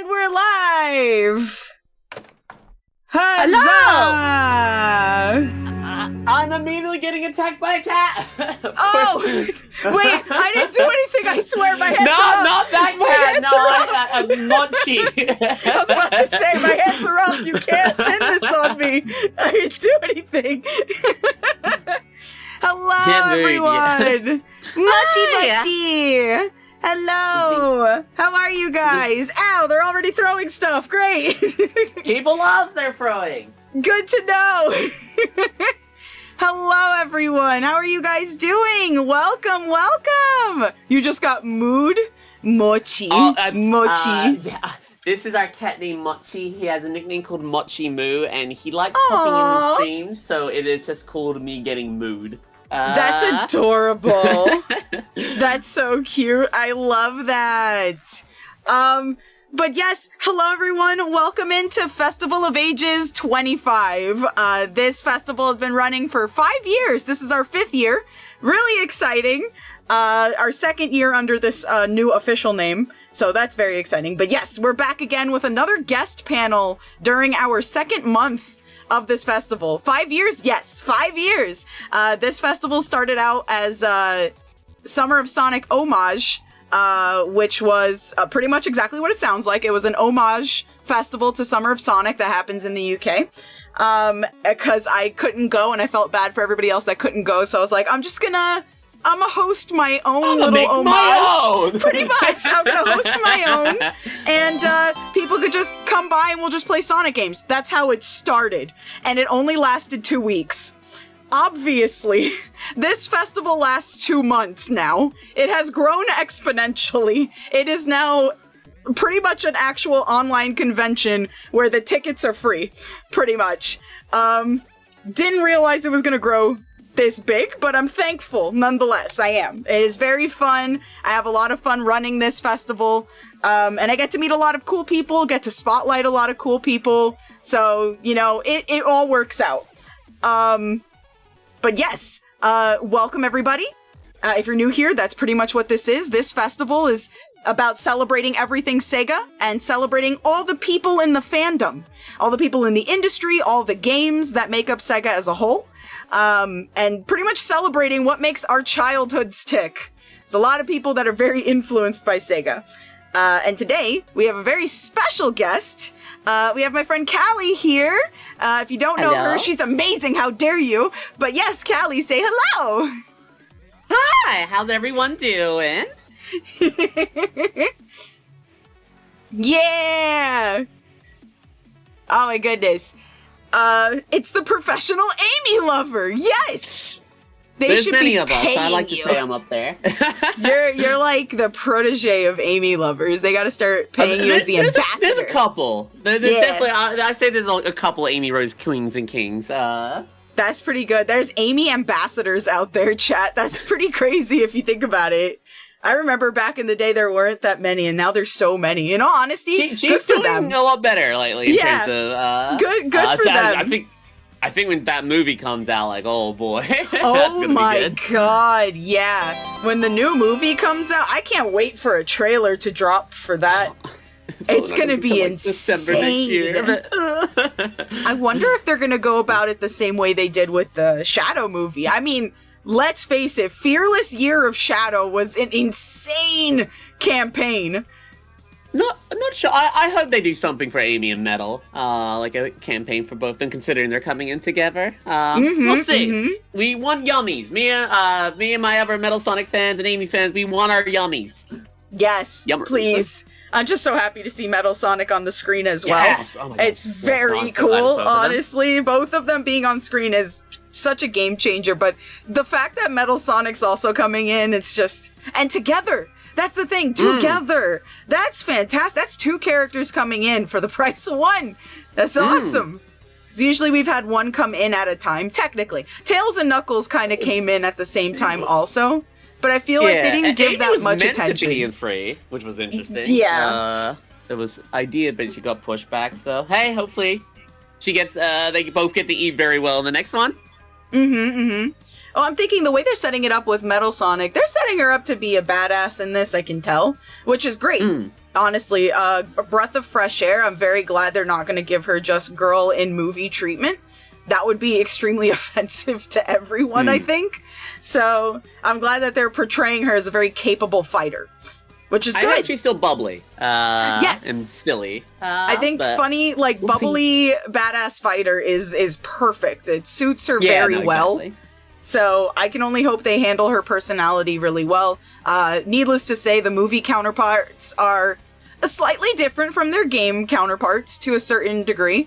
And we're live! Hello! Huzzah! I'm immediately getting attacked by a cat! Oh! Wait, I didn't do anything, I swear, my hands are up! Not that cat! No, Munchie! I was about to say, my hands are up, you can't pin this on me! I didn't do anything! Hello, everyone! Muchi! Hello! How are you guys? Ow, they're already throwing stuff! Great! People love their throwing! Good to know! Hello, everyone! How are you guys doing? Welcome! You just got mood? Mochi. Mochi. Yeah. This is our cat named Mochi. He has a nickname called Mochi Moo, and he likes popping in the streams, so it is just called me getting mood. That's adorable. That's so cute. I love that. But yes, hello everyone. Welcome into Festival of Ages 25. This festival has been running for 5 years. This is our 5th year. Really exciting. Our 2nd year under this new official name. So that's very exciting. But yes, we're back again with another guest panel during our 2nd month of this festival. 5 years? Yes, 5 years. This festival started out as Summer of Sonic homage, which was pretty much exactly what it sounds like. It was an homage festival to Summer of Sonic that happens in the UK. Because I couldn't go and I felt bad for everybody else that couldn't go, so I was like, I'm gonna host my own little homage. Pretty much. I'm gonna host my own. And people could just come by and we'll just play Sonic games. That's how it started. And it only lasted 2 weeks. Obviously, this festival lasts 2 months now. It has grown exponentially. It is now pretty much an actual online convention where the tickets are free. Pretty much. Didn't realize it was gonna grow this big, but I'm thankful nonetheless. I am. It is very fun. I have a lot of fun running this festival, and I get to meet a lot of cool people, get to spotlight a lot of cool people, so, you know, it all works out. But yes, welcome everybody. If you're new here, that's pretty much what this is. This festival is about celebrating everything Sega and celebrating all the people in the fandom, all the people in the industry, all the games that make up Sega as a whole. And pretty much celebrating what makes our childhoods tick. There's a lot of people that are very influenced by Sega. And today, we have a very special guest. We have my friend Callie here. If you don't know her, she's amazing, how dare you? But yes, Callie, say hello! Hi, how's everyone doing? Yeah! Oh my goodness. It's the professional Amy lover. Yes, There's should many be of us. I like to say I'm up there. you're like the protege of Amy lovers. They got to start paying you as the ambassador. There's a couple. There's definitely. I say there's a couple Amy Rose queens and kings. That's pretty good. There's Amy ambassadors out there, chat. That's pretty crazy if you think about it. I remember back in the day there weren't that many, and now there's so many. In all honesty, she's good for doing them. a lot better lately. In terms of, good for them. I think when that movie comes out, like, oh boy. Oh my god, yeah. When the new movie comes out, I can't wait for a trailer to drop for that. It's gonna be insane. December next year. I wonder if they're gonna go about it the same way they did with the Shadow movie. I mean, let's face it, Fearless Year of Shadow was an insane campaign. I'm not sure. I hope they do something for Amy and Metal, like a campaign for both of them, considering they're coming in together. We'll see. We want yummies. Me and my other Metal Sonic fans and Amy fans, we want our yummies. Yes, please. I'm just so happy to see Metal Sonic on the screen as well. Yes. Oh my God. It's very cool, honestly. Both of them being on screen is such a game changer, but the fact that Metal Sonic's also coming in, it's just... And together! That's the thing, together! That's fantastic! That's 2 characters coming in for the price of 1! That's awesome! Because usually we've had one come in at a time, technically. Tails and Knuckles kind of came in at the same time also. But I feel like they didn't give that much attention. Amy was meant to be in free, which was interesting. Yeah. It was idea, but she got pushed back. So hey, hopefully she gets. They both get to eat very well in the next one. Oh, I'm thinking the way they're setting it up with Metal Sonic, they're setting her up to be a badass in this. I can tell, which is great. honestly, a breath of fresh air. I'm very glad they're not going to give her just girl in movie treatment. That would be extremely offensive to everyone, I think. So I'm glad that they're portraying her as a very capable fighter, which is good. I think she's still bubbly. Yes. And silly. I think funny, like, bubbly, badass fighter is perfect. It suits her very well. Exactly. So I can only hope they handle her personality really well. Needless to say, the movie counterparts are slightly different from their game counterparts to a certain degree.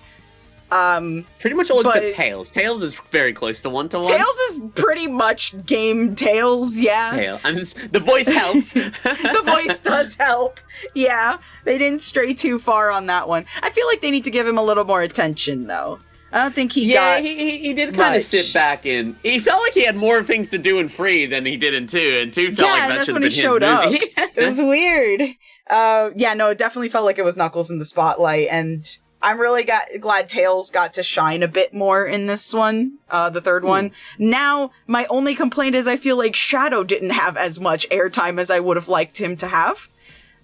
Pretty much all except Tails. Tails is very close to one-to-one. Tails is pretty much game Tails, yeah. Tails. And the voice helps. The voice does help. Yeah, they didn't stray too far on that one. I feel like they need to give him a little more attention, though. I don't think he got he did kind of sit back in. He felt like he had more things to do in 3 than he did in 2, and 2 felt like that should have been his movie. It was weird. It definitely felt like it was Knuckles in the spotlight, and I'm really glad Tails got to shine a bit more in this one, the third one. Now, my only complaint is I feel like Shadow didn't have as much airtime as I would have liked him to have.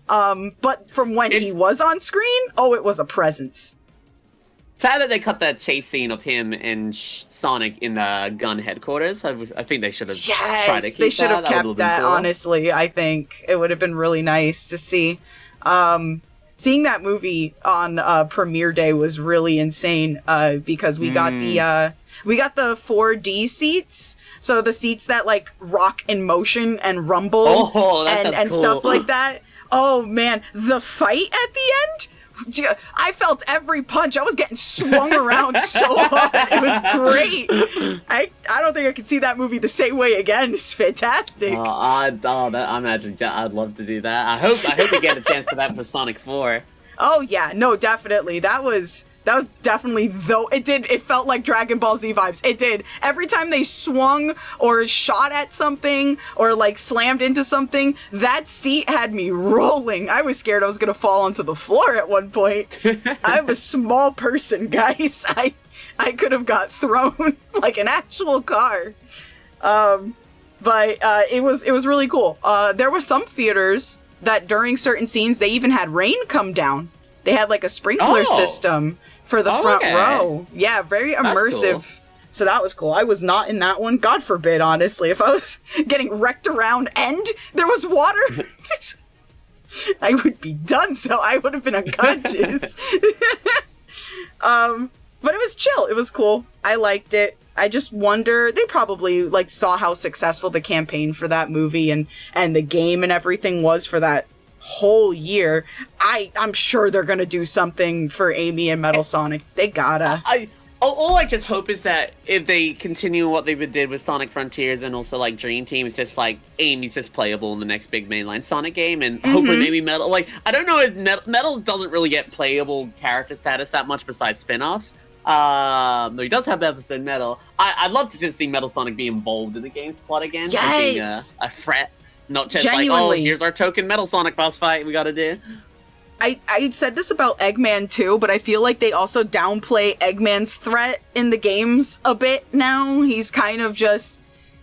But from when he was on screen, it was a presence. Sad that they cut that chase scene of him and Sonic in the gun headquarters. I think they should have tried to keep that. They should have kept that, cool. Honestly. I think it would have been really nice to see. Seeing that movie on premiere day was really insane because we got the 4D seats, so the seats that like rock in motion and rumble and cool. Stuff like that. Oh man, the fight at the end. I felt every punch. I was getting swung around so hard. It was great. I don't think I could see that movie the same way again. It's fantastic. I imagine I'd love to do that. I hope we get a chance for that for Sonic 4. Oh yeah, no, definitely. That was definitely, though, it felt like Dragon Ball Z vibes. It did. Every time they swung or shot at something or like slammed into something, that seat had me rolling. I was scared I was gonna fall onto the floor at one point. I'm a small person, guys. I could have got thrown like an actual car. But it was really cool. There were some theaters that during certain scenes, they even had rain come down. They had like a sprinkler system for the front row. Yeah, very immersive. Cool. So that was cool. I was not in that one. God forbid, honestly. If I was getting wrecked around and there was water, I would be done. So I would have been unconscious. But it was chill. It was cool. I liked it. I just wonder, they probably like saw how successful the campaign for that movie and the game and everything was for that whole year. I'm sure they're gonna do something for Amy and Metal Sonic. They gotta. All I just hope is that if they continue what they did with Sonic Frontiers and also like Dream Team, it's just like Amy's just playable in the next big mainline Sonic game, and hopefully maybe Metal. Like I don't know if Metal doesn't really get playable character status that much besides spin-offs. Though he does have episode Metal. I'd love to just see Metal Sonic be involved in the game's plot again. Yes! Being a threat, not just Genuinely. like, here's our token Metal Sonic boss fight we gotta do. I said this about Eggman too, but I feel like they also downplay Eggman's threat in the games a bit now. He's kind of just...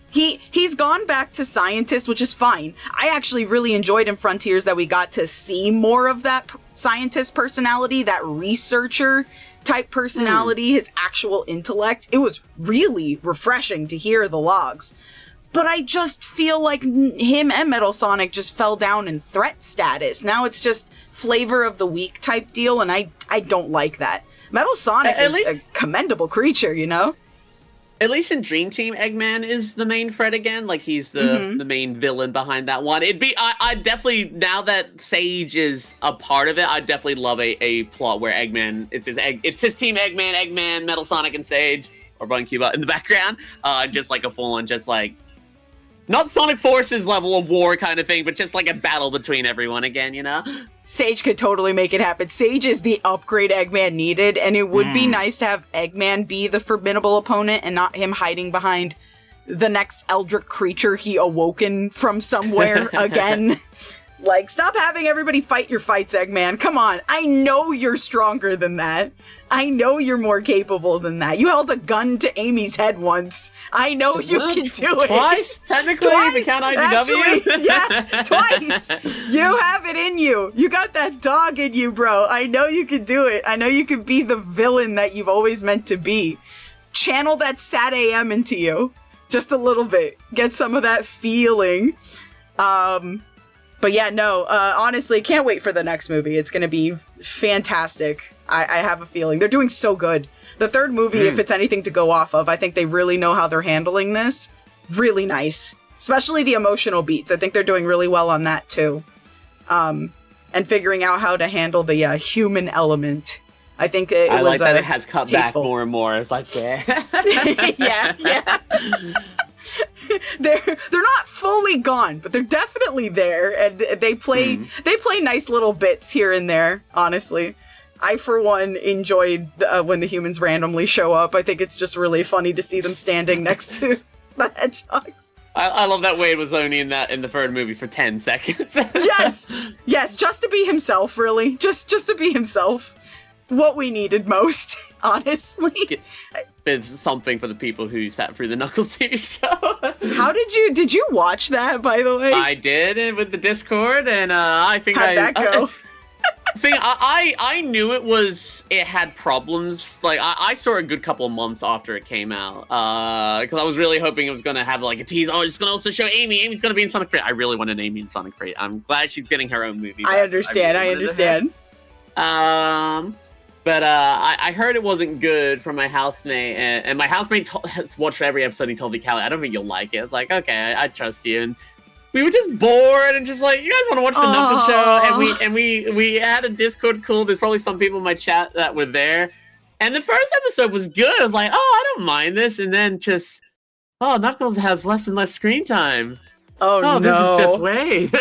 He's gone back to scientist, which is fine. I actually really enjoyed in Frontiers that we got to see more of that scientist personality, that researcher type personality, his actual intellect. It was really refreshing to hear the logs. But I just feel like him and Metal Sonic just fell down in threat status. Now it's just flavor of the week type deal, and I don't like that. Metal Sonic is a commendable creature, you know? At least in Dream Team, Eggman is the main threat again. Like, he's the main villain behind that one. I definitely, now that Sage is a part of it, I definitely love a plot where Eggman, it's his team, Eggman, Metal Sonic, and Sage, or Bun Cuba in the background. Just like a full-on, just like, not Sonic Forces level of war kind of thing, but just like a battle between everyone again, you know? Sage could totally make it happen. Sage is the upgrade Eggman needed, and it would be nice to have Eggman be the formidable opponent and not him hiding behind the next Eldritch creature he awoken from somewhere again. Like, stop having everybody fight your fights, Eggman. Come on. I know you're stronger than that. I know you're more capable than that. You held a gun to Amy's head once. I know you can do it. Twice, technically, the count IDW. Actually, yeah, twice. You have it in you. You got that dog in you, bro. I know you can do it. I know you can be the villain that you've always meant to be. Channel that sad AM into you. Just a little bit. Get some of that feeling. But yeah, no, honestly, can't wait for the next movie. It's going to be fantastic. I have a feeling. They're doing so good. The third movie, if it's anything to go off of, I think they really know how they're handling this. Really nice. Especially the emotional beats. I think they're doing really well on that, too. And figuring out how to handle the human element. I think it was like that it has cut tasteful. back more and more. It's like, yeah. yeah. They're not fully gone, but they're definitely there, and they play nice little bits here and there. Honestly, I for one enjoyed when the humans randomly show up. I think it's just really funny to see them standing next to the hedgehogs. I love that Wade was only in the third movie for 10 seconds. yes, just to be himself. Really, just to be himself. What we needed most, honestly. It's something for the people who sat through the Knuckles TV show. How did you watch that, by the way? I did with the Discord, and I think How'd that go? I knew it had problems. Like I saw it a good couple of months after it came out, because I was really hoping it was gonna have like a tease. Oh, it's gonna also show Amy. Amy's gonna be in Sonic 3. I really wanted Amy in Sonic 3. I'm glad she's getting her own movie. I understand. I understand. But I heard it wasn't good from my housemate, and my housemate has watched every episode. He told me, Callie, I don't think you'll like it. I was like, okay, I trust you. And we were just bored and just like, you guys want to watch the Knuckles show? And we had a Discord call. There's probably some people in my chat that were there. And the first episode was good. I was like, oh, I don't mind this. And then just, Knuckles has less and less screen time. Oh no. This is just Wade.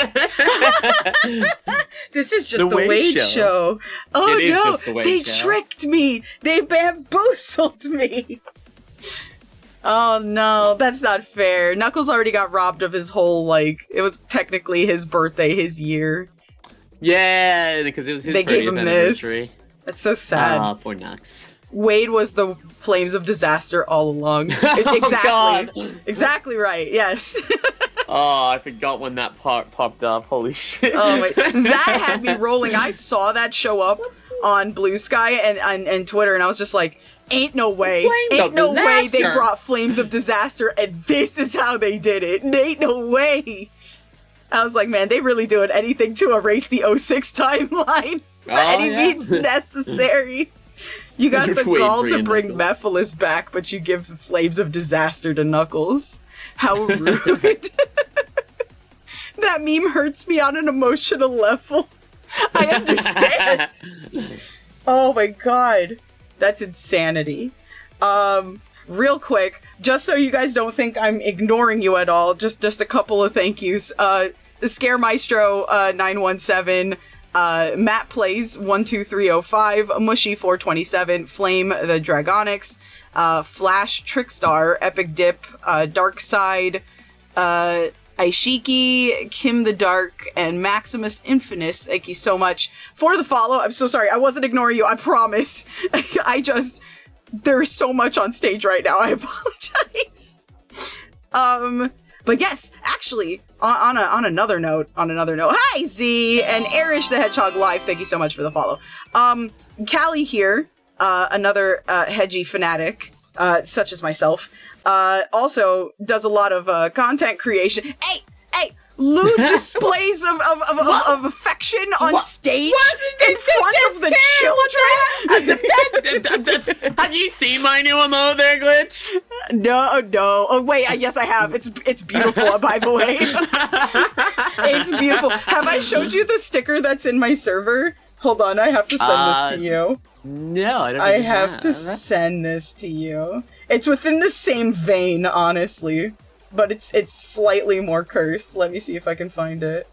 This is just the Wade show. Oh no, they tricked me. They bamboozled me. Oh no, that's not fair. Knuckles already got robbed of his whole, like, it was technically his birthday, his year. Yeah, because it was his 30th anniversary. That's so sad. Poor Knux. Wade was the flames of disaster all along. Exactly. Exactly right, yes. Oh, I forgot when that part popped up. Holy shit. Oh, wait. That had me rolling. I saw that show up on Blue Sky and Twitter, and I was just like, ain't no way. Ain't no way they brought Flames of Disaster, and this is how they did it. Ain't no way. I was like, man, they really doing anything to erase the 06 timeline for any means necessary. You got the gall to bring Mephiles back, but you give Flames of Disaster to Knuckles. How rude. That meme hurts me on an emotional level. I understand. Oh my god. That's insanity. Real quick, just so you guys don't think I'm ignoring you at all, just a couple of thank yous. The Scare Maestro 917, Matt Plays 12305, Mushy 427, Flame the Dragonics, Flash Trickstar, Epic Dip, Dark Side, Aishiki, Kim the Dark, and Maximus Infinus. Thank you so much for the follow. I'm so sorry. I wasn't ignoring you. I promise. There's so much on stage right now. I apologize. But yes, actually, on another note, hi Z and Erish the Hedgehog Live. Thank you so much for the follow. Callie here, another hedgy fanatic, such as myself, also does a lot of content creation. Hey, lewd displays of affection on stage in front of the children. Have you seen my new emote there, Glitch? No. Oh wait, yes I have. It's beautiful, by the way. It's beautiful. Have I showed you the sticker that's in my server? Hold on, I have to send this to you. No, I don't. I have to send this to you. It's within the same vein, honestly. But it's slightly more cursed. Let me see if I can find it.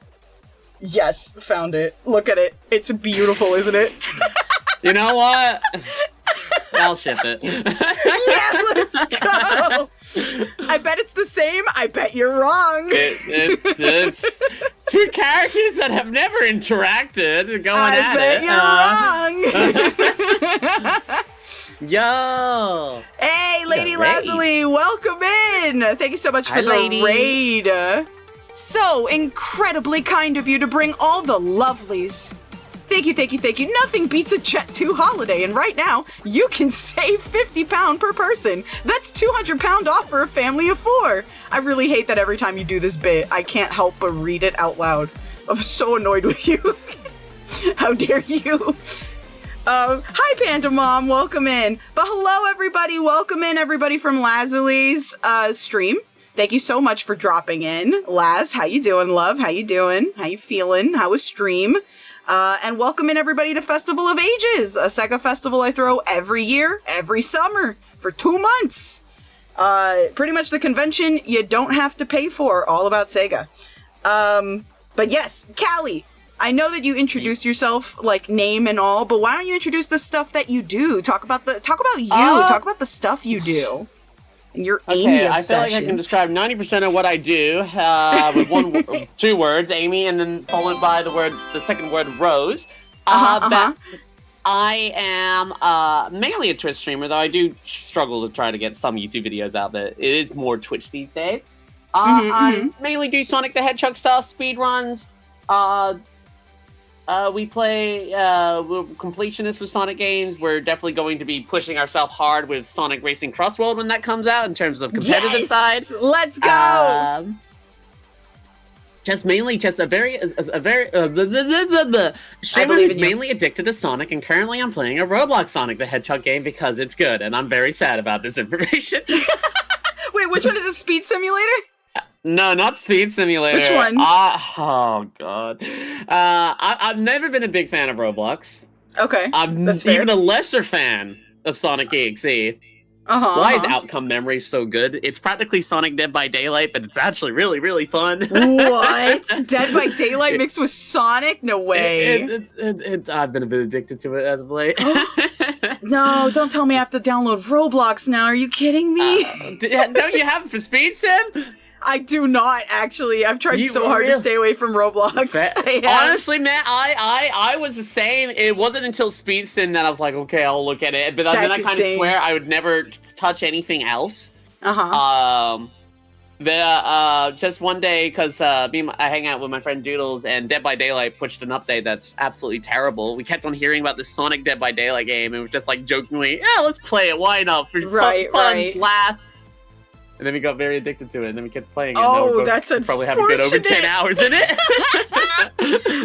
Yes, found it. Look at it. It's beautiful, isn't it? You know what? I'll ship it. Yeah, let's go! I bet it's the same. I bet you're wrong. It's Two characters that have never interacted going at it. I bet you're wrong. Yo! Hey, Lady Lazuli, welcome in! Thank you so much for the raid. So incredibly kind of you to bring all the lovelies. Thank you, thank you, thank you. Nothing beats a Jet 2 holiday, and right now, you can save £50 per person. That's £200 off for a family of 4. I really hate that every time you do this bit, I can't help but read it out loud. I'm so annoyed with you. How dare you? Hi, Panda Mom, welcome in. But hello, everybody. Welcome in, everybody from Lazuli's stream. Thank you so much for dropping in. Laz, how you doing, love? How you doing? How you feeling? How was stream? And welcome in, everybody, to Festival of Ages, a Sega festival I throw every year, every summer, for 2 months. Pretty much the convention you don't have to pay for, all about Sega. But yes, Callie, I know that you introduced yourself, like, name and all, but why don't you introduce the stuff that you do? Talk about you. Talk about the stuff you do. And your Amy obsession. I feel like I can describe 90% of what I do with 2 words, Amy, and then followed by the second word, Rose. I am mainly a Twitch streamer, though I do struggle to try to get some YouTube videos out, but it is more Twitch these days. I mainly do Sonic the Hedgehog style speedruns. We play, we're completionists with Sonic games. We're definitely going to be pushing ourselves hard with Sonic Racing Crossworld when that comes out in terms of competitive side. Let's go! Streamer who's mainly addicted to Sonic, and currently I'm playing a Roblox Sonic the Hedgehog game because it's good, and I'm very sad about this information. Wait, which one is a speed simulator? No, not Speed Simulator. Which one? Oh, God. I've never been a big fan of Roblox. Okay, that's fair. Even a lesser fan of Sonic EXE. Why is Outcome Memory so good? It's practically Sonic Dead by Daylight, but it's actually really, really fun. What? Dead by Daylight mixed with Sonic? No way. I've been a bit addicted to it as of late. No, don't tell me I have to download Roblox now. Are you kidding me? Don't you have it for Speed Sim? I do not, actually. I've tried so hard to stay away from Roblox. Honestly, man, I was the same. It wasn't until Speed Sim that I was like, okay, I'll look at it. But then I kind of swear I would never touch anything else. Just one day, because I hang out with my friend Doodles, and Dead by Daylight pushed an update that's absolutely terrible. We kept on hearing about this Sonic Dead by Daylight game, and was just like jokingly, yeah, let's play it. Why not? For fun, blast. And then we got very addicted to it, and then we kept playing it. Oh, that's unfortunate. Probably have a good over 10 hours in it.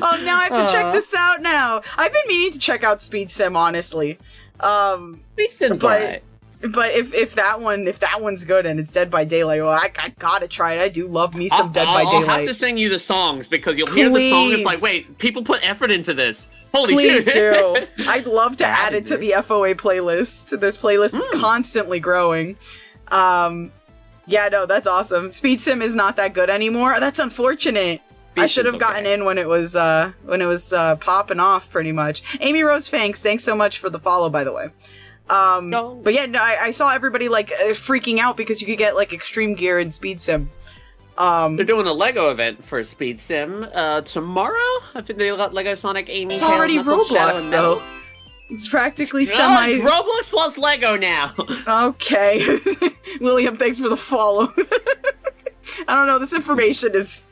Oh, now I have to check this out now. I've been meaning to check out Speed Sim, honestly. Speed Sim's alright. But if that one's good and it's Dead by Daylight, well, I gotta try it. I do love me some Dead by Daylight. I'll have to sing you the songs, because you'll hear the song, it's like, wait, people put effort into this. Holy shit. Please do. I'd I'd love to add it to the FOA playlist. This playlist is constantly growing. Yeah, no, that's awesome. Speed Sim is not that good anymore. That's unfortunate. I should have gotten in when it was popping off, pretty much. Amy Rose Fanks, thanks so much for the follow, by the way. But yeah, no, I saw everybody like freaking out because you could get like extreme gear in Speed Sim. They're doing a Lego event for Speed Sim tomorrow. I think they got Lego Sonic, Amy. It's already Roblox though. It's practically It's Roblox plus Lego now. Okay. William, thanks for the follow. I don't know, this information is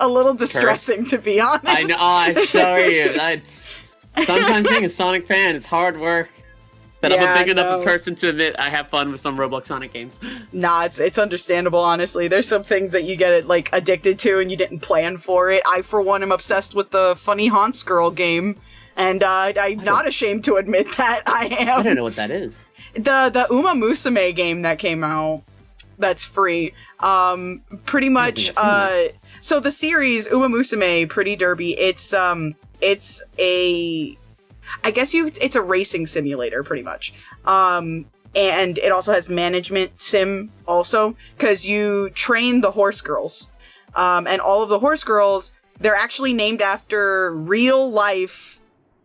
a little distressing, to be honest. I know, I assure you. Sometimes being a Sonic fan is hard work. But I'm a big enough a person to admit I have fun with some Roblox Sonic games. Nah, it's understandable, honestly. There's some things that you get like addicted to and you didn't plan for it. I, for one, am obsessed with the Funny Haunts Girl game. And I'm not ashamed to admit that I am. I don't know what that is. The Uma Musume game that came out, that's free. Pretty much, so the series Uma Musume Pretty Derby, it's a, I guess it's a racing simulator, pretty much. And it also has management sim also, because you train the horse girls. And all of the horse girls, they're actually named after real life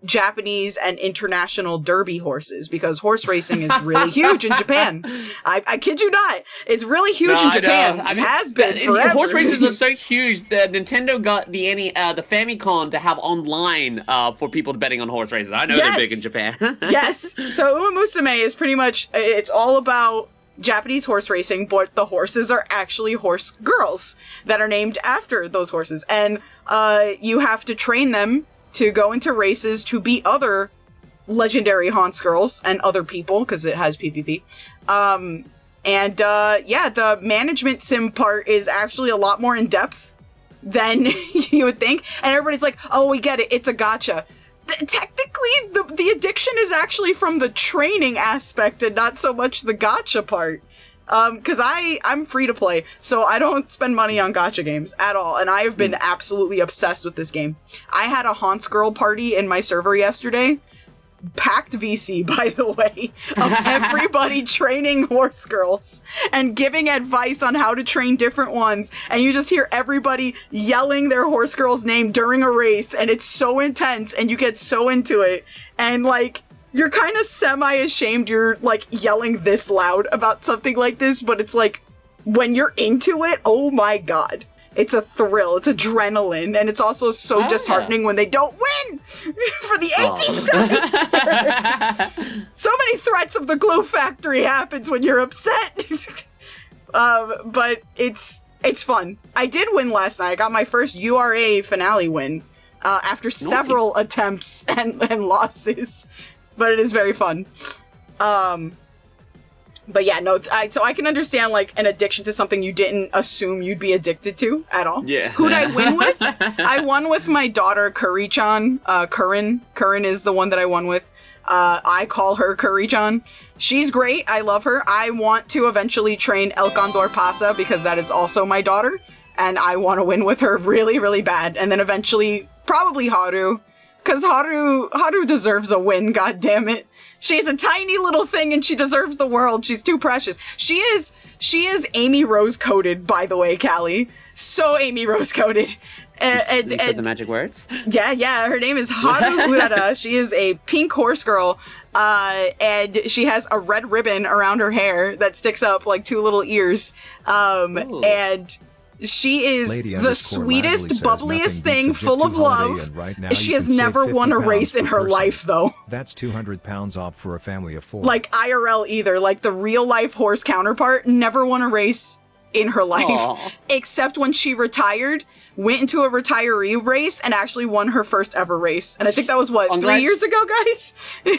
Japanese and international derby horses, because horse racing is really huge in Japan. I kid you not. It's really huge in Japan. I mean, has been forever. Horse races are so huge that Nintendo got the Famicom to have online for people betting on horse races. I know they're big in Japan. Yes. So Uma Musume is pretty much, it's all about Japanese horse racing, but the horses are actually horse girls that are named after those horses. And you have to train them to go into races to beat other legendary Haunts girls and other people, because it has PvP. The management sim part is actually a lot more in depth than you would think. And everybody's like, oh, we get it, it's a gacha. Technically, the addiction is actually from the training aspect and not so much the gacha part. Because I'm free to play, so I don't spend money on gacha games at all, and I have been absolutely obsessed with this game. I had a Haunts girl party in my server yesterday. Packed VC, by the way, of everybody training horse girls and giving advice on how to train different ones. And you just hear everybody yelling their horse girl's name during a race, and it's so intense, and you get so into it. And, like, you're kind of semi-ashamed you're, like, yelling this loud about something like this, but it's like, when you're into it, oh my god. It's a thrill, it's adrenaline, and it's also so disheartening when they don't win for the 18th time. So many threats of the glue factory happens when you're upset. But it's fun. I did win last night. I got my first URA finale win after several attempts and losses. But it is very fun. But yeah, no, so I can understand, like, an addiction to something you didn't assume you'd be addicted to at all. Yeah. Who'd I win with? I won with my daughter, Curry-chan. Curran is the one that I won with. I call her Curry-chan. She's great. I love her. I want to eventually train El Condor Pasa, because that is also my daughter. And I want to win with her really, really bad. And then eventually, probably Haru. Because Haru deserves a win, goddammit. She's a tiny little thing and she deserves the world. She's too precious. She is Amy Rose-coded, by the way, Callie. So Amy Rose-coded. You said the magic words? Yeah. Her name is Haru Urara. She is a pink horse girl. And she has a red ribbon around her hair that sticks up like two little ears. And she is the sweetest, bubbliest thing, full of love. She has never won a race in her life, though. That's 200 pounds off for a family of 4. Like IRL either. Like the real life horse counterpart never won a race in her life. Aww. Except when she retired, went into a retiree race, and actually won her first ever race. And I think that was, 3 years ago, guys?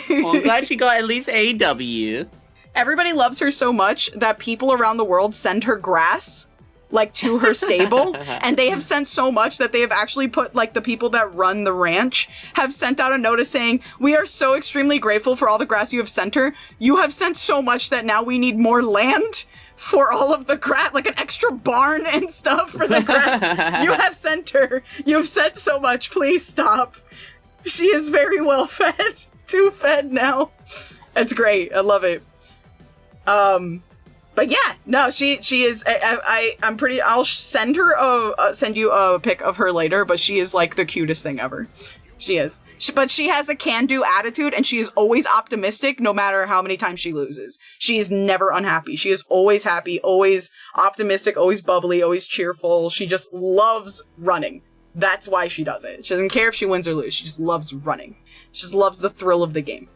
Well, I'm glad she got at least a W. Everybody loves her so much that people around the world send her grass, like, to her stable, and they have sent so much that they have actually put, like, the people that run the ranch have sent out a notice saying, we are so extremely grateful for all the grass you have sent her. You have sent so much that now we need more land for all of the grass, like an extra barn and stuff for the grass you have sent her. You have sent so much, please stop. She is very well fed. Too fed now. It's great. I love it. But yeah, no, she is. I'm pretty. I'll send you a pic of her later. But she is like the cutest thing ever. She is. But she has a can-do attitude, and she is always optimistic, no matter how many times she loses. She is never unhappy. She is always happy, always optimistic, always bubbly, always cheerful. She just loves running. That's why she does it. She doesn't care if she wins or loses. She just loves running. She just loves the thrill of the game.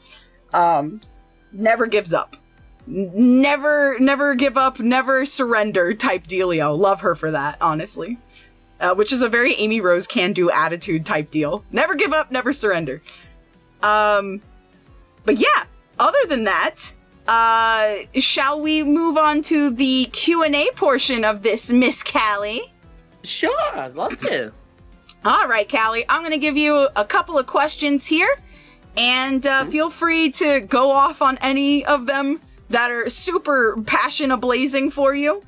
Never gives up. Never give up, never surrender type dealio. Love her for that, honestly. Which is a very Amy Rose can-do attitude type deal. Never give up, never surrender. But yeah, other than that, shall we move on to the Q&A portion of this, Miss Callie? Sure, I'd love to. All right, Callie, I'm going to give you a couple of questions here, and feel free to go off on any of them that are super passion ablazing for you.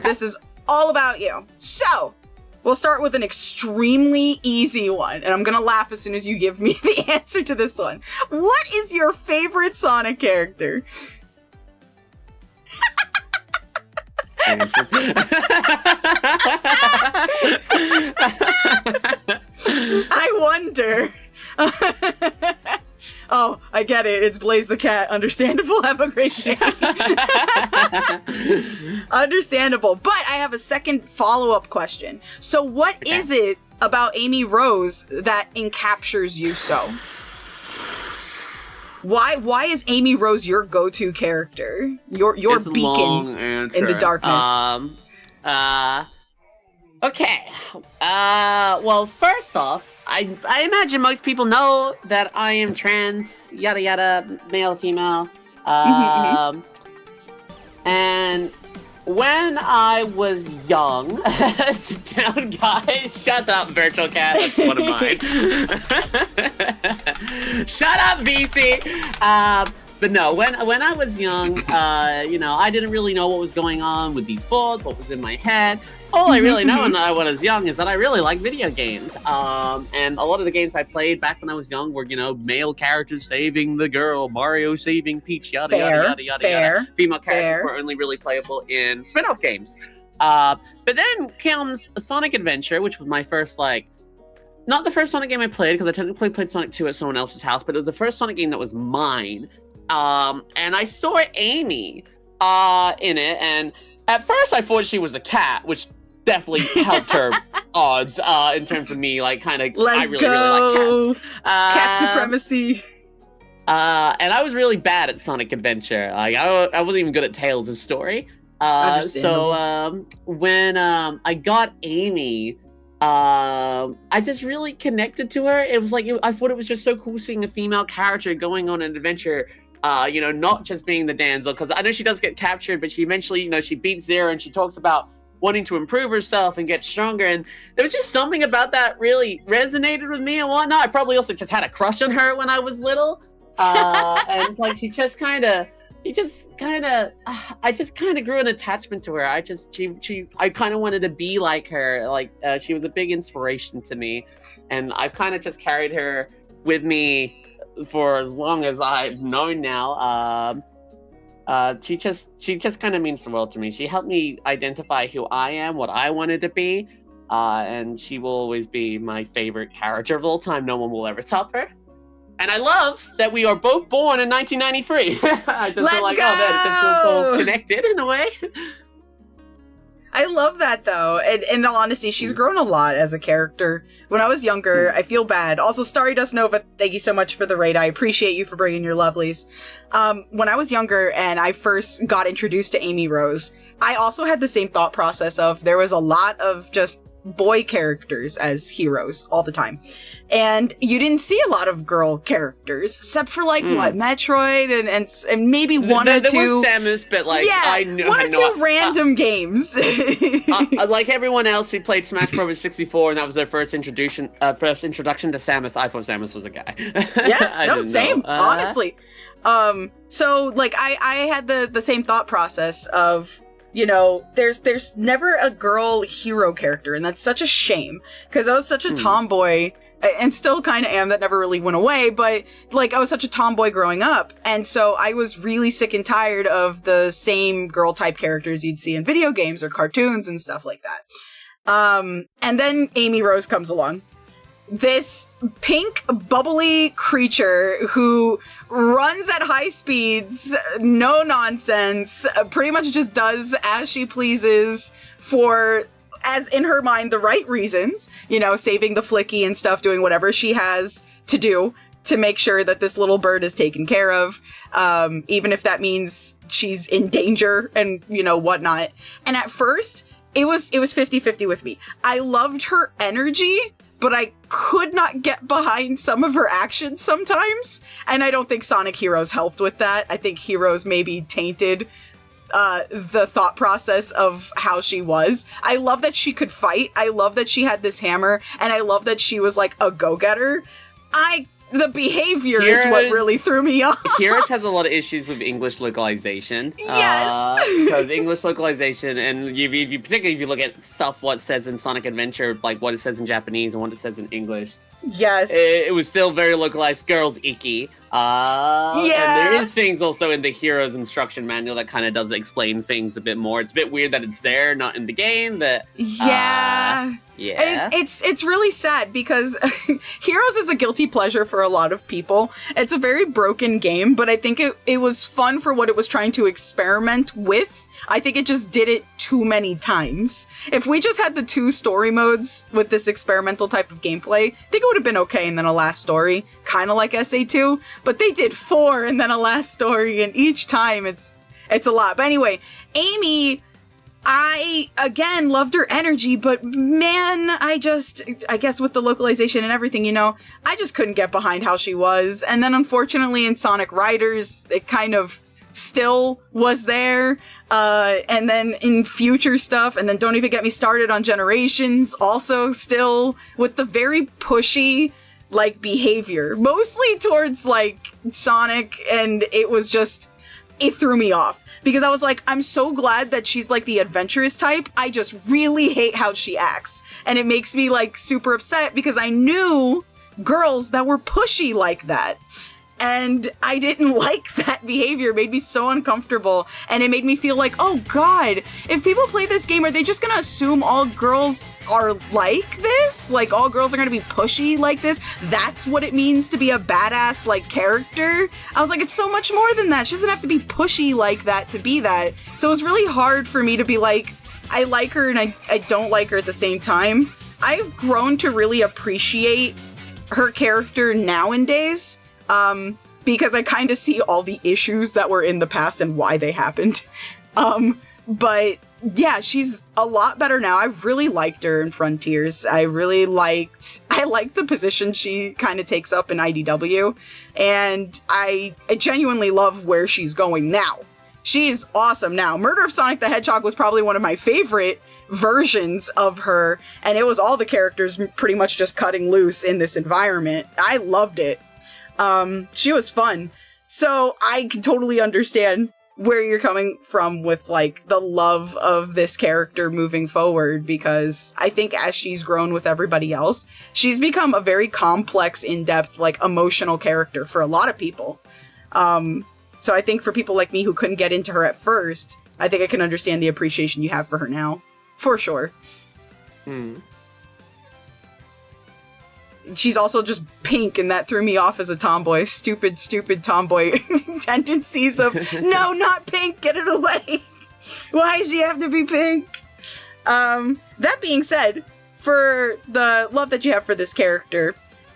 This is all about you. So, we'll start with an extremely easy one, and I'm gonna laugh as soon as you give me the answer to this one. What is your favorite Sonic character? I wonder. I get it. It's Blaze the cat. Understandable. Have a great day. Understandable. But I have a second follow-up question. So what is it about Amy Rose that encaptures you so? Why is Amy Rose your go-to character? Your beacon in the darkness? Okay. Well, first off, I imagine most people know that I am trans, yada yada, male, female. And when I was young, sit down, guys. Shut up, virtual cat. That's one of mine. Shut up, VC. But no, when I was young, I didn't really know what was going on with these thoughts, what was in my head. All I really know when I was young is that I really like video games. And a lot of the games I played back when I was young were, male characters saving the girl, Mario saving Peach, yada, yada, yada. Female characters were only really playable in spin-off games. But then comes Sonic Adventure, which was my first, not the first Sonic game I played, because I technically played Sonic 2 at someone else's house, but it was the first Sonic game that was mine. And I saw Amy in it, and at first I thought she was a cat, which definitely helped her odds in terms of me, I really like cats. Cat supremacy. And I was really bad at Sonic Adventure. I wasn't even good at Tails' story. So when I got Amy, I just really connected to her. It was I thought it was just so cool seeing a female character going on an adventure. Not just being the damsel, because I know she does get captured, but she eventually, she beats Zero, and she talks about wanting to improve herself and get stronger, and there was just something about that really resonated with me and whatnot. I probably also just had a crush on her when I was little, and I just kind of grew an attachment to her. I kind of wanted to be like her. She was a big inspiration to me, and I've kind of just carried her with me for as long as I've known now. She just kind of means the world to me. She helped me identify who I am, what I wanted to be, and she will always be my favorite character of all time. No one will ever top her. And I love that we are both born in 1993. I just feel like, that feels so connected in a way. I love that, though. And in all honesty, she's grown a lot as a character. When I was younger, I feel bad. Also, Stardust Nova, thank you so much for the raid. I appreciate you for bringing your lovelies. When I was younger and I first got introduced to Amy Rose, I also had the same thought process of there was a lot of just boy characters as heroes all the time. And you didn't see a lot of girl characters, except for Metroid and maybe one or two. There was Samus, but I knew one or two random games. Like everyone else who played Smash Bros. 64, and that was their first introduction to Samus. I thought Samus was a guy. Yeah, same. Honestly, so I had the same thought process of, there's never a girl hero character, and that's such a shame, because I was such a tomboy, and still kind of am, that never really went away, but I was such a tomboy growing up, and so I was really sick and tired of the same girl type characters you'd see in video games or cartoons and stuff like that. And then Amy Rose comes along. This pink, bubbly creature who runs at high speeds, no nonsense, pretty much just does as she pleases for, as in her mind, the right reasons, saving the Flicky and stuff, doing whatever she has to do to make sure that this little bird is taken care of, even if that means she's in danger and, whatnot. And at first, it was 50-50 with me. I loved her energy, but I could not get behind some of her actions sometimes. And I don't think Sonic Heroes helped with that. I think Heroes maybe tainted the thought process of how she was. I love that she could fight. I love that she had this hammer. And I love that she was a go-getter. The behavior is what really threw me off. Heroes has a lot of issues with English localization. Yes! Because English localization, and particularly if you look at stuff what it says in Sonic Adventure, what it says in Japanese and what it says in English, Yes. It was still very localized. Girls icky. And there is things also in the hero's instruction manual that kind of does explain things a bit more. It's a bit weird that it's there, not in the game. Yeah. It's really sad because Heroes is a guilty pleasure for a lot of people. It's a very broken game, but I think it was fun for what it was trying to experiment with. I think it just did it too many times. If we just had the 2 story modes with this experimental type of gameplay, I think it would have been okay, and then a last story, kind of like SA2, but they did 4 and then a last story, and each time it's a lot. But anyway, Amy, I, again, loved her energy, but man, I guess with the localization and everything, I just couldn't get behind how she was. And then unfortunately in Sonic Riders, it kind of still was there. And then in future stuff, and then don't even get me started on Generations, also still with the very pushy, behavior, mostly towards, Sonic, and it threw me off. Because I was like, I'm so glad that she's, the adventurous type, I just really hate how she acts. And it makes me, super upset, because I knew girls that were pushy like that. And I didn't like that behavior. It made me so uncomfortable. And it made me feel like, oh God, if people play this game, are they just gonna assume all girls are like this? All girls are gonna be pushy like this? That's what it means to be a badass, character? I was like, it's so much more than that. She doesn't have to be pushy like that to be that. So it was really hard for me to be like, I like her and I don't like her at the same time. I've grown to really appreciate her character nowadays. Because I kind of see all the issues that were in the past and why they happened. But yeah, she's a lot better now. I really liked her in Frontiers. I liked the position she kind of takes up in IDW. And I genuinely love where she's going now. She's awesome now. Murder of Sonic the Hedgehog was probably one of my favorite versions of her. And it was all the characters pretty much just cutting loose in this environment. I loved it. She was fun. So I can totally understand where you're coming from with the love of this character moving forward, because I think as she's grown with everybody else, she's become a very complex, in-depth, emotional character for a lot of people. So I think for people like me who couldn't get into her at first, I think I can understand the appreciation you have for her now. For sure. She's also just pink, and that threw me off as a tomboy. Stupid tomboy tendencies of, no, not pink, get it away. Why does she have to be pink? That being said, for the love that you have for this character,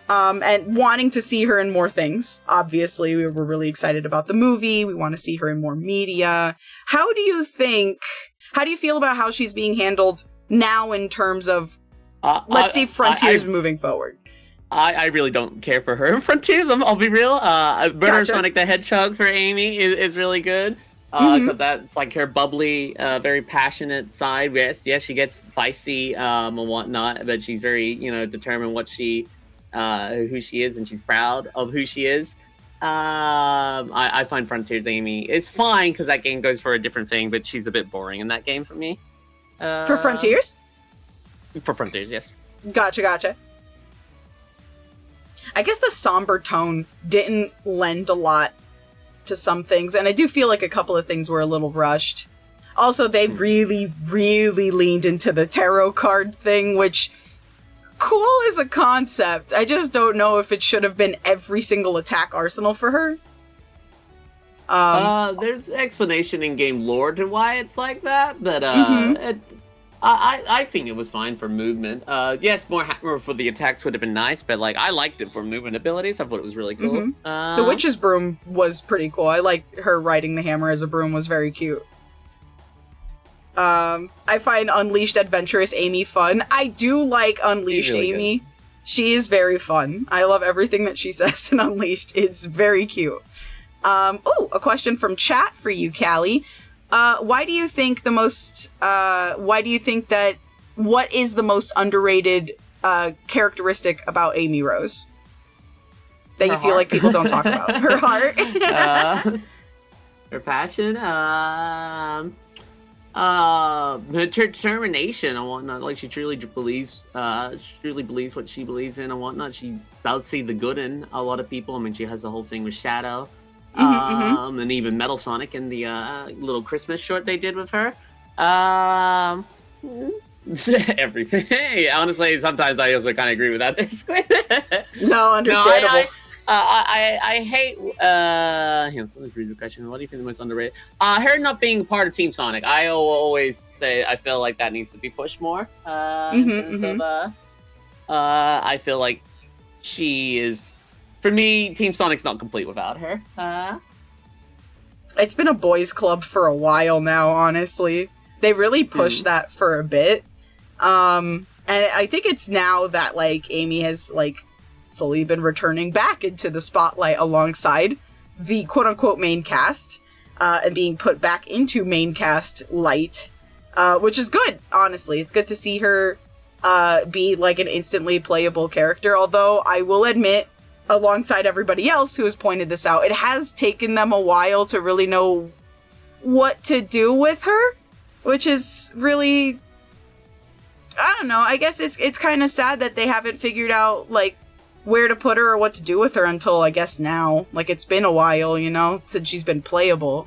and wanting to see her in more things, obviously, we were really excited about the movie. We want to see her in more media. How do you feel about how she's being handled now in terms of, let's see Frontiers moving forward? I really don't care for her in Frontiers, I'll be real. Murder of Sonic the Hedgehog for Amy is really good. Because that's her bubbly, very passionate side. Yes, she gets feisty and whatnot, but she's very, determined who she is, and she's proud of who she is. I find Frontiers Amy is fine, because that game goes for a different thing, but she's a bit boring in that game for me. For Frontiers? For Frontiers, yes. Gotcha. I guess the somber tone didn't lend a lot to some things, and I do feel like a couple of things were a little rushed. Also, they really, really leaned into the tarot card thing, which, cool as a concept. I just don't know if it should have been every single attack arsenal for her. There's explanation in game lore to why it's like that, but I think it was fine for movement. Yes, more for the attacks would have been nice, but I liked it for movement abilities. I thought it was really cool. The witch's broom was pretty cool. I like her riding the hammer as a broom was very cute. I find Unleashed Adventurous Amy fun. I do like Unleashed really Amy. Good. She is very fun. I love everything that she says in Unleashed. It's very cute. A question from chat for you, Callie. What is the most underrated characteristic about Amy Rose that you feel like people don't talk about? Her heart. Her passion. her determination and whatnot. Like, she truly believes what she believes in and whatnot. She does see the good in a lot of people. I mean, she has the whole thing with Shadow, and even Metal Sonic in the little Christmas short they did with her. Everything. Honestly, sometimes I also kind of agree with that. No, understandable. I hate. Let's read the question. What do you think the most underrated? Her not being part of Team Sonic. I always say I feel like that needs to be pushed more. In terms of, I feel like she is. For me, Team Sonic's not complete without her. It's been a boys' club for a while now. Honestly, they really pushed that for a bit. And I think it's now that like Amy has like slowly been returning back into the spotlight alongside the quote-unquote main cast, and being put back into main cast light, which is good, honestly. It's good to see her be like an instantly playable character, although I will admit, alongside everybody else who has pointed this out, it has taken them a while to really know what to do with her, which is really, I don't know, I guess it's kind of sad that they haven't figured out, like, where to put her or what to do with her until, I guess, now. Like, it's been a while, you know, since she's been playable.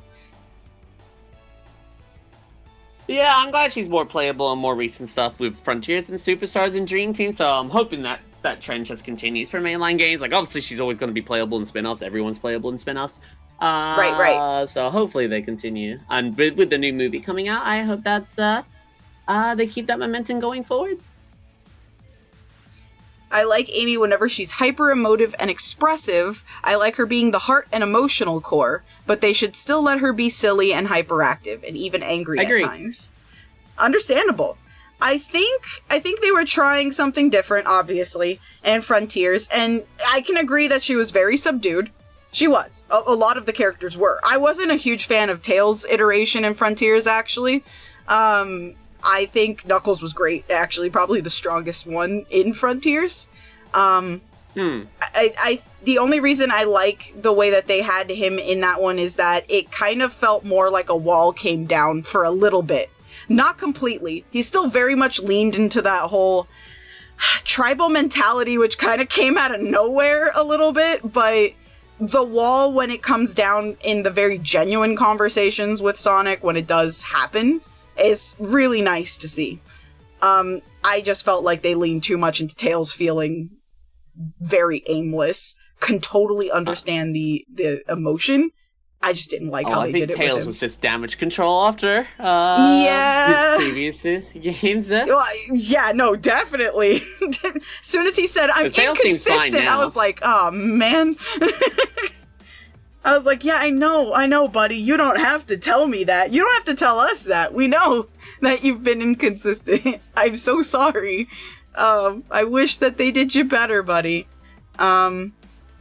Yeah, I'm glad she's more playable and more recent stuff with Frontiers and Superstars and Dream Team, so I'm hoping that trend just continues for mainline games. Like, obviously, she's always going to be playable in spin-offs. Everyone's playable in spin-offs. Right. So hopefully they continue. And with the new movie coming out, I hope that's they keep that momentum going forward. I like Amy whenever she's hyper emotive and expressive. I like her being the heart and emotional core, but they should still let her be silly and hyperactive and even angry at times. Understandable. I think they were trying something different, obviously, in Frontiers, and I can agree that she was very subdued. She was. A lot of the characters were. I wasn't a huge fan of Tails' iteration in Frontiers, actually. I think Knuckles was great, actually, probably the strongest one in Frontiers. The only reason I like the way that they had him in that one is that it kind of felt more like a wall came down for a little bit. Not completely. He still very much leaned into that whole tribal mentality, which kind of came out of nowhere a little bit, but the wall, when it comes down in the very genuine conversations with Sonic, when it does happen, is really nice to see. I just felt like they leaned too much into Tails feeling very aimless. Can totally understand the emotion. I just didn't like how they did it with him. I think Tails was just damage control after his previous games. Yeah, no, definitely. As soon as he said, I'm inconsistent, I was like, oh, man. I was like, yeah, I know, buddy. You don't have to tell me that. You don't have to tell us that. We know that you've been inconsistent. I'm so sorry. I wish that they did you better, buddy.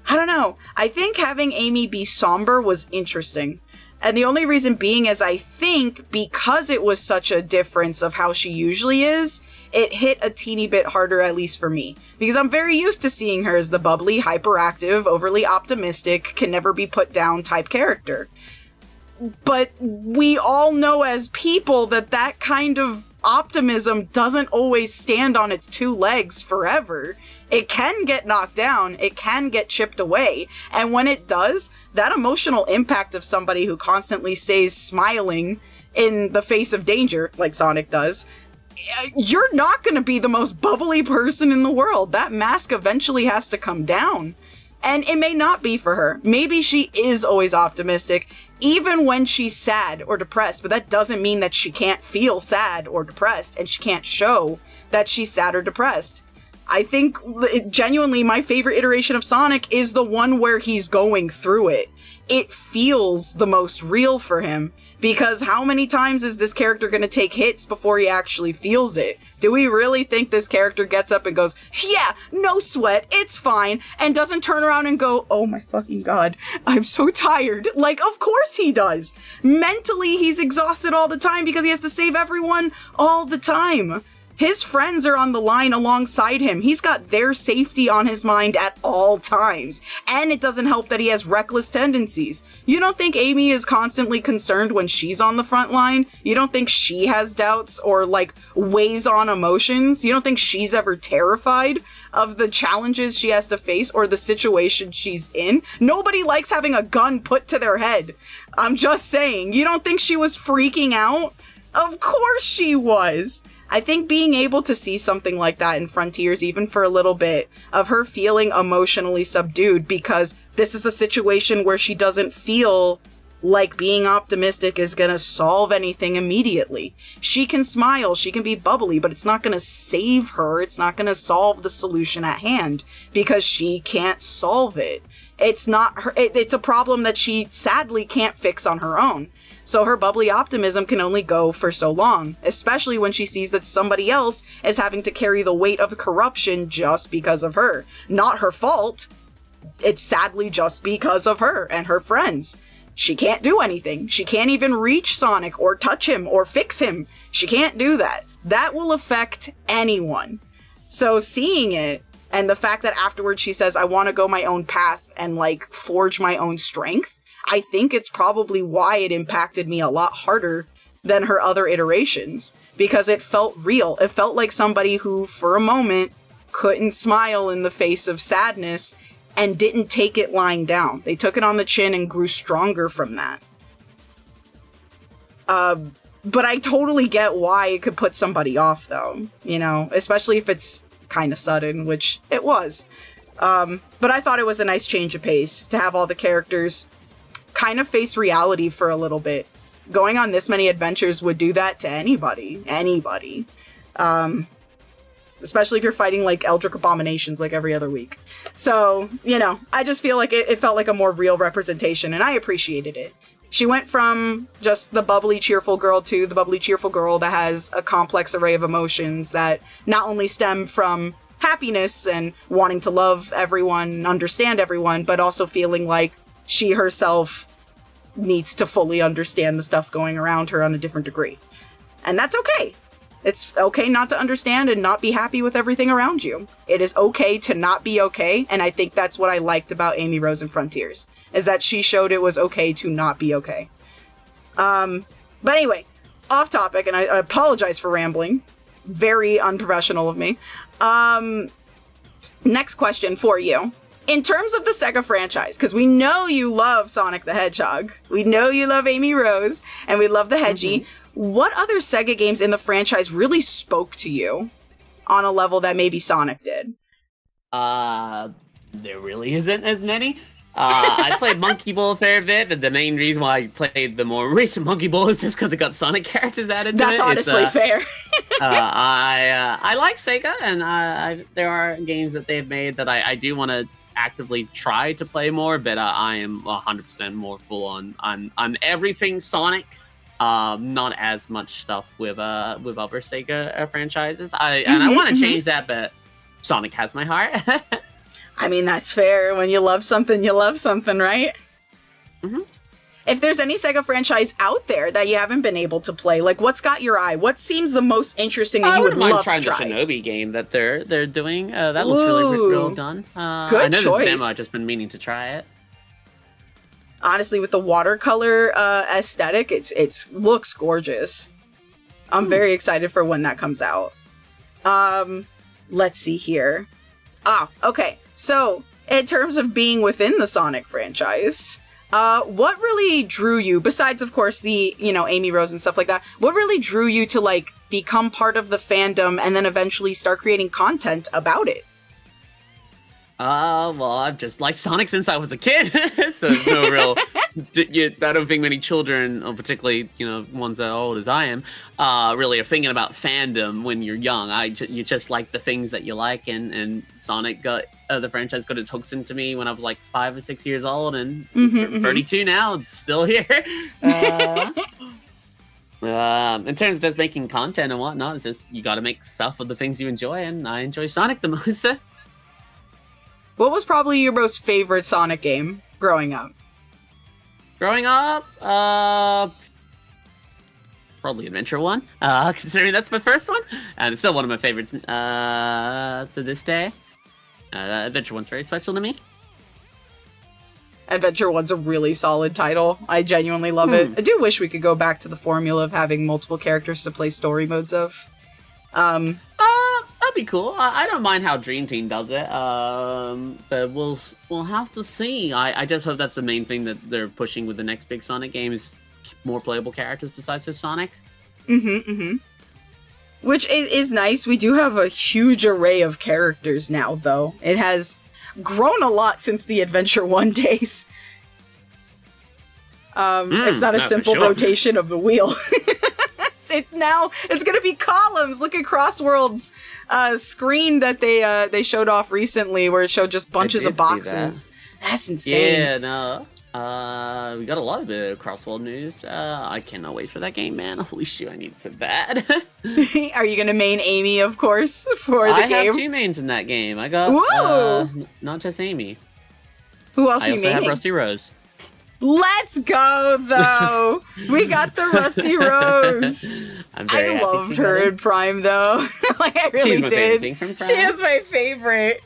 I don't know. I think having Amy be somber was interesting. And the only reason being is I think because it was such a difference of how she usually is, it hit a teeny bit harder, at least for me. Because I'm very used to seeing her as the bubbly, hyperactive, overly optimistic, can never be put down type character. But we all know as people that kind of optimism doesn't always stand on its two legs forever. It can get knocked down, it can get chipped away, and when it does, that emotional impact of somebody who constantly stays smiling in the face of danger, like Sonic does, you're not going to be the most bubbly person in the world. That mask eventually has to come down. And it may not be for her. Maybe she is always optimistic, even when she's sad or depressed, but that doesn't mean that she can't feel sad or depressed, and she can't show that she's sad or depressed. I think, genuinely, my favorite iteration of Sonic is the one where he's going through it. It feels the most real for him, because how many times is this character going to take hits before he actually feels it? Do we really think this character gets up and goes, yeah, no sweat, it's fine, and doesn't turn around and go, oh my fucking god, I'm so tired? Like, of course he does. Mentally, he's exhausted all the time because he has to save everyone all the time. His friends are on the line alongside him. He's got their safety on his mind at all times. And it doesn't help that he has reckless tendencies. You don't think Amy is constantly concerned when she's on the front line? You don't think she has doubts or, like, weighs on emotions? You don't think she's ever terrified of the challenges she has to face or the situation she's in? Nobody likes having a gun put to their head. I'm just saying. You don't think she was freaking out? Of course she was. I think being able to see something like that in Frontiers, even for a little bit, of her feeling emotionally subdued because this is a situation where she doesn't feel like being optimistic is gonna solve anything immediately. She can smile, she can be bubbly, but it's not gonna save her. It's not gonna solve the solution at hand because she can't solve it. It's not her. It's a problem that she sadly can't fix on her own. So her bubbly optimism can only go for so long, especially when she sees that somebody else is having to carry the weight of corruption just because of her. Not her fault. It's sadly just because of her and her friends. She can't do anything. She can't even reach Sonic or touch him or fix him. She can't do that. That will affect anyone. So seeing it, and the fact that afterwards she says, I want to go my own path and, like, forge my own strength, I think it's probably why it impacted me a lot harder than her other iterations, because it felt real. It felt like somebody who, for a moment, couldn't smile in the face of sadness and didn't take it lying down. They took it on the chin and grew stronger from that. But I totally get why it could put somebody off, though, you know, especially if it's kind of sudden, which it was. But I thought it was a nice change of pace to have all the characters kind of face reality for a little bit. Going on this many adventures would do that to anybody. Especially if you're fighting, like, Eldritch abominations, like, every other week. So, you know, I just feel like it felt like a more real representation, and I appreciated it. She went from just the bubbly, cheerful girl to the bubbly, cheerful girl that has a complex array of emotions that not only stem from happiness and wanting to love everyone, understand everyone, but also feeling like she herself needs to fully understand the stuff going around her on a different degree. And that's okay. It's okay not to understand and not be happy with everything around you. It is okay to not be okay, and I think that's what I liked about Amy Rose in Frontiers, is that she showed it was okay to not be okay. But anyway, off topic, and I apologize for rambling. Very unprofessional of me. Next question for you. In terms of the Sega franchise, because we know you love Sonic the Hedgehog, we know you love Amy Rose, and we love the Hedgie, what other Sega games in the franchise really spoke to you on a level that maybe Sonic did? There really isn't as many. I played Monkey Ball a fair bit, but the main reason why I played the more recent Monkey Ball is just because it got Sonic characters added to it. That's honestly fair. I like Sega, and there are games that they've made that I do want to actively try to play more, but I am 100% more full on everything Sonic. Not as much stuff with other Sega franchises. I want to change that, but Sonic has my heart. I mean, that's fair. When you love something, right? Mm-hmm. If there's any Sega franchise out there that you haven't been able to play, like, what's got your eye? What seems the most interesting that you would love to try? I wouldn't mind trying the Shinobi game that they're doing. That looks really well done. Good I know choice. This demo, I've just been meaning to try it. Honestly, with the watercolor aesthetic, it looks gorgeous. I'm very excited for when that comes out. Let's see here. Okay. So, in terms of being within the Sonic franchise, what really drew you, besides, of course, the, Amy Rose and stuff like that, what really drew you to, like, become part of the fandom and then eventually start creating content about it? Well, I've just liked Sonic since I was a kid, so there's no real... I don't think many children, particularly, ones as old as I am, really are thinking about fandom when you're young. You just like the things that you like, and Sonic got... the franchise got its hooks into me when I was like 5 or 6 years old, and 32 now, it's still here. In terms of just making content and whatnot, it's just you got to make stuff of the things you enjoy, and I enjoy Sonic the most. What was probably your most favorite Sonic game growing up? probably Adventure 1, considering that's my first one, and it's still one of my favorites to this day. Adventure 1's very special to me. Adventure 1's a really solid title. I genuinely love it. I do wish we could go back to the formula of having multiple characters to play story modes of. That'd be cool. I don't mind how Dream Team does it. But we'll have to see. I just hope that's the main thing that they're pushing with the next big Sonic game is more playable characters besides just Sonic. Which is nice. We do have a huge array of characters now, though. It has grown a lot since the Adventure 1 days. It's not a simple rotation of the wheel. It's gonna be columns. Look at Crossworld's screen that they showed off recently, where it showed just bunches of boxes. That's insane. Yeah, no. We got a lot of Crossworld news. I cannot wait for that game, man. Holy shit, I need it so bad. Are you gonna main Amy, of course, for the game? I have 2 mains in that game. I got not just Amy. Who else are you maining? I also have Rusty Rose. Let's go, though! We got the Rusty Rose! I loved her in Prime, though. Like, I really did. Favorite thing from Prime. She is my favorite.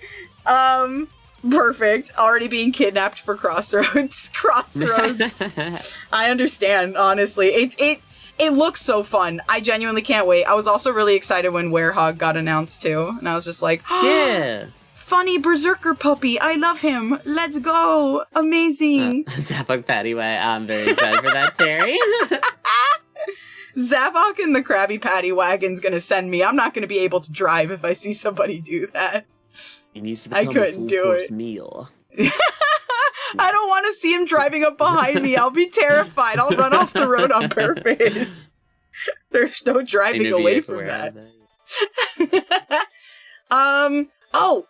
Perfect. Already being kidnapped for Crossroads. I understand, honestly. It looks so fun. I genuinely can't wait. I was also really excited when Werehog got announced, too. And I was just like, yeah! Funny berserker puppy. I love him. Let's go. Amazing. Zavok Pattywag. I'm very excited for that, Terry. Zavok and the Krabby Patty Wagon's gonna send me. I'm not gonna be able to drive if I see somebody do that. He needs to become I couldn't do it. Meal. I don't want to see him driving up behind me. I'll be terrified. I'll run off the road on purpose. There's no driving away from that.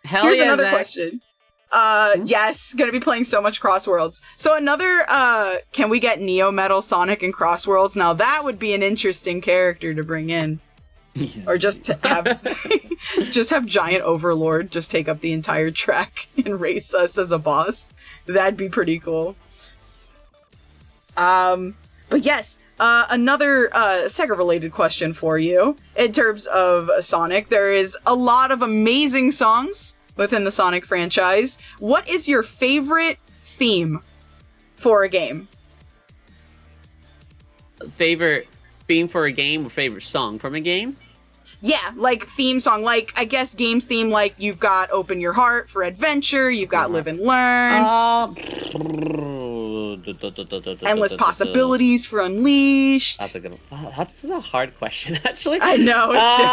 Here's another question. Yes, gonna be playing so much Crossworlds. So another, can we get Neo Metal Sonic in Crossworlds? Now that would be an interesting character to bring in. Or just to have Giant Overlord just take up the entire track and race us as a boss. That'd be pretty cool. But yes, another Sega-related question for you. In terms of Sonic, there is a lot of amazing songs within the Sonic franchise. What is your favorite theme for a game? Favorite theme for a game or favorite song from a game? Yeah, like theme song, like I guess games theme, like you've got Open Your Heart for Adventure, you've got Live and Learn. Endless Possibilities for Unleashed. That's a hard question, actually. I know, it's difficult.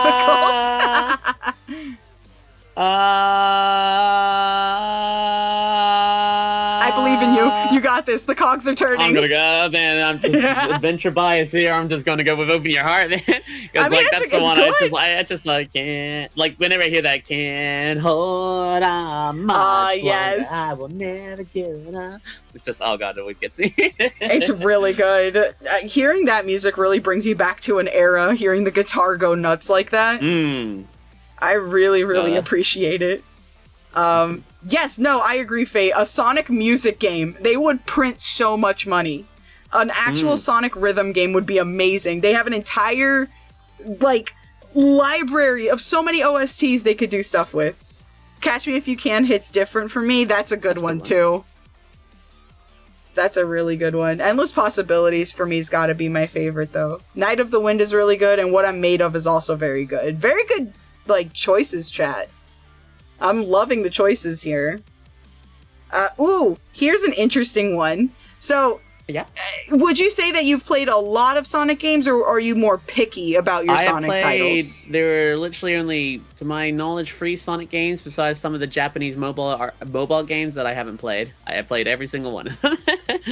I believe in you. You got this. The cogs are turning. I'm gonna go, man. I'm just adventure bias here. I'm just gonna go with Open Your Heart, man. Because that's the one I just can't. Like whenever I hear that, can't hold on much yes. longer. I will never give it up. It's just, oh god, it always gets me. It's really good. Hearing that music really brings you back to an era. Hearing the guitar go nuts like that. I really, really appreciate it. Yes, no, I agree, Faye. A Sonic music game, they would print so much money. An actual Sonic rhythm game would be amazing. They have an entire, library of so many OSTs they could do stuff with. Catch Me If You Can hits different for me. That's a good one, too. That's a really good one. Endless Possibilities for me's gotta be my favorite, though. Night of the Wind is really good, and What I'm Made Of is also very good. Very good, choices, chat. I'm loving the choices here. Here's an interesting one. So, would you say that you've played a lot of Sonic games, or are you more picky about your Sonic titles? There are literally only, to my knowledge, 3 Sonic games besides some of the Japanese mobile games that I haven't played. I have played every single one of them.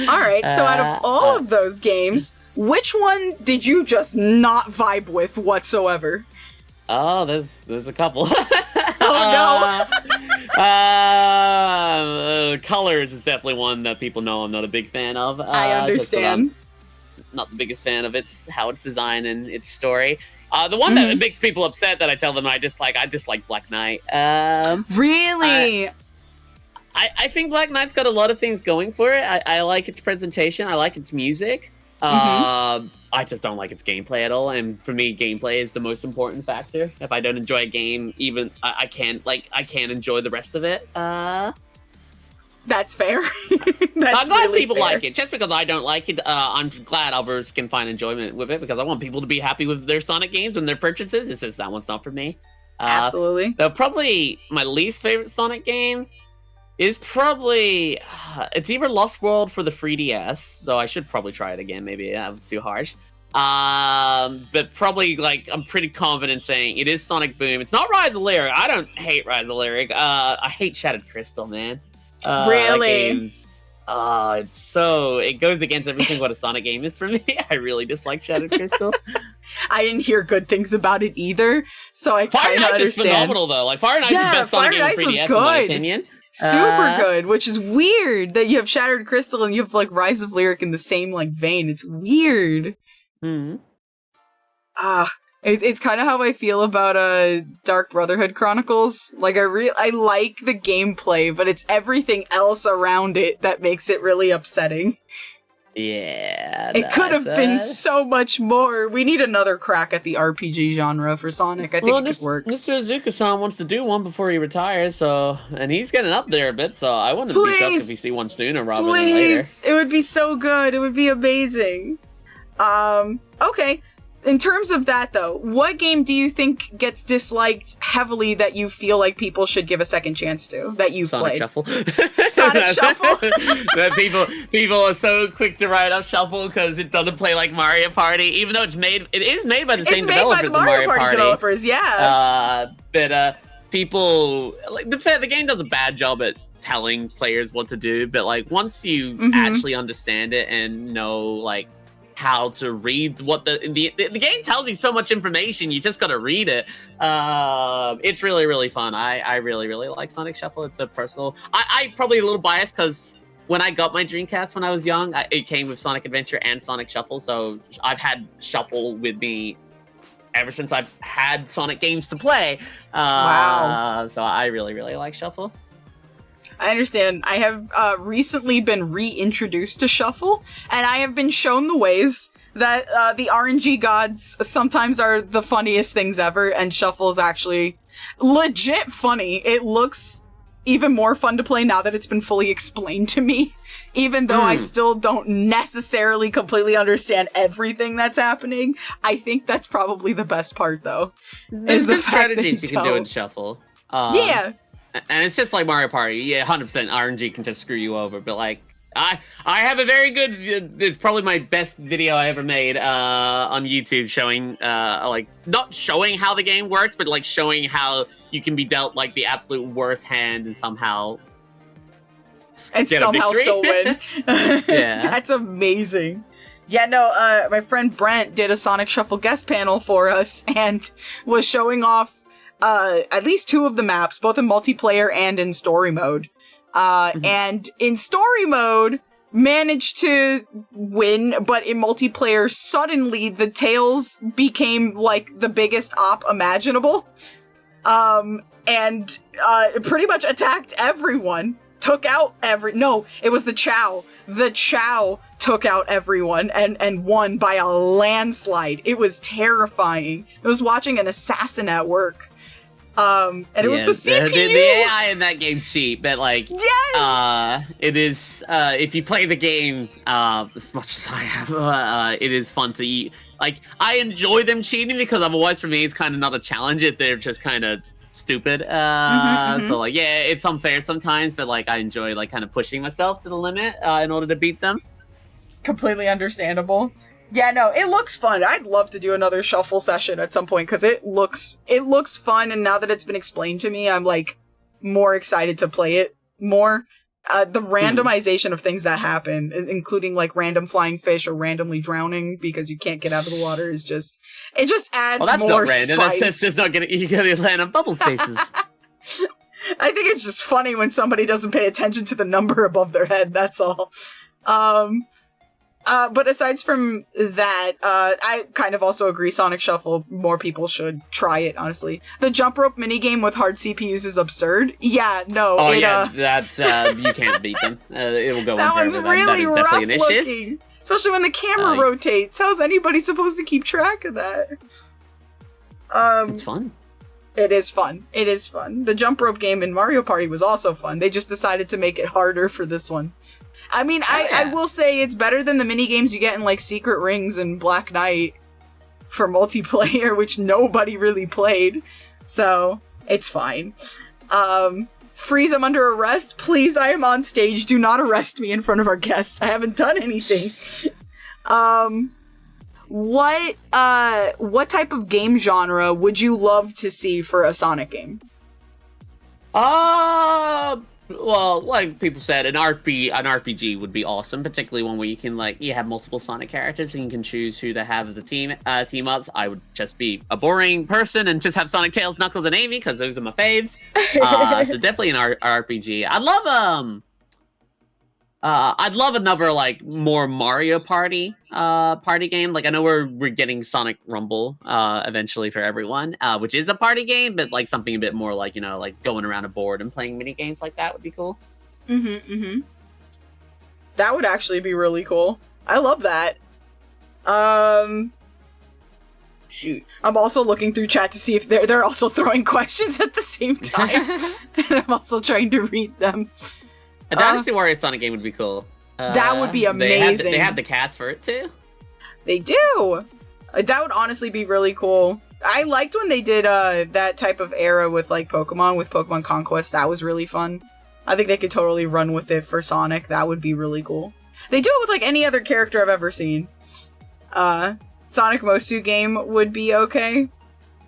Alright, so out of all of those games, which one did you just not vibe with whatsoever? Oh, there's a couple. Oh no! Colors is definitely one that people know I'm not a big fan of. I understand. Not the biggest fan of how it's designed and its story. The one that makes people upset that I tell them I dislike Black Knight. Really? I think Black Knight's got a lot of things going for it. I like its presentation. I like its music. I just don't like its gameplay at all, and for me, gameplay is the most important factor. If I don't enjoy a game, even I can't enjoy the rest of it. That's fair. I'm glad really people fair. like it. Just because I don't like it, I'm glad others can find enjoyment with it, because I want people to be happy with their Sonic games and their purchases. It's just that one's not for me. Absolutely. Though probably my least favorite Sonic game is probably it's either Lost World for the 3DS, though I should probably try it again. Maybe that was too harsh. But probably, like, I'm pretty confident saying it is Sonic Boom. It's not Rise of Lyric. I don't hate Rise of Lyric. I hate Shattered Crystal, man. Really? It goes against everything what a Sonic game is for me. I really dislike Shattered Crystal. I didn't hear good things about it either, so I Fire kind and of Ice understand. is phenomenal, though. Like, Fire and Ice is the best Sonic game in 3DS, in my opinion. Super good, which is weird that you have Shattered Crystal and you have, like, Rise of Lyric in the same, like, vein. It's weird. It's kind of how I feel about Dark Brotherhood Chronicles. Like, I like the gameplay, but it's everything else around it that makes it really upsetting. Yeah. It could have been so much more. We need another crack at the RPG genre for Sonic. I think it could work. Mr. Azuka-san wants to do one before he retires, and he's getting up there a bit, so I wouldn't be shocked if we see one sooner rather than later. It would be so good. It would be amazing. Okay. In terms of that, though, what game do you think gets disliked heavily that you feel like people should give a second chance to, that you've Sonic played? Shuffle. Sonic Shuffle? That people are so quick to write off Shuffle because it doesn't play like Mario Party, even though it is made by the same developers as Mario Party. Developers, yeah. But people, like, the game does a bad job at telling players what to do, but, like, once you actually understand it and know, like, how to read what the game tells you so much information, you just gotta read it. It's really, really fun. I really, really like Sonic Shuffle. It's a personal... I probably a little biased because when I got my Dreamcast when I was young, it came with Sonic Adventure and Sonic Shuffle, so I've had Shuffle with me ever since I've had Sonic games to play. Wow. So I really, really like Shuffle. I understand. I have recently been reintroduced to Shuffle, and I have been shown the ways that the RNG gods sometimes are the funniest things ever, and Shuffle is actually legit funny. It looks even more fun to play now that it's been fully explained to me, even though I still don't necessarily completely understand everything that's happening. I think that's probably the best part, though. There's good strategies you can do in Shuffle. Yeah. And it's just like Mario Party. Yeah, 100% RNG can just screw you over. But, like, I have a very good... It's probably my best video I ever made on YouTube showing, like, not showing how the game works, but, like, showing how you can be dealt, like, the absolute worst hand and somehow... And somehow still win. Yeah. That's amazing. Yeah, no, my friend Brent did a Sonic Shuffle guest panel for us and was showing off at least two of the maps, both in multiplayer and in story mode. And in story mode, managed to win, but in multiplayer, suddenly the Tails became, like, the biggest op imaginable. And pretty much attacked everyone. Took out No, it was the Chow. The Chow took out everyone and won by a landslide. It was terrifying. It was watching an assassin at work. And it was the CPU. The AI in that game cheap, but, like, yes! It is, if you play the game, as much as I have, it is fun to eat. Like, I enjoy them cheating because otherwise for me it's kind of not a challenge if they're just kind of stupid. So, like, yeah, it's unfair sometimes, but, like, I enjoy, like, kind of pushing myself to the limit, in order to beat them. Completely understandable. Yeah, no, it looks fun. I'd love to do another Shuffle session at some point because it looks fun, and now that it's been explained to me, I'm, like, more excited to play it more. The randomization of things that happen, including, like, random flying fish or randomly drowning because you can't get out of the water, is just adds that's more not random. spice. That's just not you're gonna land on bubble stasis. I think it's just funny when somebody doesn't pay attention to the number above their head. That's all. But aside from that, I kind of also agree Sonic Shuffle, more people should try it, honestly. The jump rope minigame with hard CPUs is absurd. Yeah, no. That's, you can't beat them. It will go that on one's forever. really that is rough definitely an issue. looking. Especially when the camera rotates. How's anybody supposed to keep track of that? It's fun. It is fun. It is fun. The jump rope game in Mario Party was also fun. They just decided to make it harder for this one. I mean, I will say it's better than the mini games you get in like Secret Rings and Black Knight for multiplayer, which nobody really played. So it's fine. Freeze, I'm under arrest. Please, I am on stage. Do not arrest me in front of our guests. I haven't done anything. What type of game genre would you love to see for a Sonic game? Well, like people said, an RPG would be awesome, particularly one where you can you have multiple Sonic characters and you can choose who to have as the team ups. I would just be a boring person and just have Sonic, Tails, Knuckles, and Amy because those are my faves. So definitely an RPG. I'd love another more Mario Party game. I know we're getting Sonic Rumble eventually for everyone, which is a party game, but something a bit more going around a board and playing mini games like that would be cool. That would actually be really cool. I love that. Shoot. I'm also looking through chat to see if they're also throwing questions at the same time. And I'm also trying to read them. A Dynasty Warriors Sonic game would be cool. That would be amazing. They have the cast for it too. They do. That would honestly be really cool. I liked when they did that type of era with Pokemon, with Pokemon Conquest. That was really fun. I think they could totally run with it for Sonic. That would be really cool. They do it with any other character I've ever seen. Sonic Mosu game would be okay.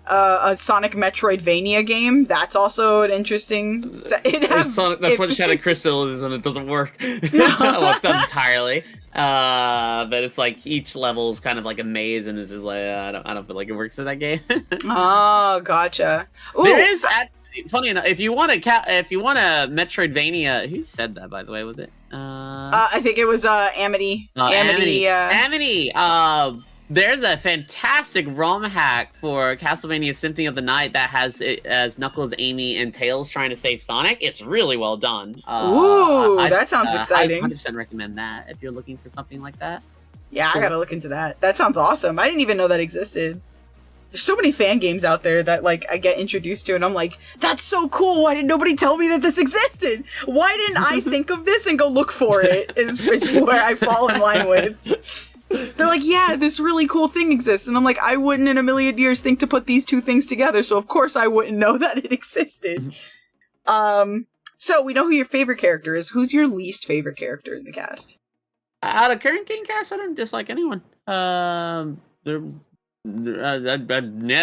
A Sonic Metroidvania game, that's also an interesting... That's what Shadow Crystal is, and it doesn't work. Well, it's not entirely. But it's each level is kind of like a maze, and it's just I don't feel like it works for that game. Oh, gotcha. Ooh. There is actually, funny enough, if you want a Metroidvania, who said that, by the way, was it? I think it was Amity. Amity. There's a fantastic ROM hack for Castlevania Symphony of the Night that has it as Knuckles, Amy, and Tails trying to save Sonic. It's really well done. Ooh, that sounds exciting. I 100% recommend that if you're looking for something like that. Yeah, cool. I gotta look into that. That sounds awesome. I didn't even know that existed. There's so many fan games out there that I get introduced to, and I'm like, that's so cool. Why did nobody tell me that this existed? Why didn't I think of this and go look for it? Is where I fall in line with. They're like, yeah, this really cool thing exists. And I'm like, I wouldn't in a million years think to put these two things together. So of course I wouldn't know that it existed. So we know who your favorite character is. Who's your least favorite character in the cast? Out of current game cast, I don't dislike anyone. Yeah,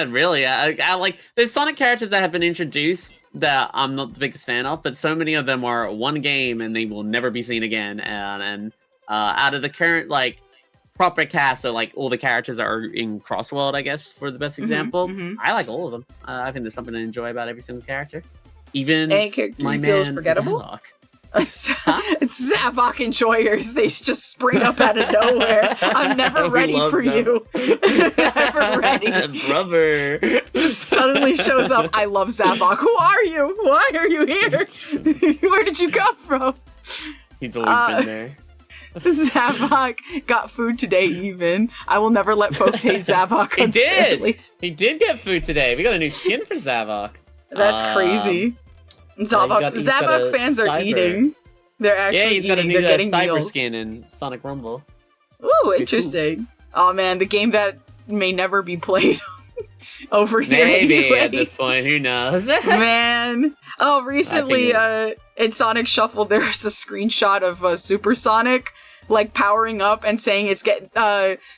really. I like, there's Sonic characters that have been introduced that I'm not the biggest fan of, but so many of them are one game and they will never be seen again. And out of the current, proper cast, so all the characters that are in Crossworld, I guess, for the best example. I like all of them. I think there's something to enjoy about every single character. Even any character you feel is forgettable. It's Zavok enjoyers. They just spring up out of nowhere. I'm never ready for them. You. Never ready. Brother. Just suddenly shows up. I love Zavok. Who are you? Why are you here? Where did you come from? He's always been there. Zavok got food today, even. I will never let folks hate Zavok. He did get food today. We got a new skin for Zavok. That's crazy. Zavok fans are eating. They're actually he's got a new They're getting cyber meals. skin in Sonic Rumble. Ooh, interesting. Oh man, the game that may never be played over here. Maybe anyway. at this point, who knows? Man. Oh, recently in Sonic Shuffle, there's a screenshot of Super Sonic powering up and saying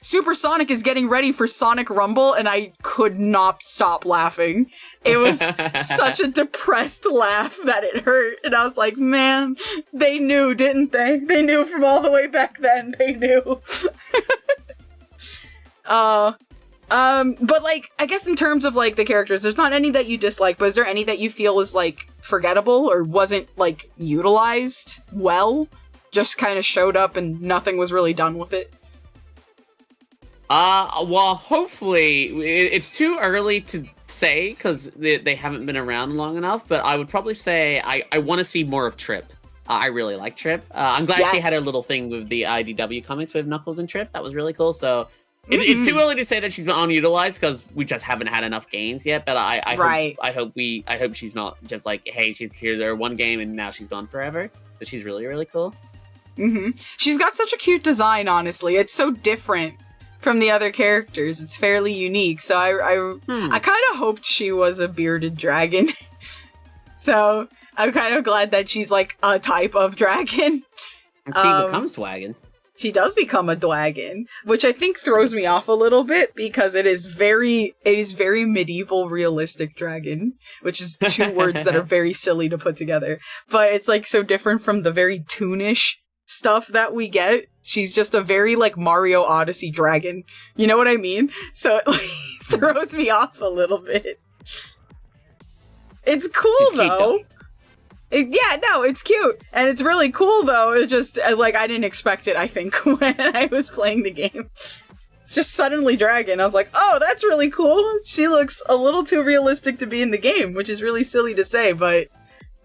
Super Sonic is getting ready for Sonic Rumble, and I could not stop laughing. It was such a depressed laugh that it hurt, and I was like, man, they knew, didn't they? They knew from all the way back then. They knew. But I guess in terms of the characters, there's not any that you dislike, but is there any that you feel is forgettable or wasn't utilized well? Just kind of showed up and nothing was really done with it? Well, hopefully, it's too early to say because they haven't been around long enough, but I would probably say I want to see more of Tripp. I really like Tripp. I'm glad she had her little thing with the IDW comics with Knuckles and Tripp. That was really cool. So it's too early to say that she's been unutilized because we just haven't had enough games yet. But I hope she's not just like, hey, she's here there one game and now she's gone forever. But she's really, really cool. She's got such a cute design, honestly. It's so different from the other characters. It's fairly unique. So I kind of hoped she was a bearded dragon. So I'm kind of glad that she's like a type of dragon. And she becomes Dwagon. She does become a Dwagon, which I think throws me off a little bit because it is very medieval realistic dragon, which is two words that are very silly to put together. But it's like so different from the very toonish stuff that we get. She's just a very like Mario Odyssey dragon. You know what I mean? So it like, throws me off a little bit. It's cool though. It's cute. And it's really cool, though. It just, like, I didn't expect it, I think, when I was playing the game. It's just suddenly dragon. I was like, oh, that's really cool. She looks a little too realistic to be in the game, which is really silly to say, but,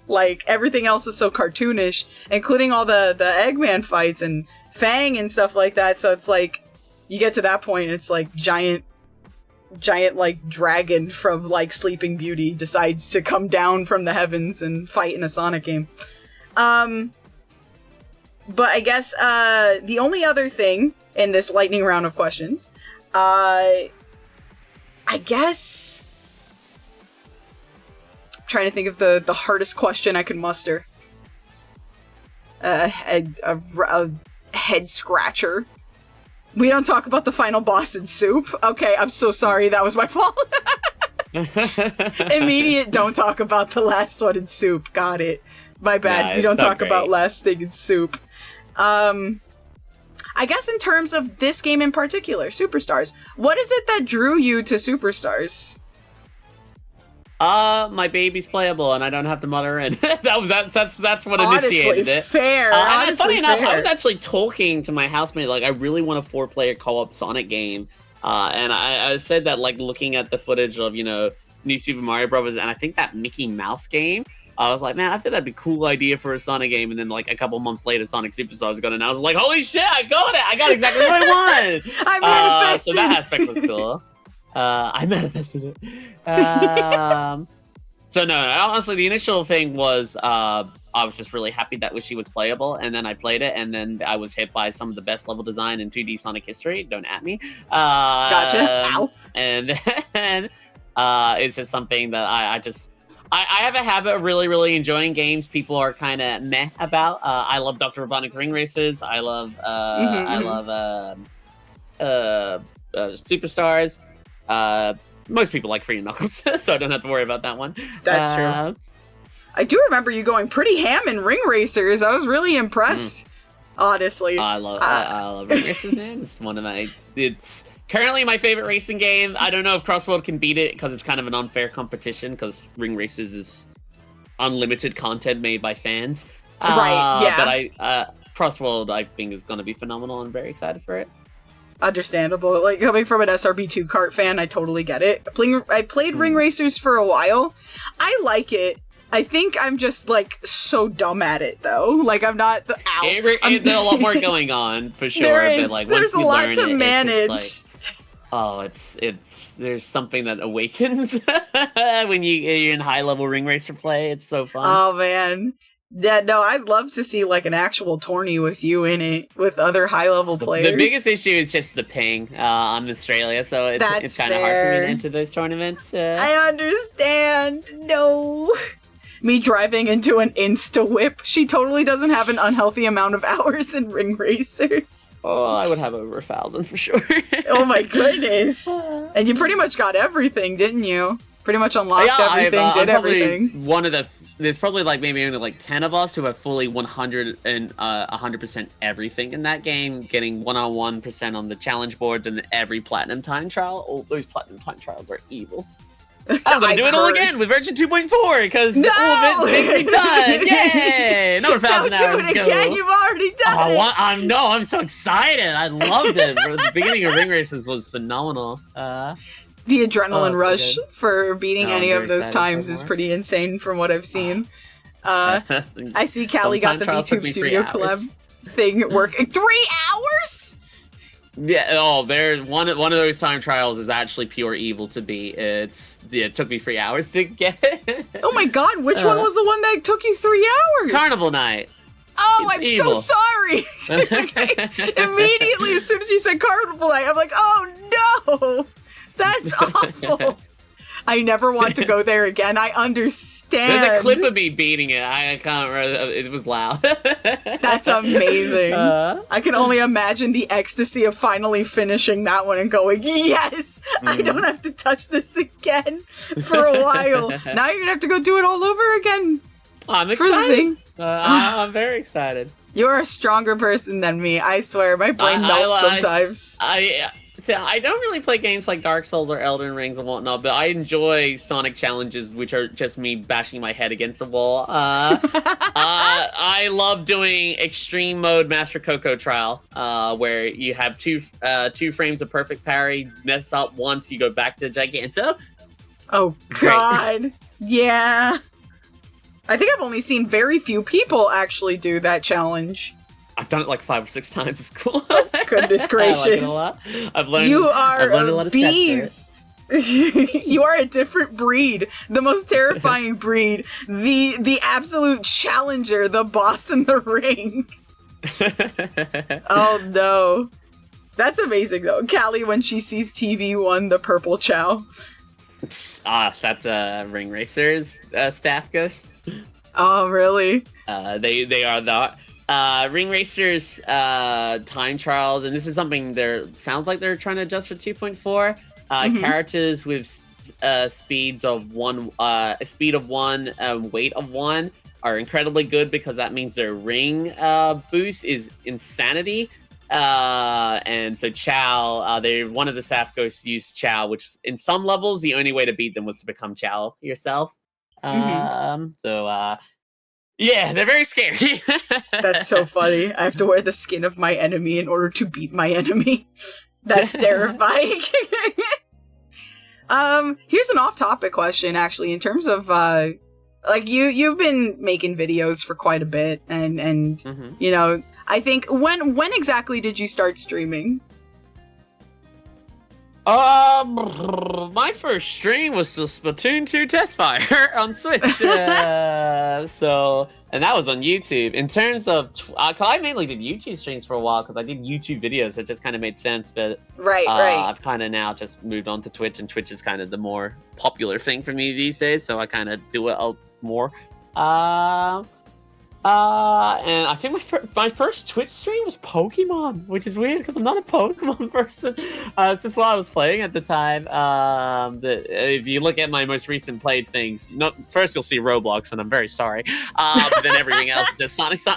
like, everything else is so cartoonish, including all the Eggman fights and Fang and stuff like that. So it's like, you get to that point, it's like giant like dragon from like Sleeping Beauty decides to come down from the heavens and fight in a Sonic game. But I guess the only other thing in this lightning round of questions, I guess I'm trying to think of the hardest question I could muster. A head scratcher. We don't talk about the final boss in Soup. Okay, I'm so sorry. That was my fault. Immediate don't talk about the last one in Soup. Got it. My bad. We don't talk about last thing in Soup. I guess in terms of this game in particular, Superstars, what is it that drew you to Superstars? My baby's playable and I don't have to mother her in. That's what initiated it. Fair. Funny enough, I was actually talking to my housemate, like, I really want a 4-player co-op Sonic game. And I said that, like, looking at the footage of, New Super Mario Bros. And I think that Mickey Mouse game, I was like, man, I think that'd be a cool idea for a Sonic game. And then, like, a couple months later, Sonic Superstars got announced. I was like, holy shit, I got it! I got exactly what I wanted! I manifested! So that aspect was cool. I manifested it. So no, honestly, the initial thing was I was just really happy that she was playable, and then I played it, and then I was hit by some of the best level design in 2D Sonic history. Don't at me. Gotcha. Ow. And then it's just something that I have a habit of really, really enjoying games people are kind of meh about. I love Dr. Robotnik's Ring Racers. I love Superstars. Most people like Free Knuckles, so I don't have to worry about that one. That's true. I do remember you going pretty ham in Ring Racers. I was really impressed, honestly. I love Ring Racers, man. It's currently my favorite racing game. I don't know if Crossworld can beat it because it's kind of an unfair competition because Ring Racers is unlimited content made by fans. Right, yeah. But Crossworld, I think, is going to be phenomenal. I'm very excited for it. Understandable. Like, coming from an SRB2 kart fan, I totally get it. I played Ring Racers for a while. I like it. I think I'm just, like, so dumb at it, though. Like, I'm not... There's a lot more going on, for sure. But, like, there's a lot to manage. It's there's something that awakens when you're in high-level Ring Racer play. It's so fun. Oh, man. Yeah, no, I'd love to see, like, an actual tourney with you in it, with other high-level players. The biggest issue is just the ping. I'm in Australia, so it's kind of hard for me to enter those tournaments. I understand. No. Me driving into an insta-whip. She totally doesn't have an unhealthy amount of hours in Ring Racers. Oh, I would have over 1,000 for sure. Oh my goodness. And you pretty much got everything, didn't you? Pretty much unlocked everything, did everything. There's probably like maybe only like 10 of us who have fully 100% everything in that game, getting 101% on the challenge boards and every platinum time trial. Oh, those platinum time trials are evil. I'm gonna do it all again with version 2.4 because all of it's been done. Yay! Another 1,000 hours. Don't do it again. You've already done it. I'm so excited. I loved it. The beginning of Ring Races was phenomenal. The adrenaline rush for beating any of those times is pretty insane from what I've seen. I see Callie got the Time trials took VTube me 3 Studio hours. collab thing working. 3 hours? Yeah. Oh, there's one of those time trials is actually pure evil to beat. It took me 3 hours to get it. Oh my god, which one was the one that took you 3 hours? Carnival Night. Oh, It's I'm evil. so sorry. Immediately, as soon as you said Carnival Night, I'm like, oh no, that's awful. I never want to go there again. I understand. There's a clip of me beating it. I can't remember. It was loud. That's amazing. I can only imagine the ecstasy of finally finishing that one and going, yes, I don't have to touch this again for a while. Now you're going to have to go do it all over again. I'm For the excited. thing. I'm very excited. You're a stronger person than me. I swear, my brain melts sometimes. I don't really play games like Dark Souls or Elden Rings and whatnot, but I enjoy Sonic challenges, which are just me bashing my head against the wall. I love doing Extreme Mode Master Coco Trial, where you have two frames of perfect parry, mess up once, you go back to Giganto. Oh, God. Yeah. I think I've only seen very few people actually do that challenge. I've done it like 5 or 6 times. It's cool. Goodness gracious. I like it a lot. I've learned You are a lot a of beast. You are a different breed. The most terrifying breed. The absolute challenger. The boss in the ring. Oh, no. That's amazing, though. Callie, when she sees TV1, the purple chow. That's a Ring Racer's staff ghost. Oh, really? They are the Ring Racer's time trials, and this is something sounds like they're trying to adjust for 2.4. Characters with speed of 1, weight of 1 are incredibly good because that means their ring boost is insanity. And so Chow, one of the staff ghosts used Chow, which in some levels the only way to beat them was to become Chow yourself. Yeah, they're very scary. That's so funny. I have to wear the skin of my enemy in order to beat my enemy. That's terrifying. Here's an off-topic question, actually, in terms of like you've been making videos for quite a bit, and you know, I think when exactly did you start streaming? My first stream was the Splatoon 2 test fire on Switch. And that was on YouTube. In terms of, cause I mainly did YouTube streams for a while because I did YouTube videos, so it just kind of made sense. But right. I've kind of now just moved on to Twitch, and Twitch is kind of the more popular thing for me these days. So I kind of do it more. And I think my first Twitch stream was Pokemon, which is weird because I'm not a Pokemon person. It's just what I was playing at the time. If you look at my most recent played things, first you'll see Roblox, and I'm very sorry. But then everything else is just Sonic. It's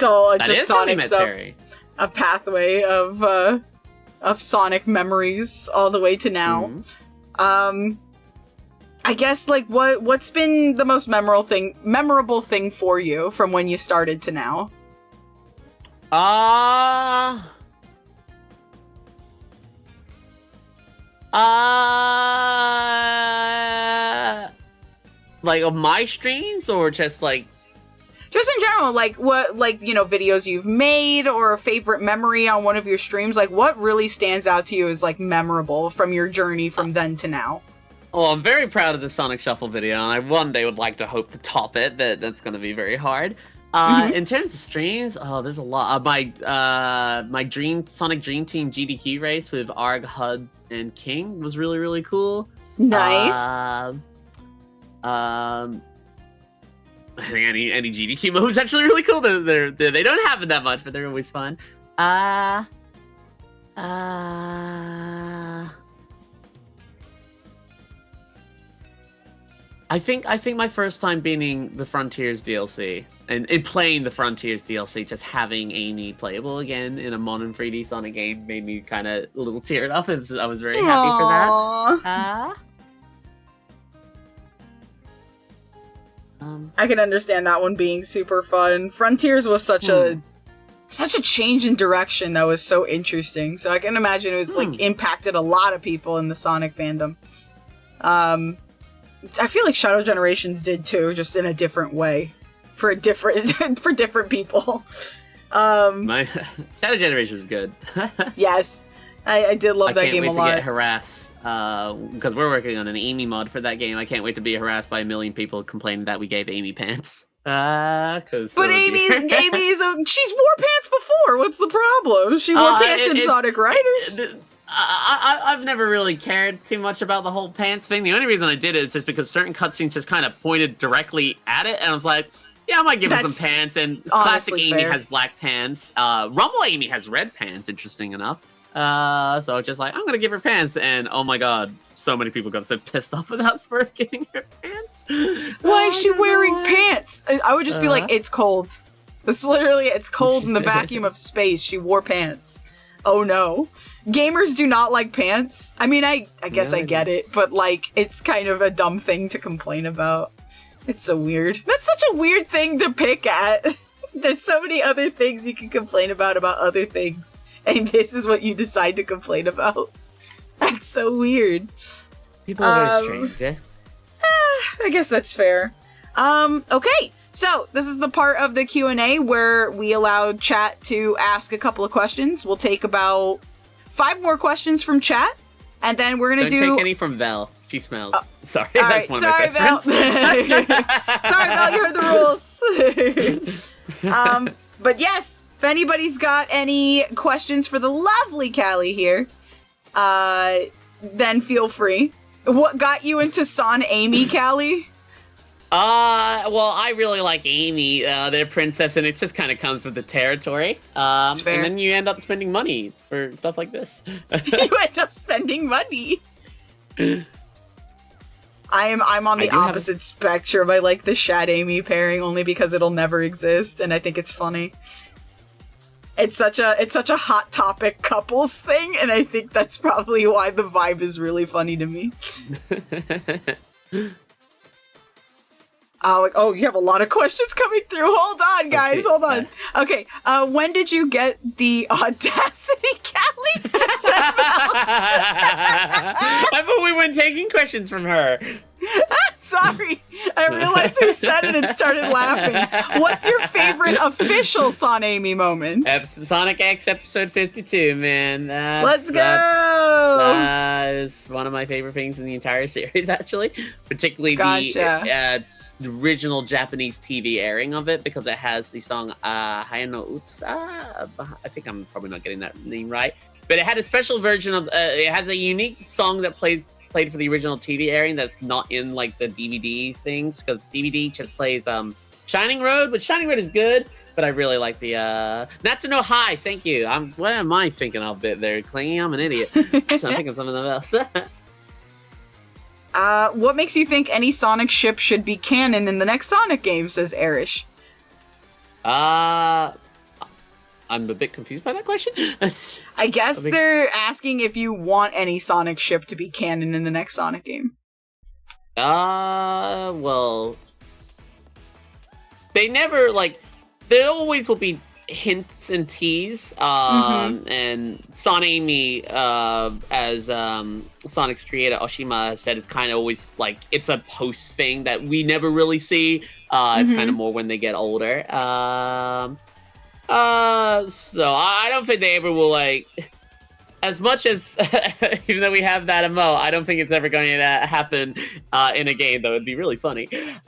all That just is how we Sonic met stuff. Terry. A pathway of Sonic memories all the way to now. I guess, like, what's been the most memorable thing for you from when you started to now? Like of my streams, or just like Just in general, like, what, like, you know, videos you've made or a favorite memory on one of your streams, like, what really stands out to you as, like, memorable from your journey from then to now? Well, I'm very proud of the Sonic Shuffle video, and I one day would like to hope to top it, but that's going to be very hard. In terms of streams, there's a lot. My Sonic Dream Team GDQ race with Arg, HUD, and King was really, really cool. Nice. I think any GDQ mode is actually really cool. They don't happen that much, but they're always fun. I think my first time beating the Frontiers DLC and playing the Frontiers DLC, just having Amy playable again in a modern 3D Sonic game made me kind of a little teared up. I was very happy for that. I can understand that one being super fun. Frontiers was such a change in direction that was so interesting. So I can imagine it was like impacted a lot of people in the Sonic fandom. I feel like Shadow Generations did too, just in a different way for different people. My Shadow Generation is good. Yes, I did love that game a lot. I can't wait to get harassed because we're working on an Amy mod for that game. I can't wait to be harassed by a million people complaining that we gave Amy pants. But Amy's she's wore pants before. What's the problem? She wore pants in Sonic Riders. I've never really cared too much about the whole pants thing. The only reason I did it is just because certain cutscenes just kind of pointed directly at it, and I was like, yeah, I might give her some pants. And classic Amy has black pants. Rumble Amy has red pants, interesting enough. So I was just like, I'm gonna give her pants, and oh my god, so many people got so pissed off with us for giving her pants. Why is she wearing pants? I would just be like, it's cold. It's cold in the vacuum of space. She wore pants. Oh no. Gamers do not like pants. I mean, I guess I get it, but like, it's kind of a dumb thing to complain about. It's so weird. That's such a weird thing to pick at. There's so many other things you can complain about other things. And this is what you decide to complain about. That's so weird. People are very strange, eh? I guess that's fair. Okay. So, this is the part of the Q&A where we allowed chat to ask a couple of questions. We'll take about 5 more questions from chat, and then we're going to do... Don't take any from Vel. She smells. Sorry, that's one of my best Vel. friends. Sorry, Vel, you heard the rules. But yes, if anybody's got any questions for the lovely Callie here, then feel free. What got you into Son Amy, Callie? Well, I really like Amy, the princess, and it just kind of comes with the territory. And then you end up spending money for stuff like this. You end up spending money. I'm on the opposite spectrum. I like the Shad Amy pairing only because it'll never exist, and I think it's funny. It's such a hot topic couples thing, and I think that's probably why the vibe is really funny to me. You have a lot of questions coming through. Hold on, guys. Hold on. Okay. When did you get the audacity, Callie? I thought we weren't taking questions from her. Sorry. I realized who said it and started laughing. What's your favorite official Son Amy moment? Sonic X episode 52, man. Let's go! That's one of my favorite things in the entire series, actually. Particularly the original Japanese TV airing of it, because it has the song Hayano Utsa. I think I'm probably not getting that name right. But it had a special version of it has a unique song that played for the original TV airing that's not in like the DVD things, because DVD just plays Shining Road, which Shining Road is good, but I really like the Natsuno High. Thank you. What am I thinking of it there, Clingy? I'm an idiot. So I'm thinking something else. What makes you think any Sonic ship should be canon in the next Sonic game, says Erish. I'm a bit confused by that question. I guess they're asking if you want any Sonic ship to be canon in the next Sonic game. Well, they never, there always will be hints and tease, and Son Amy, as Sonic's creator Oshima has said, it's kind of always it's a post thing that we never really see. It's kind of more when they get older. So I don't think they ever will as much as even though we have that emote, I don't think it's ever going to happen in a game, though. It'd be really funny. It's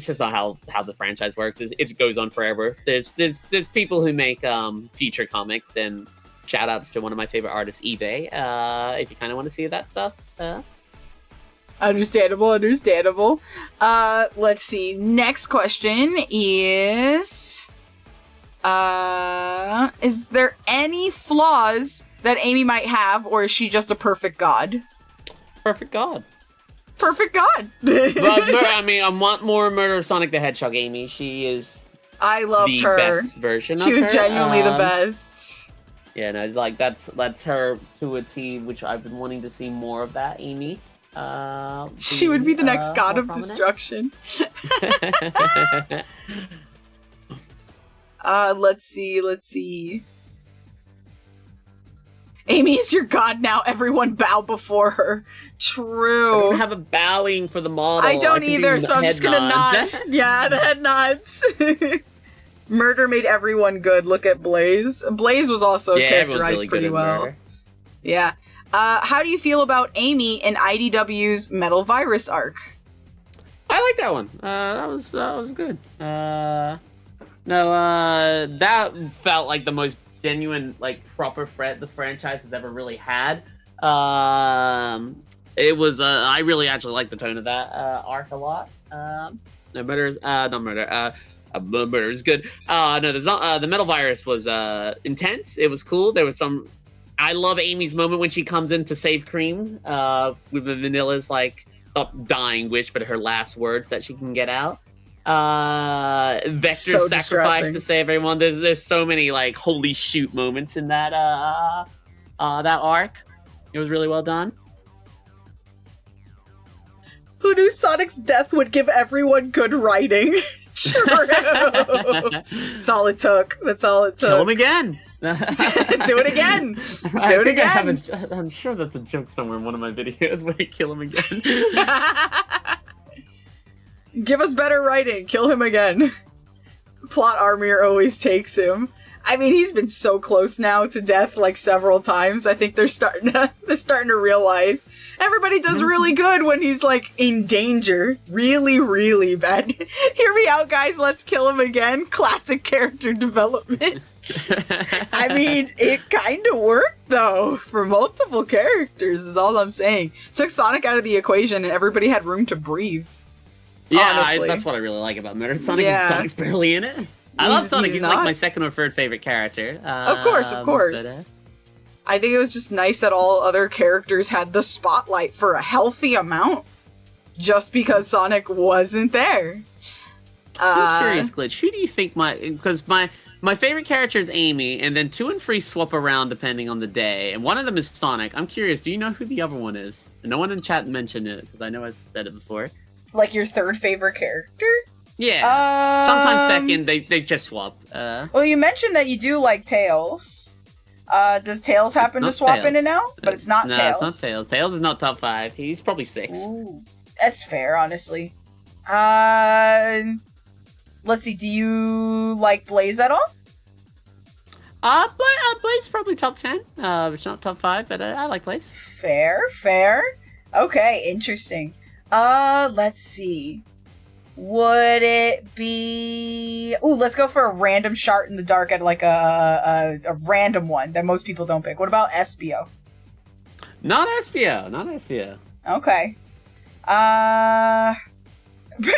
just not how the franchise works. It goes on forever. There's people who make future comics, and shout outs to one of my favorite artists, eBay. If you kind of want to see that stuff. Understandable. Let's see. Next question is there any flaws that Amy might have, or is she just a perfect god? Perfect god. I want more Murder of Sonic the Hedgehog Amy. She is I loved the her. best version She of was her. genuinely the best. Yeah, no, that's her to a T, which I've been wanting to see more of that Amy. She would be the next god of destruction. Let's see. Amy is your god now. Everyone bow before her. True. I don't have a bowing for the model. I don't can either, do so I'm head just gonna nods. nod. Yeah, the head nods. Murder made everyone good. Look at Blaze. Blaze was also characterized really pretty good well. Murder. Yeah. How do you feel about Amy in IDW's Metal Virus arc? I like that one. That was good. That felt like the most genuine, like, proper threat the franchise has ever really had. It was. I really actually liked the tone of that arc a lot. Murder is good. The Metal Virus was intense. It was cool. There was some. I love Amy's moment when she comes in to save Cream with the Vanilla's, like, not dying wish, but her last words that she can get out. Vector's So sacrifice distressing. to save everyone. There's so many, like, holy shoot moments in that that arc. It was really well done. Who knew Sonic's death would give everyone good writing? True. That's all it took. That's all it Kill him took. again. Do it again. Do it again. I'm sure that's a joke somewhere in one of my videos where you kill him again. Give us better writing. Kill him again. Plot armor always takes him. I mean, he's been so close now to death, like, several times. I think they're starting to realize everybody does really good when he's, like, in danger. Really, really bad. Hear me out, guys. Let's kill him again. Classic character development. I mean, it kind of worked, though, for multiple characters, is all I'm saying. Took Sonic out of the equation, and everybody had room to breathe. Yeah, Honestly. that's what I really like about Murder Sonic. Yeah. Sonic's barely in it. I love Sonic. He's like not. my second or third favorite character. Of course. I think it was just nice that all other characters had the spotlight for a healthy amount, just because Sonic wasn't there. I'm curious, Glitch. Who do you think because my favorite character is Amy, and then 2 and 3 swap around depending on the day, and one of them is Sonic. I'm curious, do you know who the other one is? And no one in chat mentioned it, because I know I've said it before. Like your third favorite character? Yeah. Sometimes second, they just swap. Well, you mentioned that you do like Tails. Does Tails happen to swap in and out? But it's not Tails. No, it's not Tails. Tails is not top 5. He's probably 6. Ooh, that's fair, honestly. Let's see, do you like Blaze at all? Blaze probably top 10. It's not top 5, but I like Blaze. Fair. Okay, interesting. Let's see. Would it be... Ooh, let's go for a random shot in the dark at, like, a random one that most people don't pick. What about Espio? Not Espio. Okay.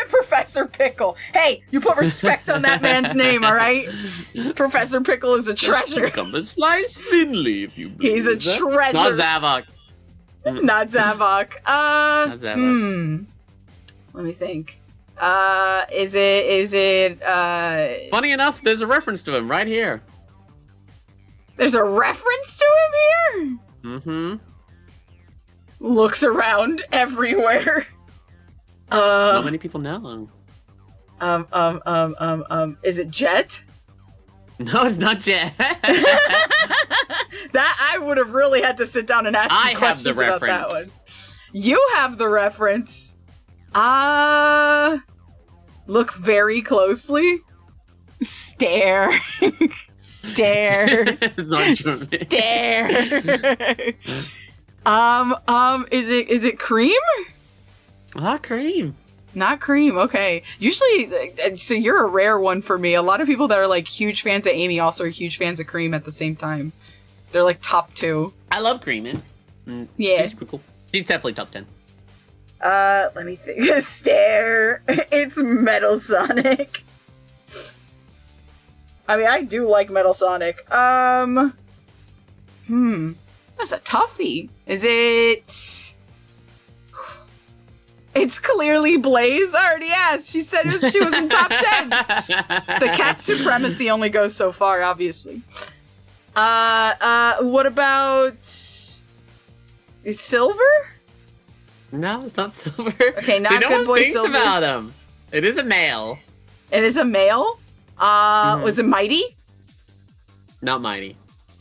Professor Pickle. Hey, you put respect on that man's name, alright? Professor Pickle is a treasure. Come a slice thinly, if you please. He's a treasure. Not Zavok. Not Zavok. Not Zavok. Let me think. Is it, Funny enough, there's a reference to him right here. There's a reference to him here? Mm-hmm. Looks around everywhere. Not many people know. Is it Jet? No, it's not Jet. That I would have really had to sit down and ask you questions about that one. You have the reference. Look very closely. Stare. Stare. It's not Stare. Is it Cream? Ah, Cream. Not Cream, okay. Usually, so you're a rare one for me. A lot of people that are, like, huge fans of Amy also are huge fans of Cream at the same time. They're, like, top 2. I love Cream, man. Yeah. He's super cool. He's definitely top 10. Let me think. Stare. It's Metal Sonic. I mean, I do like Metal Sonic. That's a toughie. Is it... It's clearly Blaze. I already asked. She said she was in top 10. The cat supremacy only goes so far, obviously. What about... Is Silver? No, it's not Silver. Okay, not no Good one Boy thinks Silver. about him. It is a male. It is a male? Was it Mighty? Not Mighty.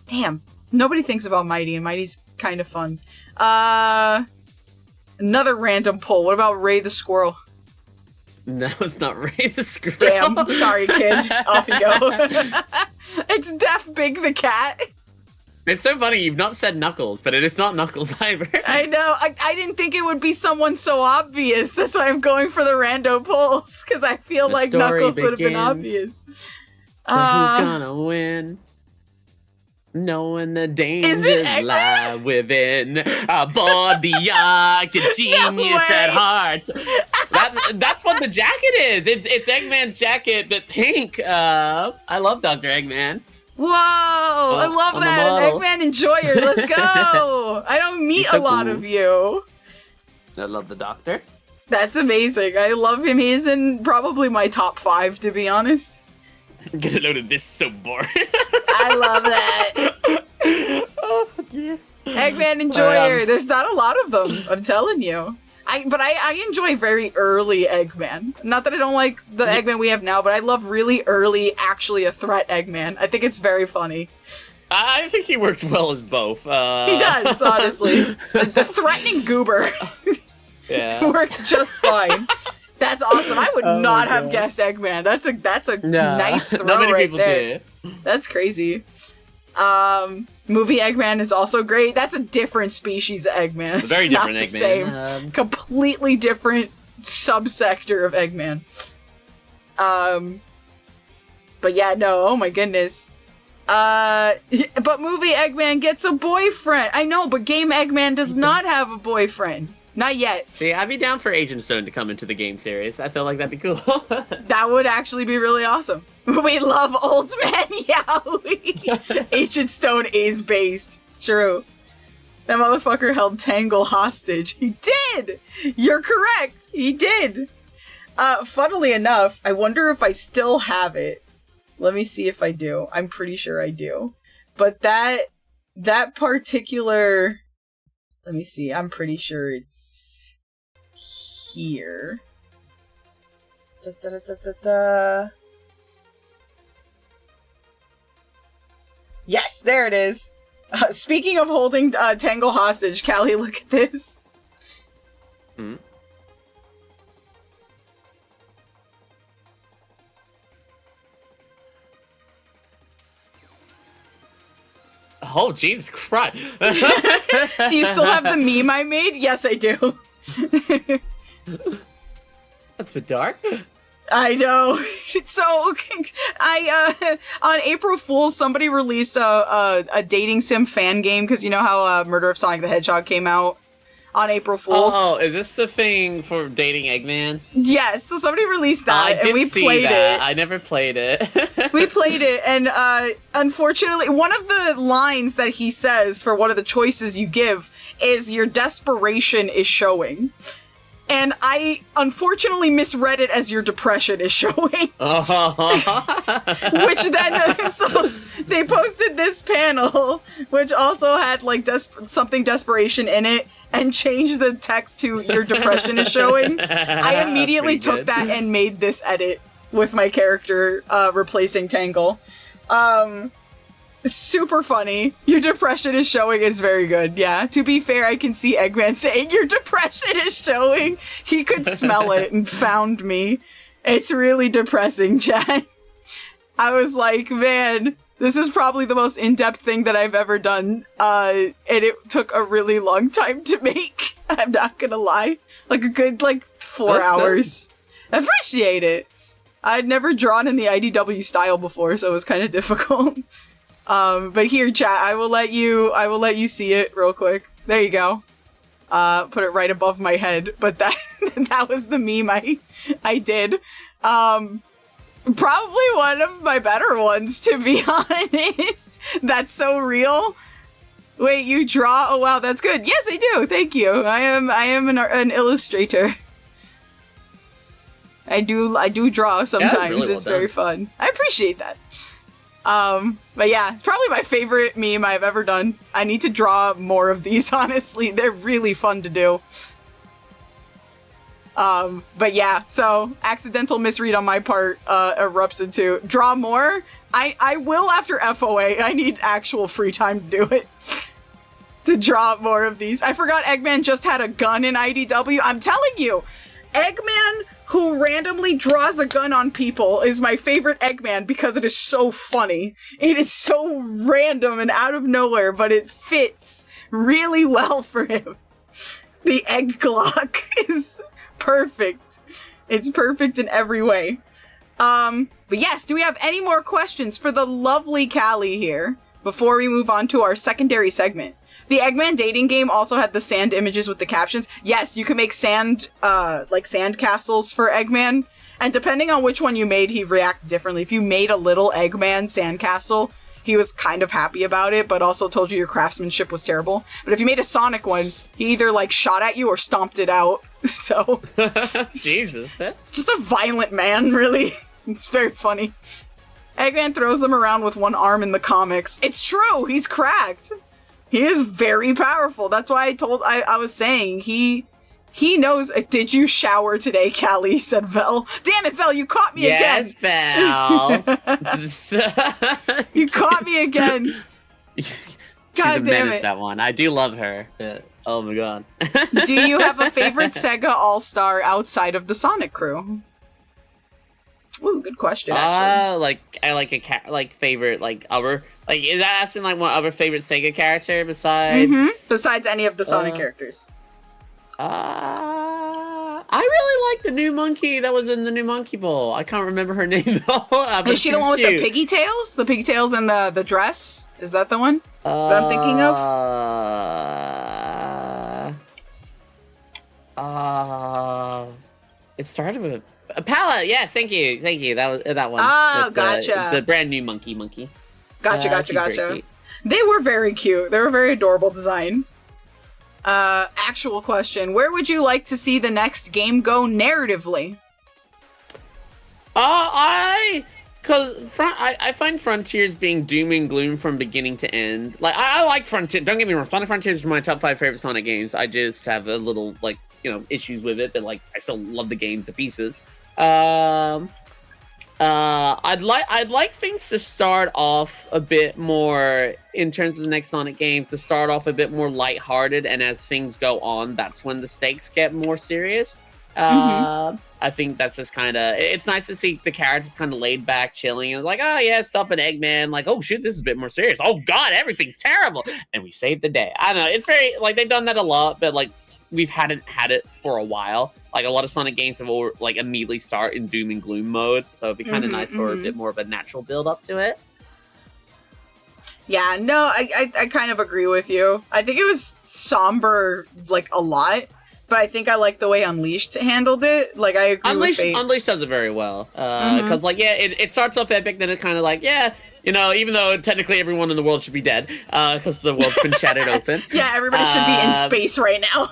Damn. Nobody thinks about Mighty, and Mighty's kind of fun. Another random poll. What about Ray the Squirrel? No, it's not Ray the Squirrel. Damn, sorry, kid. Just off you go. It's Def Big the Cat. It's so funny, you've not said Knuckles, but it is not Knuckles either. I know. I didn't think it would be someone so obvious. That's why I'm going for the rando polls, because I feel like Knuckles would have been obvious. Who's gonna win? Knowing the dangers lie within a body like a genius at heart. That's what the jacket is. It's Eggman's jacket, but pink. I love Dr. Eggman. Whoa! I love that. Eggman enjoyer. Let's go. I don't meet a lot of you. I love the Doctor. That's amazing. I love him. He's in probably my top 5, to be honest. Get a load of this, so boring. I love that. Oh, dear. Eggman enjoyer. There's not a lot of them, I'm telling you. But I enjoy very early Eggman. Not that I don't like the Eggman we have now, but I love really early, actually a threat Eggman. I think it's very funny. I think he works well as both. He does, honestly. The threatening goober works just fine. That's awesome. I would not have guessed Eggman. That's a nice throw not many right people there. did. That's crazy. Movie Eggman is also great. That's a different species of Eggman. A very different Eggman. Same. Completely different subsector of Eggman. But yeah, no, oh my goodness. But movie Eggman gets a boyfriend. I know, but game Eggman does not have a boyfriend. Not yet. See, I'd be down for Agent Stone to come into the game series. I feel like that'd be cool. That would actually be really awesome. We love Old Man Yowie. Agent Stone is based. It's true. That motherfucker held Tangle hostage. He did! You're correct. He did. Funnily enough, I wonder if I still have it. Let me see if I do. I'm pretty sure I do. But that particular... Let me see. I'm pretty sure it's here. Yes, there it is. Speaking of holding Tangle hostage, Callie, look at this. Hmm. Oh, Jesus Christ. Do you still have the meme I made? Yes, I do. That's a bit dark. I know. So, on April Fool's, somebody released a dating sim fan game, because you know how Murder of Sonic the Hedgehog came out on April Fool's? Oh, is this the thing for dating Eggman? Yes, so somebody released that, and we played it. I never played it. We played it, and unfortunately, one of the lines that he says for one of the choices you give is your desperation is showing. And I unfortunately misread it as your depression is showing. Which then, so they posted this panel, which also had like something desperation in it, and changed the text to your depression is showing. I immediately took that and made this edit with my character replacing Tangle. Super funny. Your depression is showing is very good. Yeah. To be fair, I can see Eggman saying your depression is showing. He could smell it and found me. It's really depressing, chat. I was like, man, this is probably the most in-depth thing that I've ever done. And it took a really long time to make. I'm not gonna lie. Like a good, 4 hours. Nice. Appreciate it. I'd never drawn in the IDW style before, so it was kind of difficult. But here, chat, I will let you see it real quick. There you go. Put it right above my head. But that was the meme I did. Probably one of my better ones, to be honest. That's so real. Wait, you draw? Oh wow, that's good. Yes, I do. Thank you. I am an illustrator. I do draw sometimes. Yeah, really it's very fun. I appreciate that. But yeah, it's probably my favorite meme I've ever done. I need to draw more of these, honestly. They're really fun to do. But yeah, so accidental misread on my part erupts into draw more. I will after FOA. I need actual free time to do it. To draw more of these. I forgot Eggman just had a gun in IDW. I'm telling you, Eggman who randomly draws a gun on people is my favorite Eggman because it is so funny. It is so random and out of nowhere, but it fits really well for him. The egg Glock is perfect. It's perfect in every way. But yes, do we have any more questions for the lovely Callie here before we move on to our secondary segment? The Eggman dating game also had the sand images with the captions. Yes, you can make sand, sand castles for Eggman. And depending on which one you made, he'd react differently. If you made a little Eggman sandcastle, he was kind of happy about it, but also told you your craftsmanship was terrible. But if you made a Sonic one, he either, shot at you or stomped it out. So... Jesus. It's just a violent man, really. It's very funny. Eggman throws them around with one arm in the comics. It's true! He's cracked! He is very powerful. That's why I was saying, he knows. Did you shower today, Callie? Said Vel. Damn it, Vel, you caught me again. Yes, Vel. You caught me again. God damn it. That one. I do love her. Oh my god. Do you have a favorite Sega All-Star outside of the Sonic crew? Ooh, good question, actually. I like a favorite, other, is that asking, one other favorite Sega character besides? Mm-hmm. Besides any of the Sonic characters. I really like the new monkey that was in the new Monkey Ball. I can't remember her name, though. Is she the one with the piggy tails? The pigtails and the dress? Is that the one that I'm thinking of? It started with... Palette, yes, thank you. That was that one. Oh, gotcha. The brand new monkey. Gotcha. They were very cute. They were a very adorable design. Actual question: where would you like to see the next game go narratively? I find Frontiers being doom and gloom from beginning to end. I like Frontier. Don't get me wrong, Sonic Frontiers is my top 5 favorite Sonic games. I just have a little issues with it, but I still love the game to pieces. I'd like things to start off a bit more in terms of the next Sonic games, to start off a bit more lighthearted, and as things go on, that's when the stakes get more serious. I think that's just it's nice to see the characters kind of laid back, chilling, and oh yeah, stop an Eggman, oh shit, this is a bit more serious. Oh god, everything's terrible, and we saved the day. I don't know, it's very they've done that a lot, but we've hadn't had it for a while. A lot of Sonic games have immediately start in doom and gloom mode, so it'd be kind of nice for a bit more of a natural build up to it. Yeah, no, I kind of agree with you. I think it was somber a lot, but I think I like the way Unleashed handled it. I agree with Fate. Unleashed does it very well. Because it starts off epic, then it kind of even though technically everyone in the world should be dead, because the world's been shattered open. Yeah, everybody should be in space right now.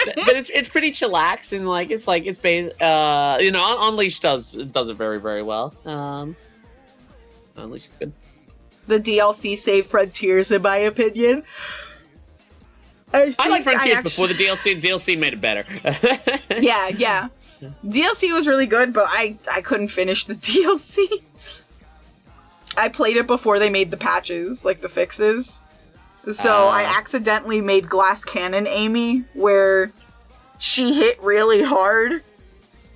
But it's pretty chillax, and it's based. Unleashed does it very, very well. Unleashed is good. The DLC saved Frontiers, in my opinion. I like Frontiers before the DLC. The DLC made it better. Yeah. DLC was really good, but I couldn't finish the DLC. I played it before they made the patches, the fixes. So I accidentally made Glass Cannon Amy, where she hit really hard,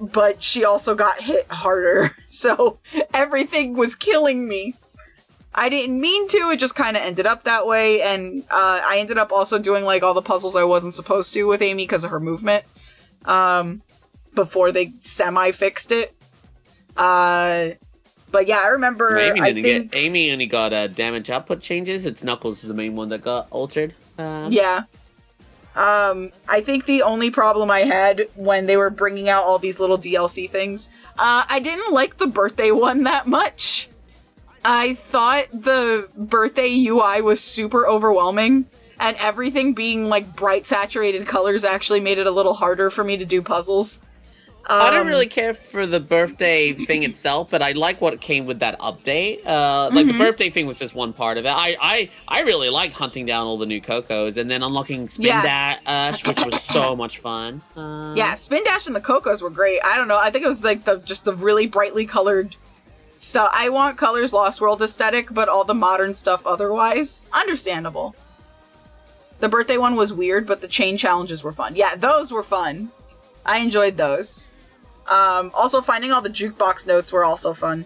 but she also got hit harder. So everything was killing me. I didn't mean to, it just kind of ended up that way, and I ended up also doing all the puzzles I wasn't supposed to with Amy because of her movement, before they semi-fixed it. But yeah, I remember. Amy only got damage output changes. It's Knuckles is the main one that got altered. Yeah. I think the only problem I had when they were bringing out all these little DLC things, I didn't like the birthday one that much. I thought the birthday UI was super overwhelming, and everything being bright saturated colors actually made it a little harder for me to do puzzles. I don't really care for the birthday thing itself, but I like what came with that update. Like the birthday thing was just one part of it. I really liked hunting down all the new Cocos and then unlocking Spin Dash, which was so much fun. Yeah, Spin Dash and the Cocos were great. I don't know. I think it was like just the really brightly colored stuff. I want Colors Lost World aesthetic, but all the modern stuff otherwise. Understandable. The birthday one was weird, but the chain challenges were fun. Yeah, those were fun. I enjoyed those. Also, finding all the jukebox notes were also fun.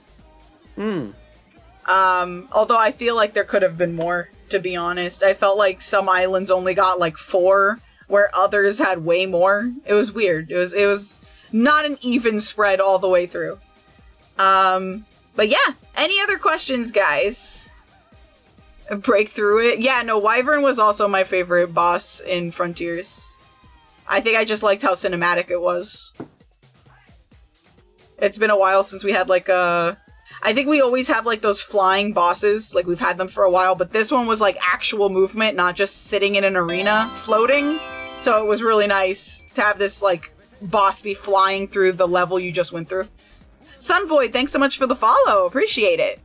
Although I feel like there could have been more, to be honest. I felt like some islands only got like 4, where others had way more. It was weird. It was not an even spread all the way through. But yeah, any other questions, guys? Break through it. Yeah, no, Wyvern was also my favorite boss in Frontiers. I think I just liked how cinematic it was. It's been a while since we had like I think we always have like those flying bosses, like we've had them for a while, but this one was like actual movement, not just sitting in an arena floating. So it was really nice to have this like boss be flying through the level you just went through. Sunvoid, thanks so much for the follow. Appreciate it.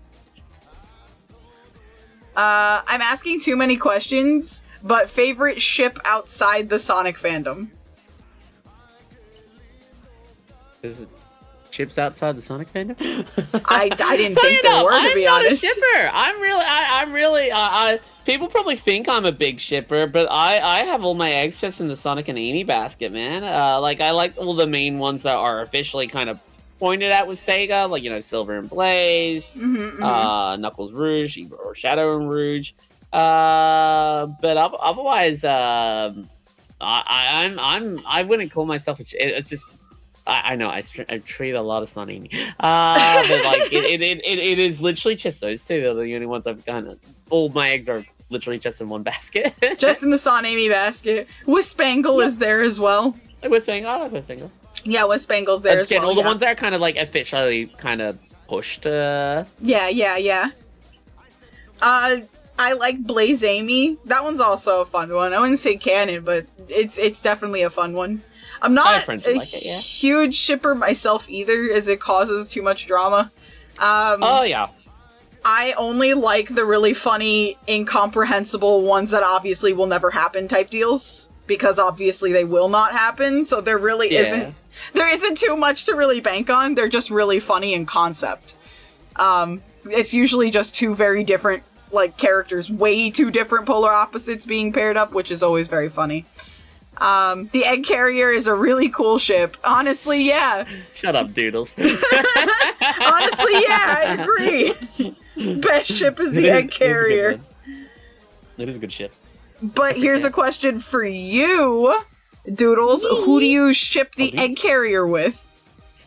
I'm asking too many questions, but favorite ship outside the Sonic fandom? Is it ships outside the Sonic fandom? I didn't think there were, to be honest. I'm really. People probably think I'm a big shipper, but I have all my eggs just in the Sonic and Amy basket, man. Like I like all the main ones that are officially kind of pointed at with Sega, like Silver and Blaze, Knuckles Rouge, or Shadow and Rouge. But otherwise, I wouldn't call myself it's just. I know I treat a lot of Sonic, but like it is literally just those two. They're the only ones I've kind of. All my eggs are literally just in one basket. Just in the Son Amy basket. Wispangle is there as well. Wispangle, I like Wispangle. Yeah, Wispangle's there as well. All the ones that are kind of like officially kind of pushed. Yeah. I like Blaze Amy. That one's also a fun one. I wouldn't say canon, but it's definitely a fun one. I'm not a huge shipper myself either, as it causes too much drama. Yeah. I only like the really funny, incomprehensible ones that obviously will never happen type deals, because obviously they will not happen, so there really isn't too much to really bank on. They're just really funny in concept. It's usually just two very different like characters, way too different polar opposites being paired up, which is always very funny. The Egg Carrier is a really cool ship. Honestly, yeah. Shut up, Doodles. Honestly, yeah, I agree. Best ship is the Egg Carrier. It is a good ship. But here's a question for you, Doodles. Who do you ship the Egg Carrier with?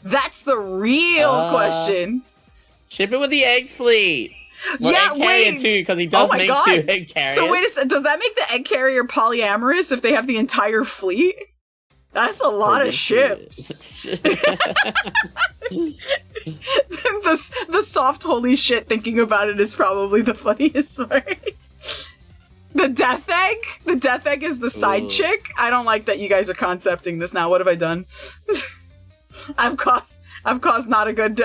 That's the real question. Ship it with the Egg Fleet. Well, yeah, Egg Carrier too, because he does make 2 Egg Carriers. So wait a second, does that make the Egg Carrier polyamorous if they have the entire fleet? That's a lot of ships. the soft holy shit thinking about it is probably the funniest part. The Death Egg? The Death Egg is the side chick? I don't like that you guys are concepting this now. What have I done? I've caused not a good.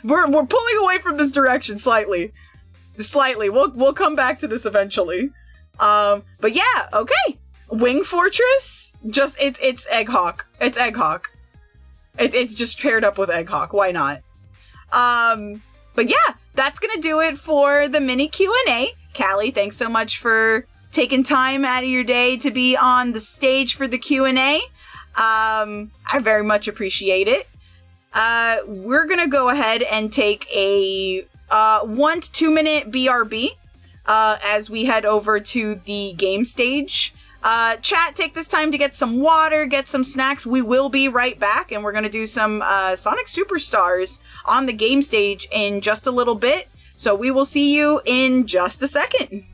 We're pulling away from this direction slightly. We'll come back to this eventually. But yeah, okay. Wing Fortress. Just it's Egghawk. It's Egghawk. It's just paired up with Egghawk. Why not? But yeah, that's gonna do it for the mini Q&A. Callie, thanks so much for taking time out of your day to be on the stage for the Q&A. I very much appreciate it. We're gonna go ahead and take a 1 to 2 minute BRB as we head over to the game stage. Chat, take this time to get some water, get some snacks. We will be right back, and we're gonna do some Sonic Superstars on the game stage in just a little bit. So we will see you in just a second.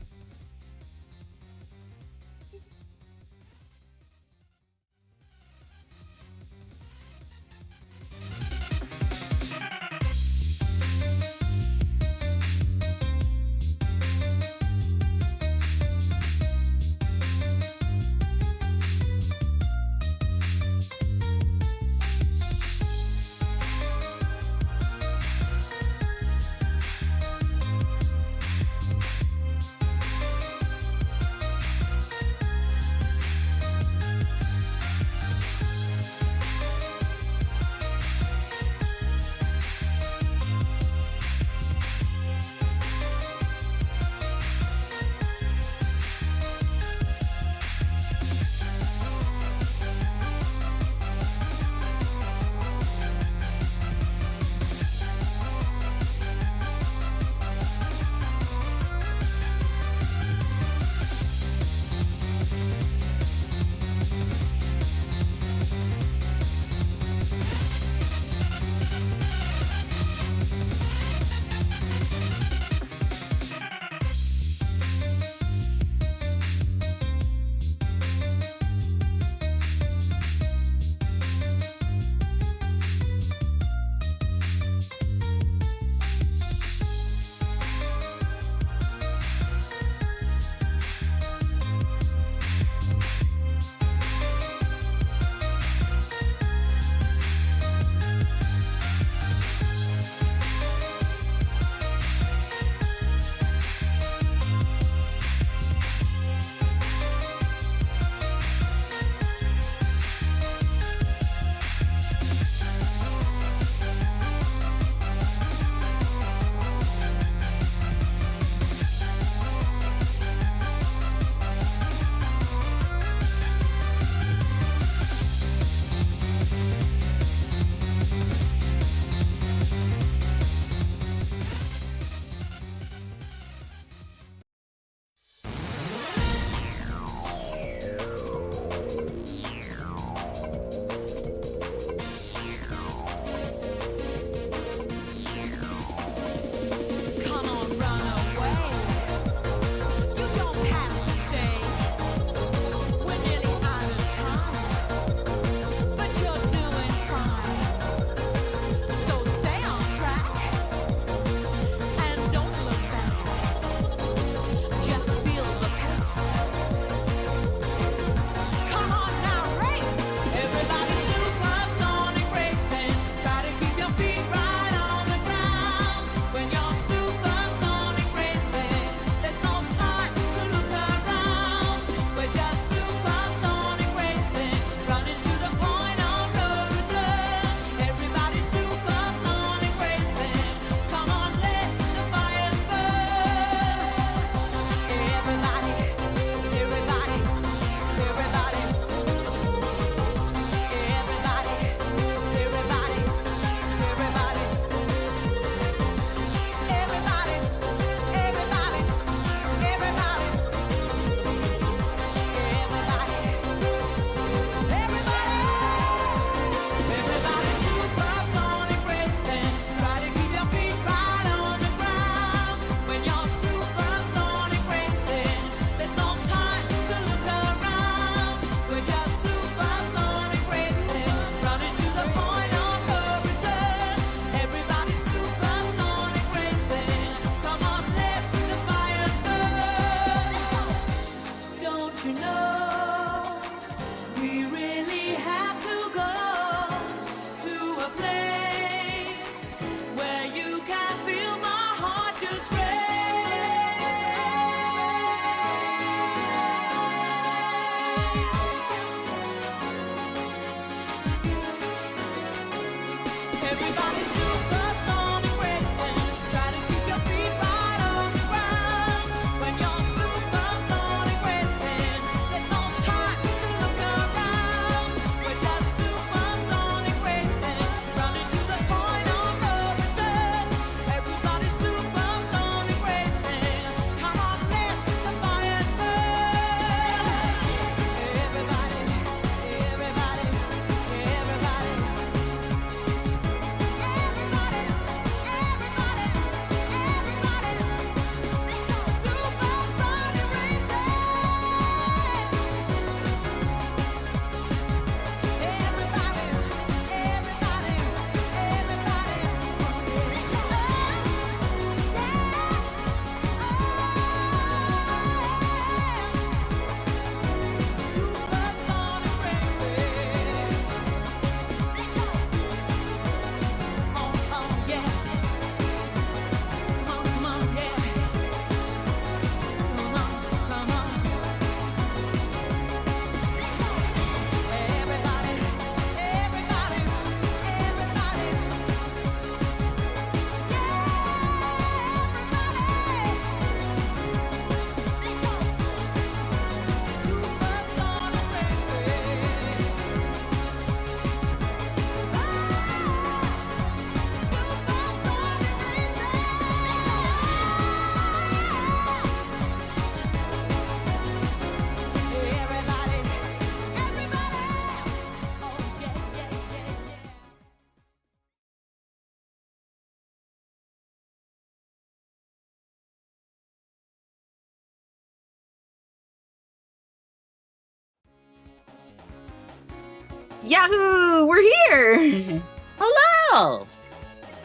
Yahoo! We're here! Hello!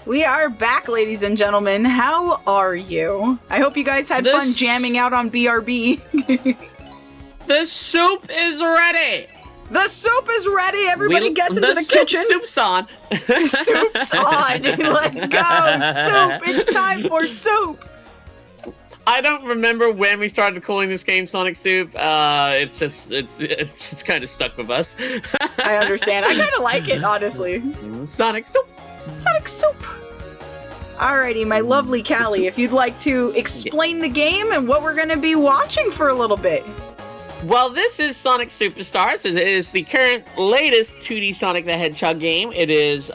We are back, ladies and gentlemen. How are you? I hope you guys had fun jamming out on BRB. The soup is ready! The soup is ready! Everybody gets into the kitchen. Soup's on! Soup's on! Let's go! Soup! It's time for soup! I don't remember when we started calling this game Sonic Soup. It's just kind of stuck with us. I understand. I kind of like it, honestly. Sonic Soup. Sonic Soup. Alrighty, my lovely Callie, if you'd like to explain the game and what we're going to be watching for a little bit. Well, this is Sonic Superstars. It is the current latest 2D Sonic the Hedgehog game. It is,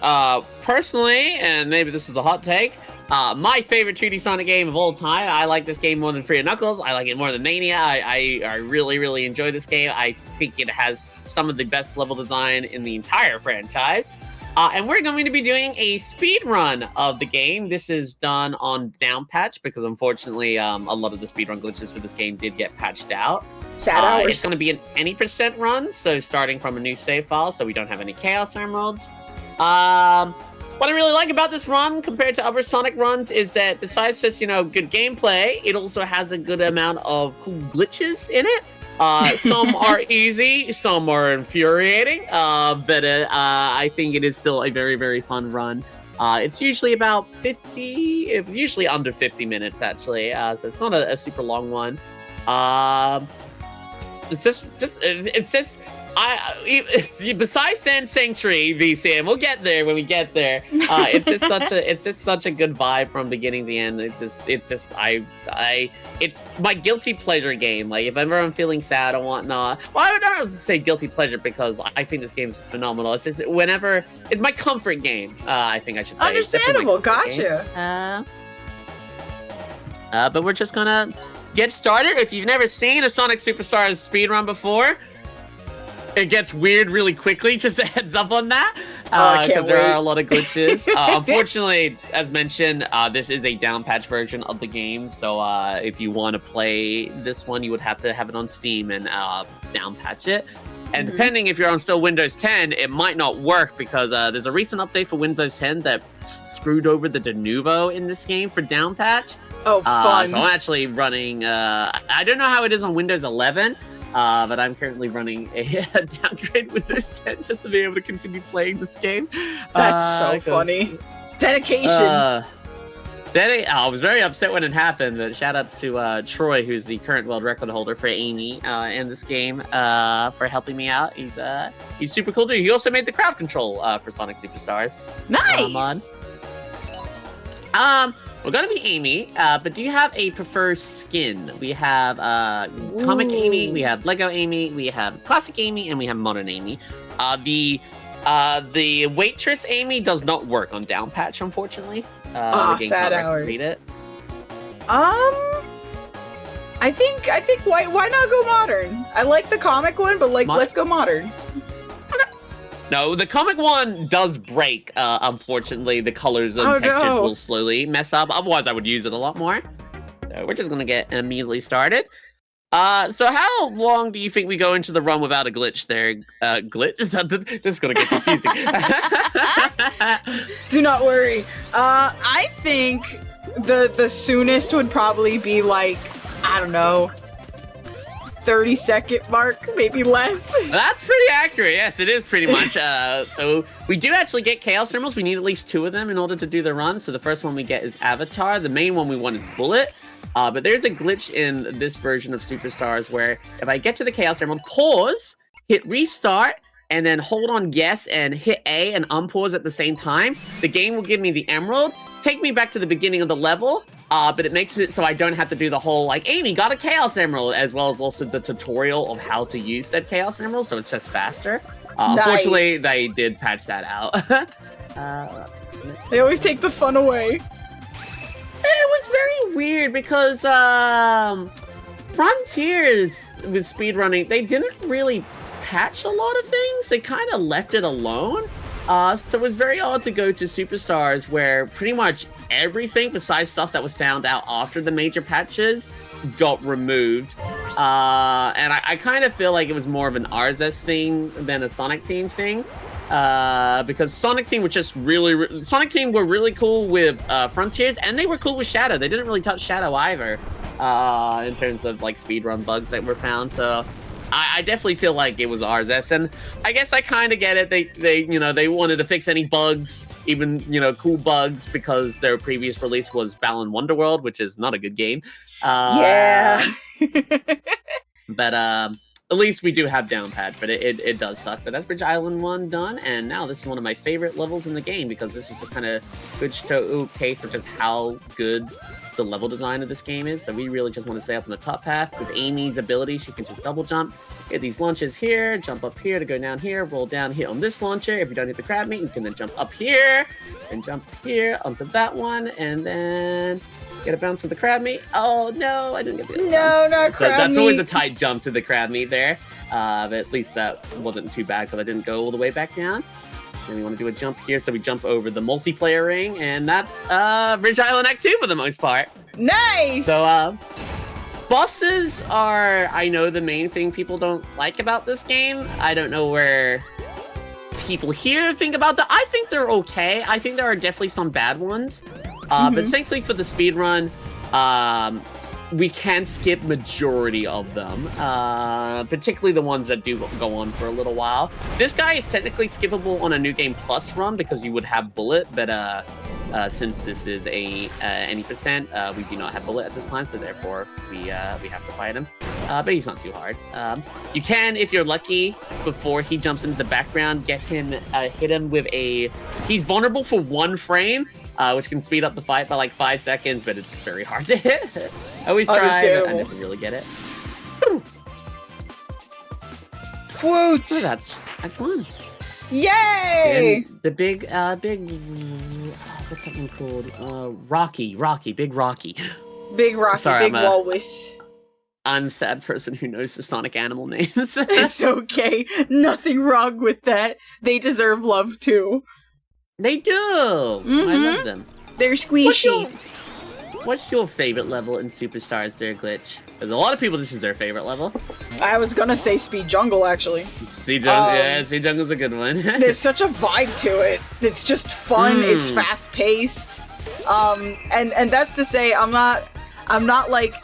personally, and maybe this is a hot take, my favorite 2D Sonic game of all time. I like this game more than Free Knuckles. I like it more than Mania. I really, really enjoy this game. I think it has some of the best level design in the entire franchise. And we're going to be doing a speed run of the game. This is done on down patch because unfortunately, a lot of the speedrun glitches for this game did get patched out. Sad hours. It's going to be an any % run, so starting from a new save file, so we don't have any Chaos Emeralds. What I really like about this run compared to other Sonic runs is that besides just, good gameplay, it also has a good amount of cool glitches in it. Some are easy, some are infuriating, but I think it is still a very, very fun run. It's usually about usually under 50 minutes, actually, so it's not a super long one. It's just besides Sand Sanctuary VC, and we'll get there when we get there. It's just such a good vibe from beginning to end. It's my guilty pleasure game. Like if ever I'm feeling sad or whatnot. Well, I don't say guilty pleasure because I think this game's phenomenal. It's just whenever it's my comfort game. I think I should say. Understandable. Gotcha. But we're just gonna get started. If you've never seen a Sonic Superstars speedrun before, it gets weird really quickly, just a heads up on that, because there are a lot of glitches. Unfortunately, as mentioned, this is a down patch version of the game, so if you want to play this one, you would have to have it on Steam and down patch it. And depending if you're on still Windows 10, it might not work because there's a recent update for Windows 10 that screwed over the de novo in this game for down patch. Oh, fun. So I'm actually running, I don't know how it is on Windows 11, but I'm currently running a downgrade Windows 10 just to be able to continue playing this game. That's so funny. Dedication. I was very upset when it happened, but shoutouts to Troy, who's the current world record holder for Amy in this game, for helping me out. He's super cool dude. He also made the crowd control for Sonic Superstars. Nice. We're gonna be Amy, but do you have a preferred skin? We have comic Amy, we have Lego Amy, we have classic Amy, and we have modern Amy. The waitress Amy does not work on down patch, unfortunately. Sad hours. Read it. I think why not go modern? I like the comic one, but let's go modern. No, the comic one does break. Unfortunately, the colors and textures will slowly mess up. Otherwise, I would use it a lot more. So we're just gonna get immediately started. So how long do you think we go into the run without a glitch there? Glitch? This is gonna get confusing. Do not worry. I think the soonest would probably be like, I don't know, 30-second mark, maybe less. That's pretty accurate. Yes, it is pretty much. So we do actually get Chaos Emeralds. We need at least 2 of them in order to do the run. So the first one we get is Avatar. The main one we want is Bullet. But there's a glitch in this version of Superstars where if I get to the Chaos Emerald, pause, hit restart, and then hold on yes and hit A and unpause at the same time, the game will give me the emerald, take me back to the beginning of the level, but it makes it so I don't have to do the whole, like, Amy got a Chaos Emerald, as well as also the tutorial of how to use that Chaos Emerald, so it's just faster. Unfortunately, they did patch that out. They always take the fun away. It was very weird because Frontiers with speedrunning, they didn't really patch a lot of things. They kind of left it alone. So it was very odd to go to Superstars where pretty much everything besides stuff that was found out after the major patches got removed. And I kind of feel like it was more of an RSS thing than a Sonic Team thing. Because Sonic Team were just Sonic Team were really cool with Frontiers, and they were cool with Shadow. They didn't really touch Shadow either, in terms of like speedrun bugs that were found. So I definitely feel like it was RSS, and I guess I kind of get it. They wanted to fix any bugs, even cool bugs, because their previous release was Balan Wonderworld, which is not a good game. Yeah. But at least we do have down patch, but it does suck. But that's Bridge Island 1 done, and now this is one of my favorite levels in the game, because this is just kind of good showcase of just how good the level design of this game is. So we really just want to stay up on the top path. With Amy's ability, she can just double jump, get these launches here, jump up here to go down here, roll down here on this launcher. If you don't hit the crab meat, you can then jump up here, and jump here onto that one, and then get a bounce with the crab meat. Oh no, I didn't get the bounce. Not crab meat. That's always a tight jump to the crab meat there. But at least that wasn't too bad because I didn't go all the way back down. And we want to do a jump here, so we jump over the multiplayer ring, and that's Bridge Island Act 2 for the most part. Nice! So, bosses are, I know, the main thing people don't like about this game. I don't know where people here think about that. I think they're okay. I think there are definitely some bad ones. But thankfully for the speedrun, we can skip majority of them, particularly the ones that do go on for a little while. This guy is technically skippable on a New Game Plus run because you would have Bullet, but since this is a any percent, we do not have Bullet at this time, so therefore we have to fight him. But he's not too hard. You can, if you're lucky, before he jumps into the background, get him, hit him with a... He's vulnerable for 1 frame, which can speed up the fight by like 5 seconds, but it's very hard to hit. I always try, but I never really get it. Woot! Oh, that's fun. Yay! And the big, what's that one called? Rocky, Big Rocky. Big Rocky, Sorry, Big Walrus. I'm a sad person who knows the Sonic animal names. It's okay. Nothing wrong with that. They deserve love too. They do. I love them. They're squishy. What's your favorite level in Superstars there, Glitch? Because a lot of people, this is their favorite level. I was gonna say Speed Jungle, actually. Speed Jungle, yeah, Speed Jungle's a good one. There's such a vibe to it. It's just fun. It's fast-paced. And that's to say, I'm not like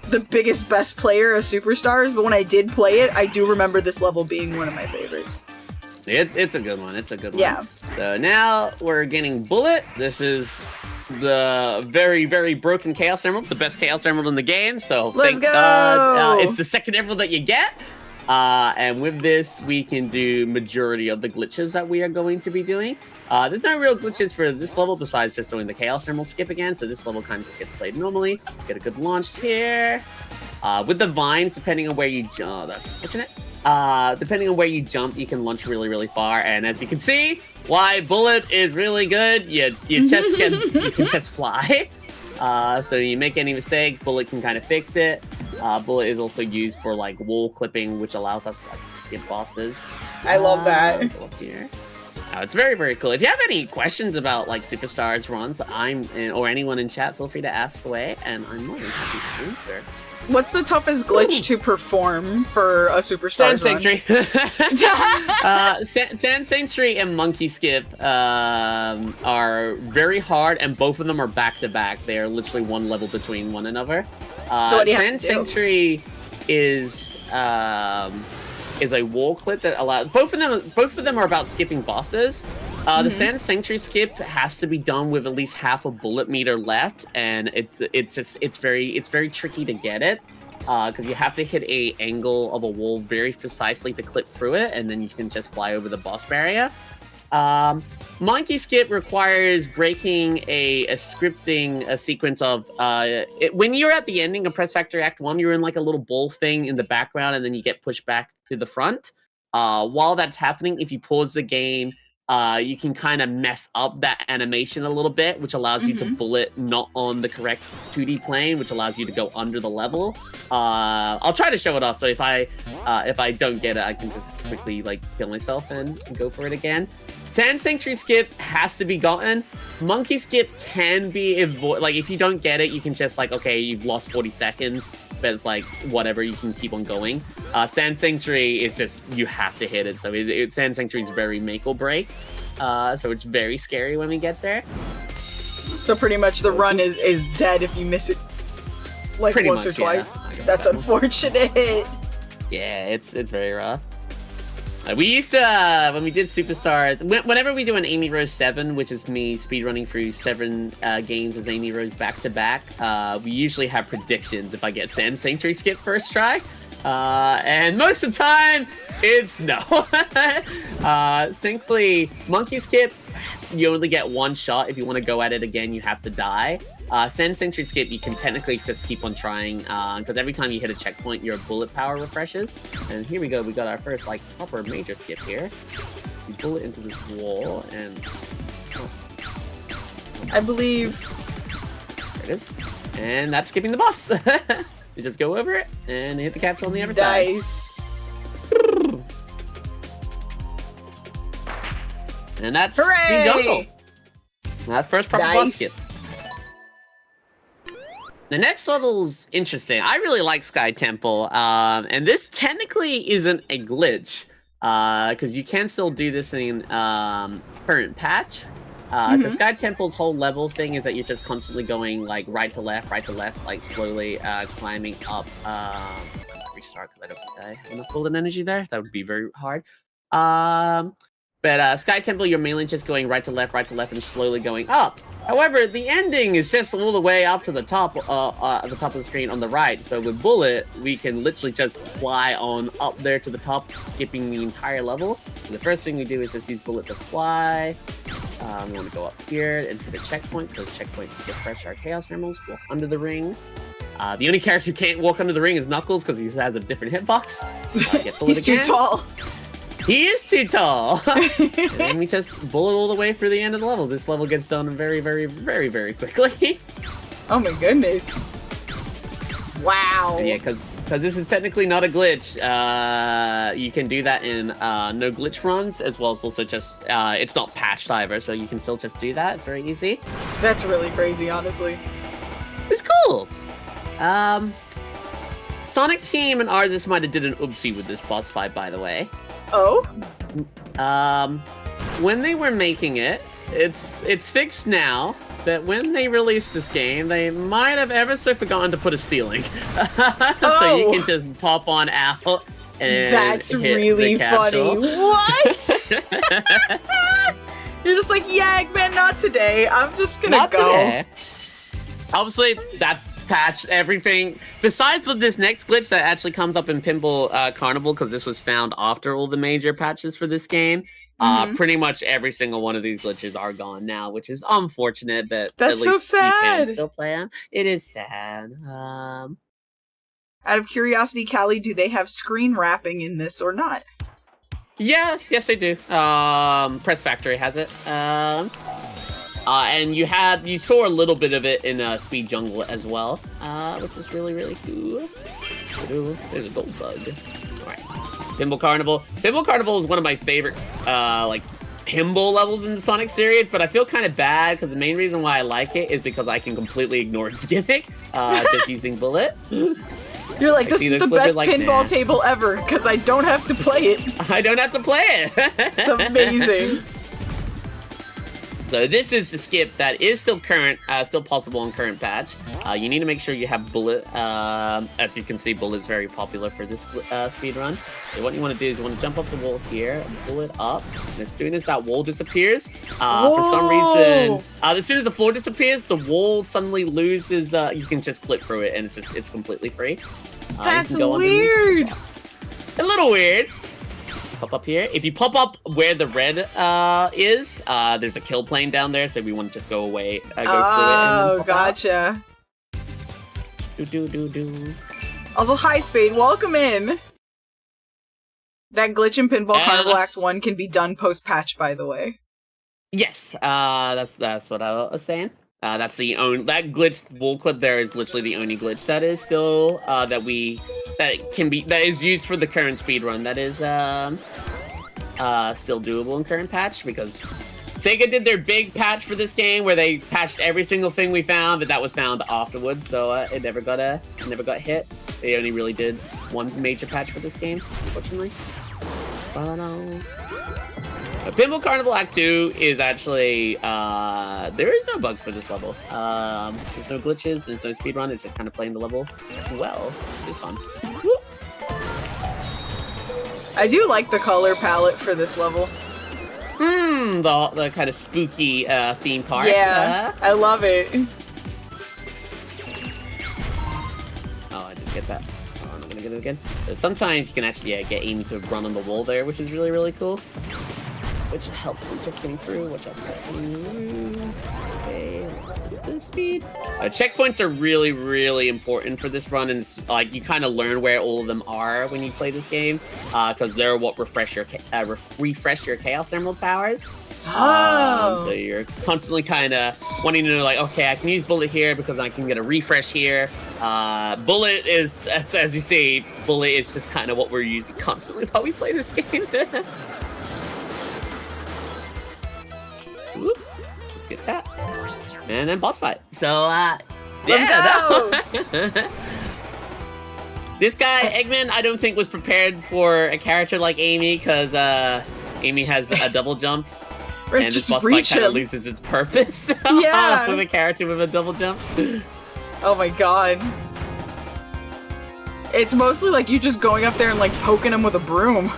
the biggest, best player of Superstars, but when I did play it, I do remember this level being one of my favorites. It's a good one. It's a good one. Yeah. So now we're getting Bullet. This is the very, very broken Chaos Emerald, the best Chaos Emerald in the game. So let's go. It's the second emerald that you get. And with this, we can do majority of the glitches that we are going to be doing. There's no real glitches for this level besides just doing the Chaos Emerald skip again. So this level kind of gets played normally. Get a good launch here. With the vines, depending on where you jump, depending on where you jump, you can launch really, really far. And as you can see, why Bullet is really good. You can just fly. So you make any mistake, Bullet can kind of fix it. Bullet is also used for like wall clipping, which allows us to like skip bosses. I love that. Go up here. It's very, very cool. If you have any questions about like Superstars runs, or anyone in chat, feel free to ask away, and I'm more than happy to answer. What's the toughest glitch to perform for a Superstars Sand Sanctuary. Sand Sanctuary and Monkey Skip are very hard, and both of them are back-to-back. They are literally one level between one another. So what do you have Sand to do? Sanctuary is a wall clip that allows both of them are about skipping bosses. The Sand Sanctuary skip has to be done with at least half a bullet meter left, and it's very tricky to get it because you have to hit a angle of a wall very precisely to clip through it, and then you can just fly over the boss barrier. Monkey Skip requires breaking a scripting sequence of when you're at the ending of Press Factory Act 1, you're in like a little bowl thing in the background, and then you get pushed back to the front. While that's happening, if you pause the game you can kind of mess up that animation a little bit, which allows you to bullet not on the correct 2D plane, which allows you to go under the level. I'll try to show it off, so if I don't get it, I can just quickly like kill myself and go for it again. Sand Sanctuary skip has to be gotten. Monkey skip can be avoided. Like, if you don't get it, you can just like, okay, you've lost 40 seconds, but it's like, whatever, you can keep on going. Sand Sanctuary is just, you have to hit it. So Sand Sanctuary is very make or break. So it's very scary when we get there. So pretty much the run is dead if you miss it like Pretty once much, or twice. yeah. That's unfortunate. Yeah, it's very rough. We used to, when we did Superstars, whenever we do an Amy Rose 7, which is me speedrunning through 7 games as Amy Rose back-to-back, we usually have predictions if I get Sand Sanctuary skip first try. And most of the time, it's no. Thankfully, Monkey skip, you only get one shot. If you want to go at it again, you have to die. Sand Sanctuary skip, you can technically just keep on trying, because every time you hit a checkpoint, your bullet power refreshes. And here we go, we got our first, like, proper major skip here. We bullet into this wall, and... Oh. I believe... There it is. And that's skipping the boss. You just go over it, and hit the capsule on the other side. Nice. And that's Hooray! Speed Jungle. That's first proper boss skip. The next level's interesting. I really like Sky Temple, and this technically isn't a glitch, because you can still do this in current patch. Because Sky Temple's whole level thing is that you're just constantly going like right to left, like slowly climbing up. Restart because I don't think I have enough golden energy there. That would be very hard. But Sky Temple, you're mainly just going right to left, and slowly going up. However, the ending is just all the way up to the top, at the top of the screen on the right. So with Bullet, we can literally just fly on up there to the top, skipping the entire level. And the first thing we do is just use Bullet to fly. We want to go up here and hit a checkpoint, because checkpoints refresh our Chaos Emeralds. Walk under the ring. The only character who can't walk under the ring is Knuckles, because he has a different hitbox. Get Bullet He's again. too tall. He is too tall! And then we just bullet all the way through the end of the level. This level gets done very, very, very, very quickly. Oh my goodness. Wow. Yeah, because this is technically not a glitch. You can do that in no glitch runs, as well as also just, it's not patched either, so you can still just do that. It's very easy. That's really crazy, honestly. It's cool! Sonic Team and Arzus might have did an oopsie with this boss fight, by the way. Oh? When they were making it, it's fixed now, but when they released this game, they might have ever so forgotten to put a ceiling. So you can just pop on out and that's hit really the capsule. funny. What? You're just like, yeah, Eggman, not today. I'm just gonna go. Today. Obviously, that's patched everything besides with this next glitch that actually comes up in Pinball Carnival, because this was found after all the major patches for this game. Pretty much every single one of these glitches are gone now, which is unfortunate, but that's at least so sad. you can still play them. It is sad. Out of curiosity, Callie, do they have screen wrapping in this or not? Yes, they do. Press Factory has it. And you saw a little bit of it in Speed Jungle as well, which is really, really cool. There's a gold bug. Alright. Pinball Carnival. Pinball Carnival is one of my favorite, like, pinball levels in the Sonic series, but I feel kind of bad, because the main reason why I like it is because I can completely ignore its gimmick, just using Bullet. You're like, this is the best pinball table ever, because I don't have to play it. I don't have to play it! It's amazing. So this is the skip that is still current, still possible in current patch. You need to make sure you have Bullet. As you can see, Bullet's very popular for this speed run. So what you want to do is you want to jump up the wall here, Bullet up, and as soon as that wall disappears, for some reason, as soon as the floor disappears, the wall suddenly loses. You can just clip through it, and it's completely free. That's weird. A little weird. Pop up here. If you pop up where the red is, there's a kill plane down there, so we want to just go away, go through it. Oh, gotcha. Do. Also, hi, Spade. Welcome in. That glitch in Pinball Carnival Act 1 can be done post-patch, by the way. Yes, that's what I was saying. That's the only that glitched wall clip there is literally the only glitch that is still that is used for the current speedrun. That is still doable in current patch because Sega did their big patch for this game where they patched every single thing we found, but that was found afterwards, so it never got hit. They only really did one major patch for this game, unfortunately. Pinball Carnival Act 2 is actually, there is no bugs for this level. There's no glitches, there's no speedrun, it's just kind of playing the level well. It's fun. Woo! I do like the color palette for this level. The kind of spooky theme park. Yeah, I love it. Oh, I didn't get that. Oh, I'm not gonna get it again. Sometimes you can actually get Amy to run on the wall there, which is really, really cool. Which helps in just getting through. Watch out. Okay, the speed. Checkpoints are really, really important for this run, and it's like you kind of learn where all of them are when you play this game, because they're what refresh your Chaos Emerald powers. So you're constantly kind of wanting to know, like, okay, I can use Bullet here because I can get a refresh here. Bullet is, as you see, Bullet is just kind of what we're using constantly while we play this game. Whoop. Let's get that. And then boss fight. So, Let's go! This guy, Eggman, I don't think was prepared for a character like Amy, because Amy has a double jump. And this boss fight kind of loses its purpose. Yeah. With a character with a double jump. Oh my god. It's mostly like you just going up there and like poking him with a broom.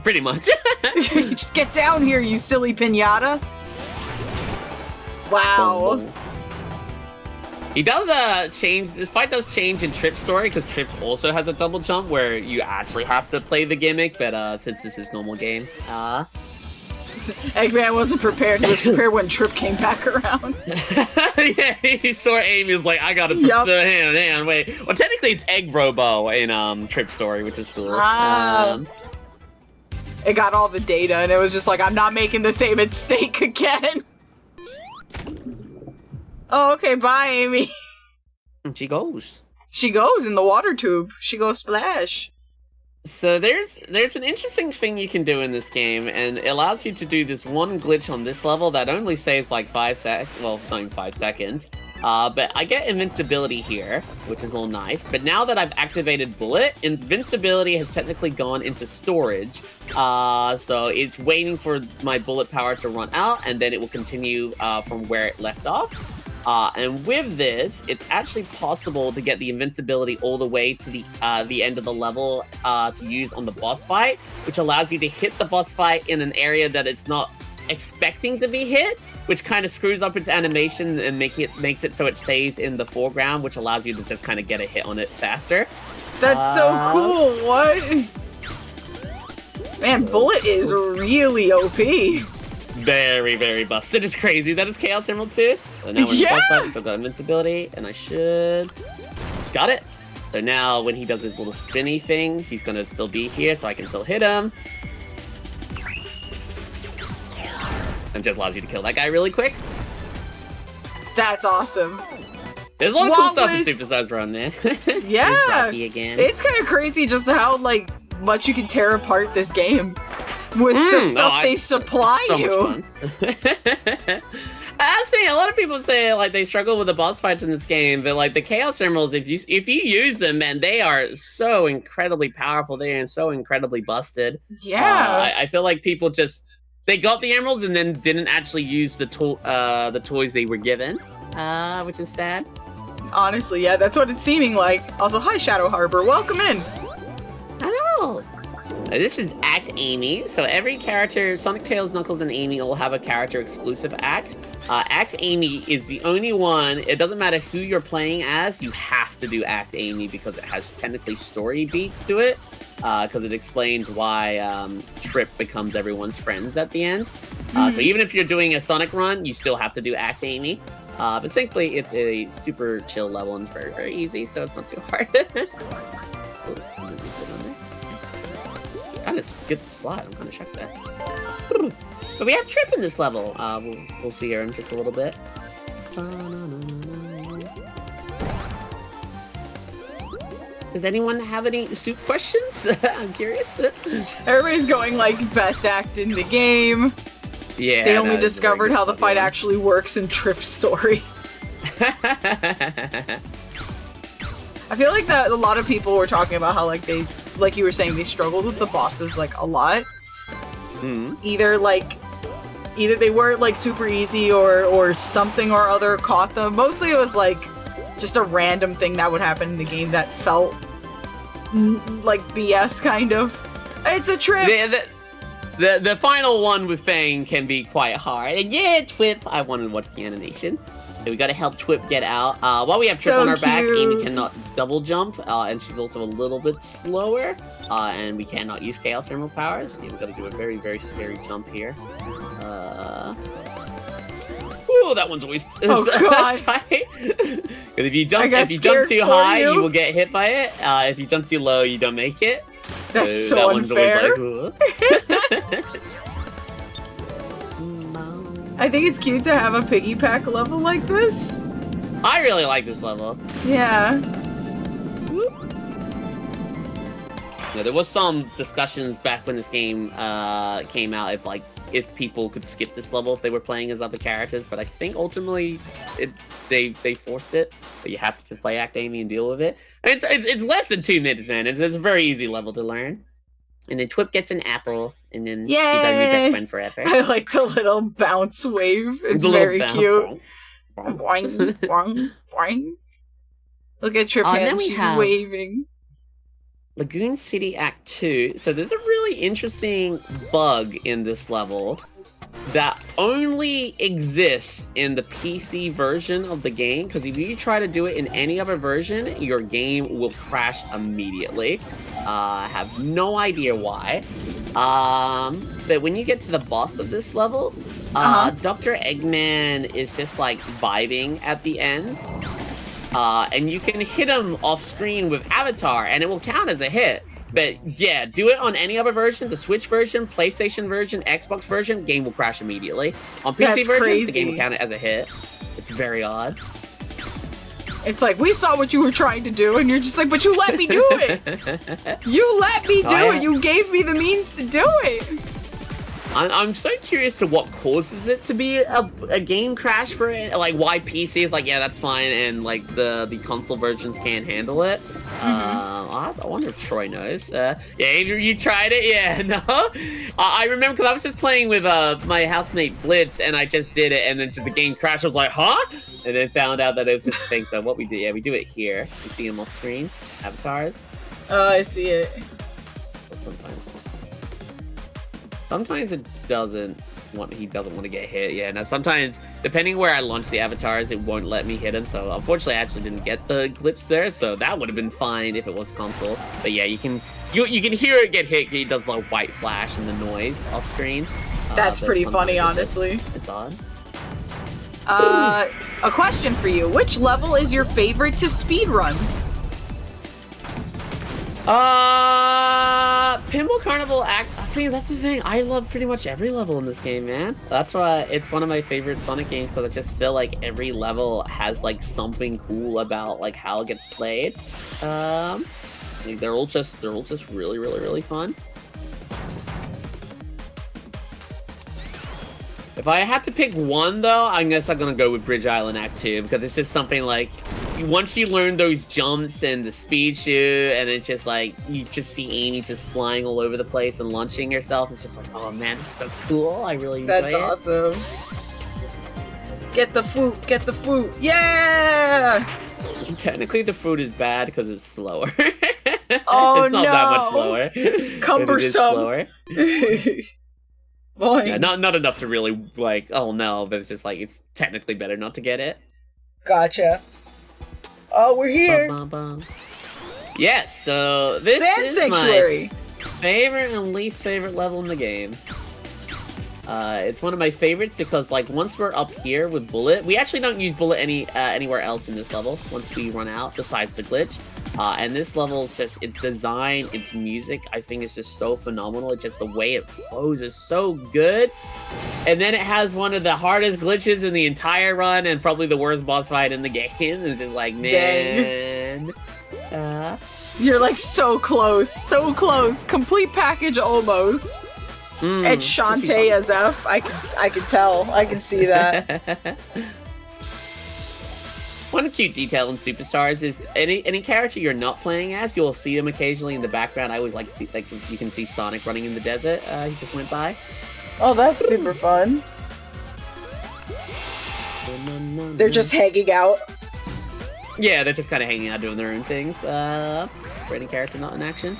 Pretty much. Just get down here, you silly pinata. Wow. Boom, boom. He does change. This fight does change in Tripp's story because Tripp also has a double jump where you actually have to play the gimmick. But since this is normal game, Eggman wasn't prepared. He was prepared when Tripp came back around. Yeah, he saw Amy. Was like, I gotta hang on, wait. Well, technically it's Egg Robo in Tripp's story, which is cool. It got all the data, and it was just like, I'm not making the same mistake again. Oh, okay, bye, Amy. And she goes. She goes in the water tube. She goes splash. So there's an interesting thing you can do in this game, and it allows you to do this one glitch on this level that only saves like 5 seconds. But I get invincibility here, which is all nice. But now that I've activated Bullet, invincibility has technically gone into storage. So it's waiting for my Bullet power to run out, and then it will continue from where it left off. And with this, it's actually possible to get the invincibility all the way to the end of the level to use on the boss fight, which allows you to hit the boss fight in an area that it's not expecting to be hit, which kind of screws up its animation and makes it so it stays in the foreground, which allows you to just kind of get a hit on it faster. That's so cool. What? Man, Bullet is really OP. Very, very busted. It's crazy that it's Chaos Emerald too. So now we're in the boss fight, we still got invincibility, and I should... Got it. So now when he does his little spinny thing, he's gonna still be here, so I can still hit him. And just allows you to kill that guy really quick. That's awesome. There's a lot of cool stuff in Super Size Run, man. Yeah. Again. It's kind of crazy just how, like, much you can tear apart this game. With the stuff they supply you. Much fun. That's the thing. A lot of people say like they struggle with the boss fights in this game, but like the Chaos Emeralds, if you use them, man, they are so incredibly powerful. They are so incredibly busted. Yeah. I feel like people they got the emeralds and then didn't actually use the toys they were given, which is sad. Honestly, yeah, that's what it's seeming like. Also, hi Shadow Harbor, welcome in. Hello. This is Act Amy. So every character, Sonic, Tails, Knuckles, and Amy all have a character exclusive act. Act Amy is the only one. It doesn't matter who you're playing as, you have to do Act Amy because it has technically story beats to it. Because it explains why Tripp becomes everyone's friends at the end. So even if you're doing a Sonic run, you still have to do Act Amy. But thankfully, it's a super chill level and it's very, very easy, so it's not too hard. trying to skip the slide. I'm gonna check that. But we have Tripp in this level. We'll see her in just a little bit. Does anyone have any soup questions? I'm curious. Everybody's going like best act in the game. Yeah. They only discovered how the fight actually works in Tripp's story. I feel like that a lot of people were talking about how like they, like you were saying, they struggled with the bosses like a lot. Either they weren't like super easy or something or other caught them. Mostly it was like just a random thing that would happen in the game that felt like BS kind of. It's a Tripp. The final one with Fang can be quite hard. And yeah, Tripp, I wanted to watch the animation. So we gotta help Tripp get out. While we have Tripp on our back, Amy cannot double jump, and she's also a little bit slower. And we cannot use Chaos Thermal powers. Yeah, we gotta do a very, very scary jump here. Ooh, that one's always tight. If you jump too high, you will get hit by it. If you jump too low, you don't make it. That's so unfair. I think it's cute to have a piggy pack level like this. I really like this level. Yeah. Yeah, there was some discussions back when this game came out if people could skip this level if they were playing as other characters, but I think ultimately they forced it. But you have to just play Act Amy and deal with it. And it's less than 2 minutes, man. It's a very easy level to learn. And then Tripp gets an apple, and then he's our new best friend forever. I like the little bounce wave. It's very cute. Boing, boing, boing. Look at Tripp hands, she's waving. Lagoon City Act 2. So there's a really interesting bug in this level that only exists in the PC version of the game, because if you try to do it in any other version, your game will crash immediately. I have no idea why. But when you get to the boss of this level, Dr. Eggman is just like vibing at the end. And you can hit him off screen with Avatar, and it will count as a hit. But yeah, do it on any other version, the Switch version, PlayStation version, Xbox version, game will crash immediately. On PC version, the game will count it as a hit. It's very odd. It's like, we saw what you were trying to do, and you're just like, but you let me do it! You let me do it! You gave me the means to do it! I'm so curious to what causes it to be a game crash for it. Like, why PC is like, yeah, that's fine, and like the console versions can't handle it. I wonder if Troy knows. Yeah, you tried it? Yeah, no? I remember because I was just playing with my housemate Blitz, and I just did it, and then just the game crashed. I was like, huh? And then found out that it was just a thing. So what we do, we do it here. You see him off screen, avatars. Oh, I see it. Sometimes it doesn't want. He doesn't want to get hit. Yeah. Now sometimes, depending where I launch the avatars, it won't let me hit him. So unfortunately, I actually didn't get the glitch there. So that would have been fine if it was console. But yeah, you can hear it get hit. It does like white flash and the noise off screen. That's pretty funny, honestly. It's odd. A question for you: which level is your favorite to speedrun? Pinball Carnival Act. I mean, that's the thing. I love pretty much every level in this game, man. That's why it's one of my favorite Sonic games, because I just feel like every level has like something cool about like how it gets played. Like, they're all just really, really, really fun. If I had to pick one, though, I guess I'm gonna go with Bridge Island Act 2, because it's just something like, once you learn those jumps and the speed shoot, and it's just like, you just see Amy just flying all over the place and launching herself, it's just like, oh man, this is so cool. I really enjoy it. That's awesome. Get the fruit, yeah! Technically, the fruit is bad because it's slower. Oh, it's not that much slower. Cumbersome. Yeah, not enough to really, like, oh no, but it's just like, it's technically better not to get it. Gotcha. Oh, we're here! Yes, so this is Sanctuary. My favorite and least favorite level in the game. It's one of my favorites because, like, once we're up here with Bullet, we actually don't use Bullet anywhere else in this level once we run out, besides the glitch. And this level is just, its design, its music, I think is just so phenomenal. It's just the way it flows is so good. And then it has one of the hardest glitches in the entire run and probably the worst boss fight in the game. It's just like, man. You're like so close. Complete package almost. It's Shantae as F. I can tell. I can see that. One cute detail in Superstars is any character you're not playing as, you'll see them occasionally in the background. I always like to see, like, you can see Sonic running in the desert. He just went by. Oh, that's super fun. They're just hanging out. Yeah, they're just kind of hanging out doing their own things. For any character not in action.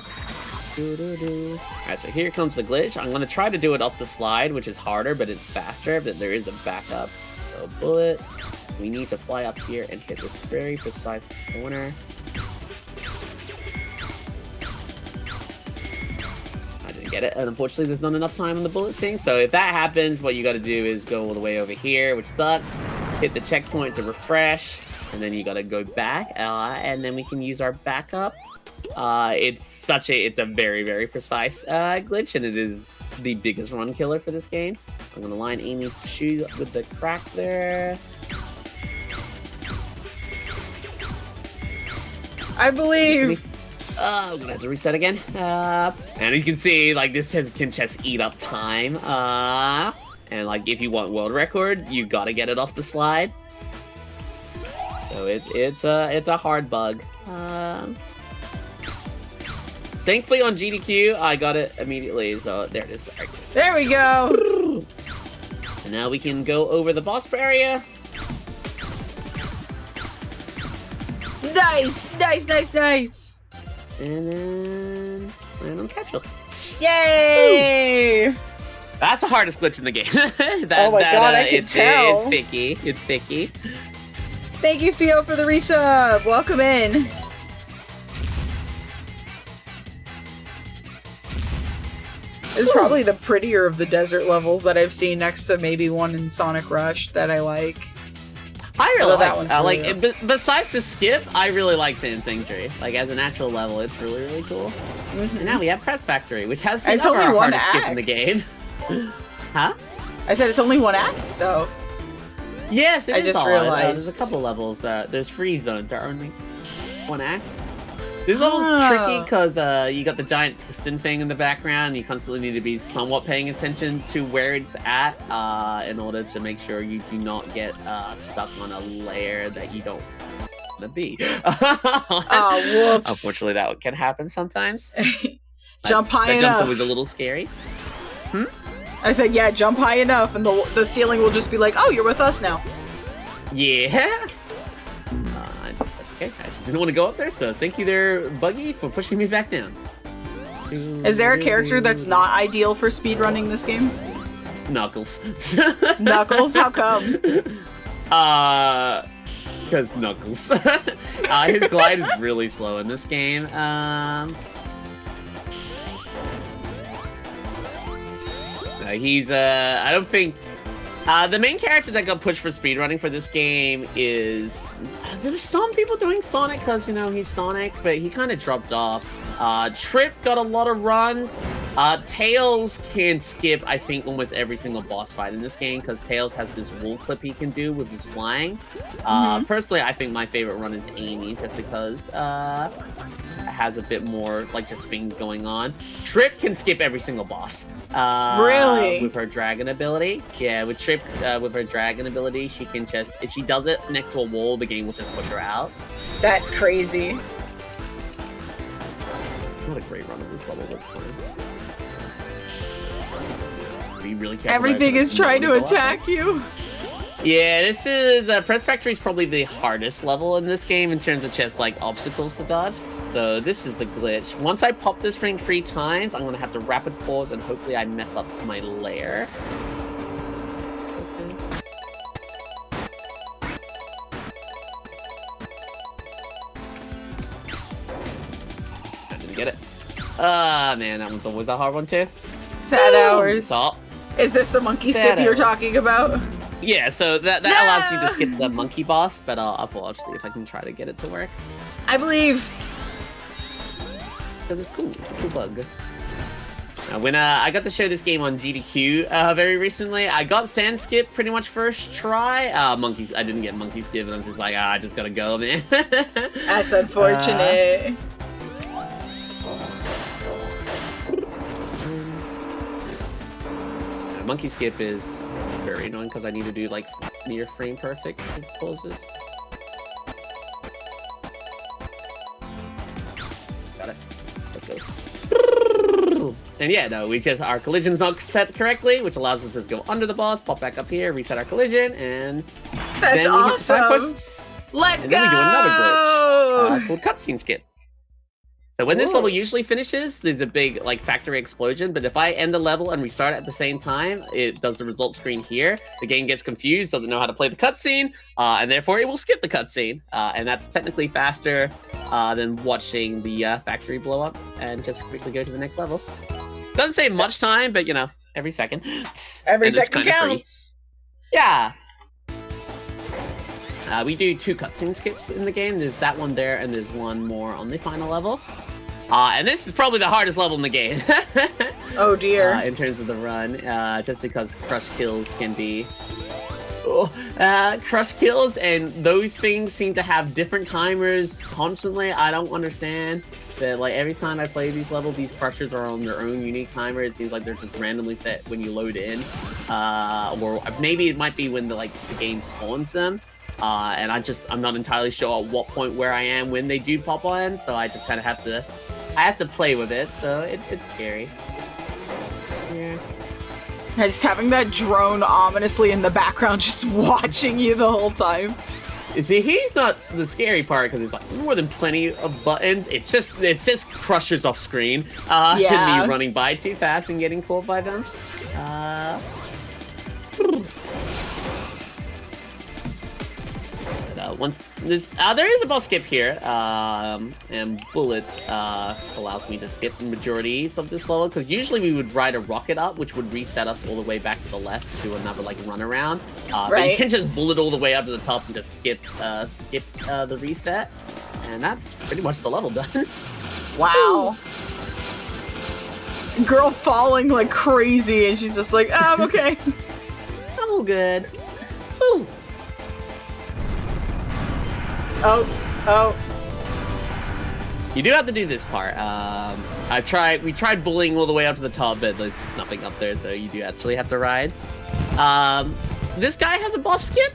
Alright, so here comes the glitch. I'm going to try to do it off the slide, which is harder, but it's faster. But there is a backup. So bullets. We need to fly up here and hit this very precise corner. I didn't get it, and unfortunately there's not enough time on the bullet thing, so if that happens, what you gotta do is go all the way over here, which sucks, hit the checkpoint to refresh, and then you gotta go back, and then we can use our backup. It's a very, very precise glitch, and it is the biggest run killer for this game. I'm gonna line Amy's shoe with the crack there. I believe. I'm gonna have to reset again. And you can see, like, this can just eat up time. And like, if you want world record, you gotta get it off the slide. So it's a hard bug. Thankfully on GDQ, I got it immediately. So there it is. Sorry. There we go. And now we can go over the boss area. Nice. And then land on capsule. Yay! That's the hardest glitch in the game. Oh my god, I can tell. It's picky. Thank you, Fio, for the resub. Welcome in. It's probably the prettier of the desert levels that I've seen, next to maybe one in Sonic Rush that I like. I really like that one. Besides the skip, I really like Sand Sanctuary. Like, as an actual level, it's really, really cool. And now we have Press Factory, which has the hardest skip in the game. Huh? I said it's only one act, though. Yes, it is. I just realized. There's a couple levels. There's free zones that are only one act. This level's tricky because you got the giant piston thing in the background. You constantly need to be somewhat paying attention to where it's at in order to make sure you do not get stuck on a layer that you don't want to be. Oh, whoops. Unfortunately, that can happen sometimes. Jump high enough. That jump's always a little scary. I said, yeah, jump high enough, and the ceiling will just be like, oh, you're with us now. Yeah. Okay, I just didn't want to go up there, so thank you there, Buggy, for pushing me back down. Is there a character that's not ideal for speedrunning this game? Knuckles. Knuckles? How come? Because Knuckles. His glide is really slow in this game. He's, I don't think... the main character that got pushed for speedrunning for this game is... There's some people doing Sonic because, you know, he's Sonic, but he kind of dropped off. Tripp got a lot of runs. Tails can skip, I think, almost every single boss fight in this game because Tails has this wall clip he can do with his flying. Personally, I think my favorite run is Amy just because it has a bit more, like, just things going on. Tripp can skip every single boss. Really? With her dragon ability. Yeah, with Tripp, with her dragon ability, she can just, if she does it next to a wall, the game will just push her out. That's crazy. Not a great run of this level, that's fine. Be really careful. Everything is trying to attack you. Yeah, this is, Press Factory is probably the hardest level in this game in terms of just, like, obstacles to dodge. So this is a glitch. Once I pop this ring 3 times, I'm going to have to rapid pause and hopefully I mess up my lair. I didn't get it. Man, that one's always a hard one too. Sad hours. Stop. Is this the monkey skip you were talking about? Yeah, so that allows you to skip the monkey boss, but I'll see if I can try to get it to work. I believe. because it's cool. It's a cool bug. When I got to show this game on GDQ very recently, I got sand skip pretty much first try. Monkeys, I didn't get monkey skip, and I was just like, I just gotta go, man. That's unfortunate. Monkey skip is very annoying because I need to do like near frame perfect poses. Got it. Let's go. And yeah, no, our collision's not set correctly, which allows us to go under the boss, pop back up here, reset our collision, and that's then awesome. Let's go. Then we do another glitch called cutscene skip. So when this Ooh. level usually finishes, there's a big like factory explosion, but if I end the level and restart at the same time, it does the result screen here. The game gets confused, doesn't know how to play the cutscene, and therefore it will skip the cutscene. And that's technically faster than watching the factory blow up and just quickly go to the next level. Doesn't save much time, but you know, every second. Every second counts. Yeah. We do 2 cutscene skips in the game. There's that one there, and there's one more on the final level. And this is probably the hardest level in the game. Oh dear. In terms of the run, just because crush kills can be... crush kills, and those things seem to have different timers constantly. I don't understand that, like, every time I play these levels, these crushers are on their own unique timer. It seems like they're just randomly set when you load in. Or maybe it might be when the game spawns them. And I'm not entirely sure at what point where I am when they do pop on, so I just kind of have to play with it, so it's scary. Yeah. Just having that drone ominously in the background, just watching you the whole time. See, he's not the scary part because there's like more than plenty of buttons. It's just crushers off screen. And me running by too fast and getting caught by them. Once there is a boss skip here, and bullet allows me to skip the majority of this level, because usually we would ride a rocket up, which would reset us all the way back to the left to do another run around. But you can just bullet all the way up to the top and just skip the reset, and that's pretty much the level done. Wow. Girl falling like crazy, and she's just like, oh, I'm okay. I'm all good. Ooh. Oh. You do have to do this part. We tried bullying all the way up to the top, but there's just nothing up there, so you do actually have to ride. This guy has a boss skip.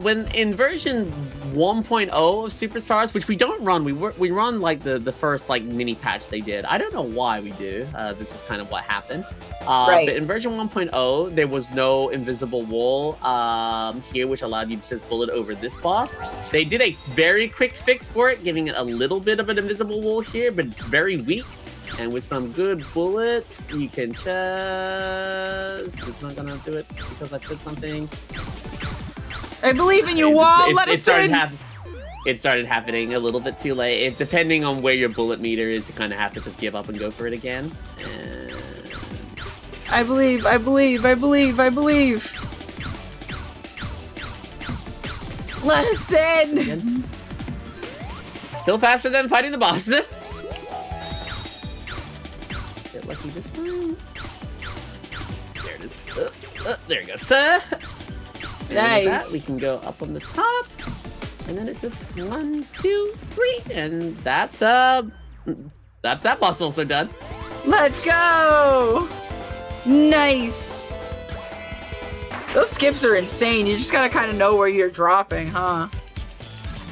When in version 1.0 of Superstars, which we don't run, we run like the first mini patch they did. I don't know why we do. This is kind of what happened. Right. But in version 1.0, there was no invisible wall here, which allowed you to just bullet over this boss. They did a very quick fix for it, giving it a little bit of an invisible wall here, but it's very weak. And with some good bullets, you can just... It's not gonna do it because I said something. I believe in you, Wall. Let us in. It started happening a little bit too late. Depending on where your bullet meter is, you kind of have to just give up and go for it again. And... I believe. Let us in. Still faster than fighting the boss. Get lucky this time. There it is. There it goes. And nice. With that, we can go up on the top, and then it's just 1, 2, 3, and that's that boss also done. Let's go! Nice. Those skips are insane. You just gotta kind of know where you're dropping, huh?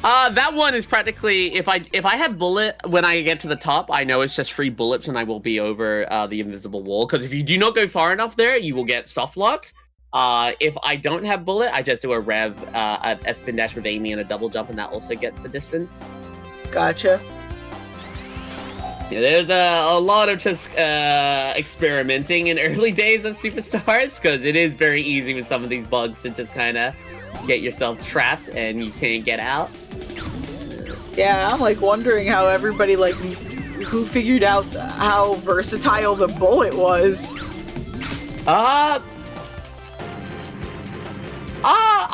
That one is practically, if I have bullet when I get to the top, I know it's just free bullets and I will be over the invisible wall. Because if you do not go far enough there, you will get soft locked. If I don't have bullet, I just do a rev, a spin dash with Amy and a double jump, and that also gets the distance. Gotcha. Yeah, there's a lot of just experimenting in early days of Superstars, because it is very easy with some of these bugs to just kind of get yourself trapped and you can't get out. Yeah, I'm wondering how everybody who figured out how versatile the bullet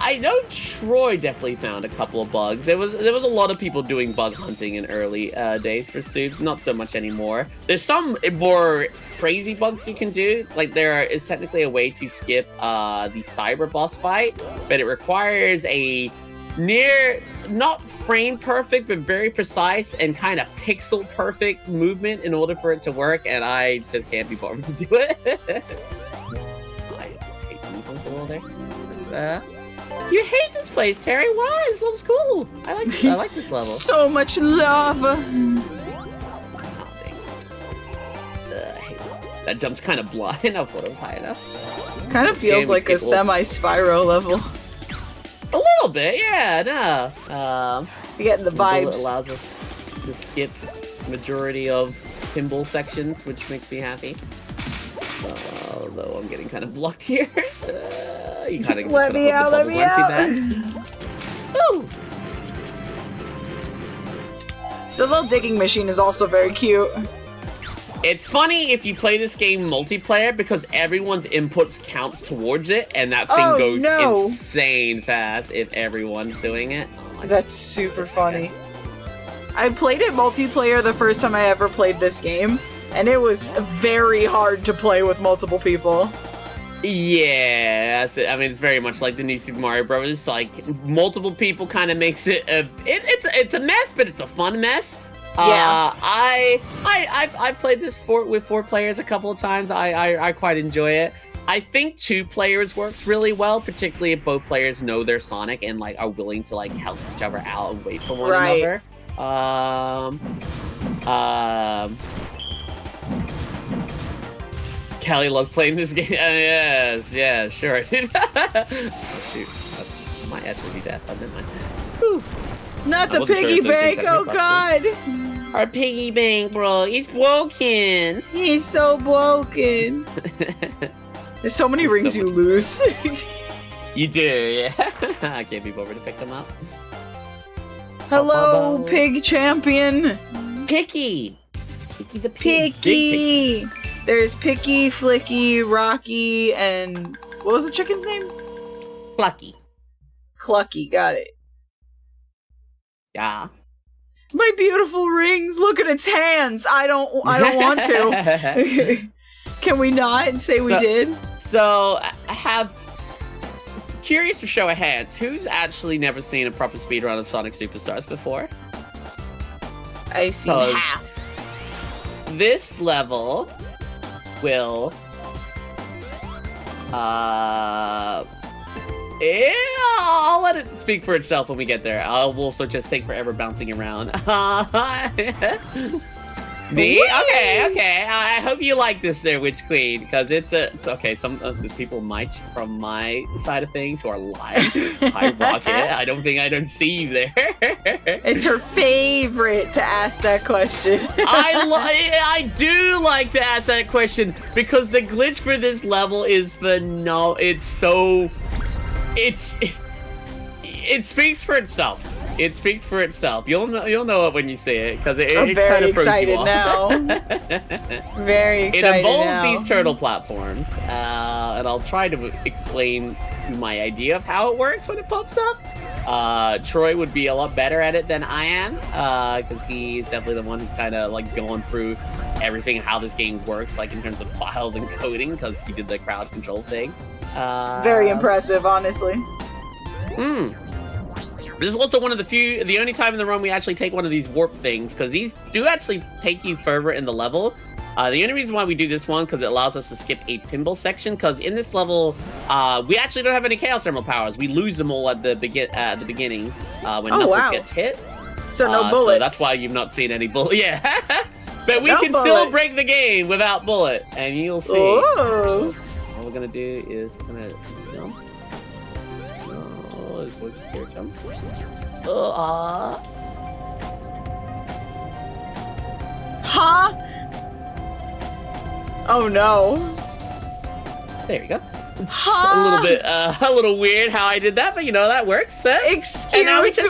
I know Troy definitely found a couple of bugs. There was a lot of people doing bug hunting in early days for Soup. Not so much anymore. There's some more crazy bugs you can do. Like there is technically a way to skip the cyber boss fight, but it requires a not frame perfect, but very precise and kind of pixel perfect movement in order for it to work. And I just can't be bothered to do it. I hate there. You hate this place, Terry. Why? This level's cool. I like this level. So much love. I hate that jump's kind of blind. I thought it was high enough. Kind of feels like a semi-Spyro level. A little bit, yeah. No. You're getting the vibes. It allows us to skip majority of pinball sections, which makes me happy. Although I'm getting kind of blocked here. You kind of let me out. Ooh. The little digging machine is also very cute. It's funny if you play this game multiplayer because everyone's input counts towards it, and that thing goes insane fast if everyone's doing it. Oh, that's super funny. I played it multiplayer the first time I ever played this game, and it was very hard to play with multiple people. Yeah, that's it. I mean, it's very much like the new Super Mario Bros. Like multiple people kind of makes it it's a mess, but it's a fun mess. Yeah. I've played this with 4 players a couple of times. I quite enjoy it. I think 2 players works really well, particularly if both players know their Sonic and like are willing to like help each other out and wait for one another. Callie loves playing this game. Yes, sure. Oh, shoot. I might actually be deaf, didn't I? Whew. Not the piggy bank, oh god! Our piggy bank, bro. He's broken. He's so broken. There's so many rings you lose. You do, yeah. I can't be bothered to pick them up. Hello, pig champion. Picky. Picky the pig. Picky. There's Picky, Flicky, Rocky, and what was the chicken's name? Clucky. Clucky, got it. Yeah. My beautiful rings. Look at its hands. I don't want to. Can we not say we did? So I have curious to show of hands. Who's actually never seen a proper speedrun of Sonic Superstars before? I see half. This level will I'll let it speak for itself when we get there. We'll also just take forever bouncing around. Me? Okay. I hope you like this there, Witch Queen, because it's okay. Some there's people from my side of things who are lying. Hi, Rocket. I don't see you there. It's her favorite to ask that question. I do like to ask that question because the glitch for this level is phenomenal. It speaks for itself. It speaks for itself. You'll know it when you see it because it I'm very excited now. Very excited now. It involves these turtle platforms, and I'll try to explain my idea of how it works when it pops up. Troy would be a lot better at it than I am because he's definitely the one who's kind of like going through everything, how this game works, like in terms of files and coding, because he did the crowd control thing. Very impressive, honestly. This is also one of the only time in the run we actually take one of these warp things, because these do actually take you further in the level. The only reason why we do this one, because it allows us to skip a pinball section, because in this level, we actually don't have any Chaos Thermal powers. We lose them all at the beginning when Knuckles gets hit. So no bullets. So that's why you've not seen any bullet. Yeah. But we can still break the game without bullet, and you'll see. Ooh. All we're gonna do is we're gonna jump. Oh, this was a scare jump. Huh? Oh no. There we go. Huh? A little weird how I did that, but you know that works. Excuse me.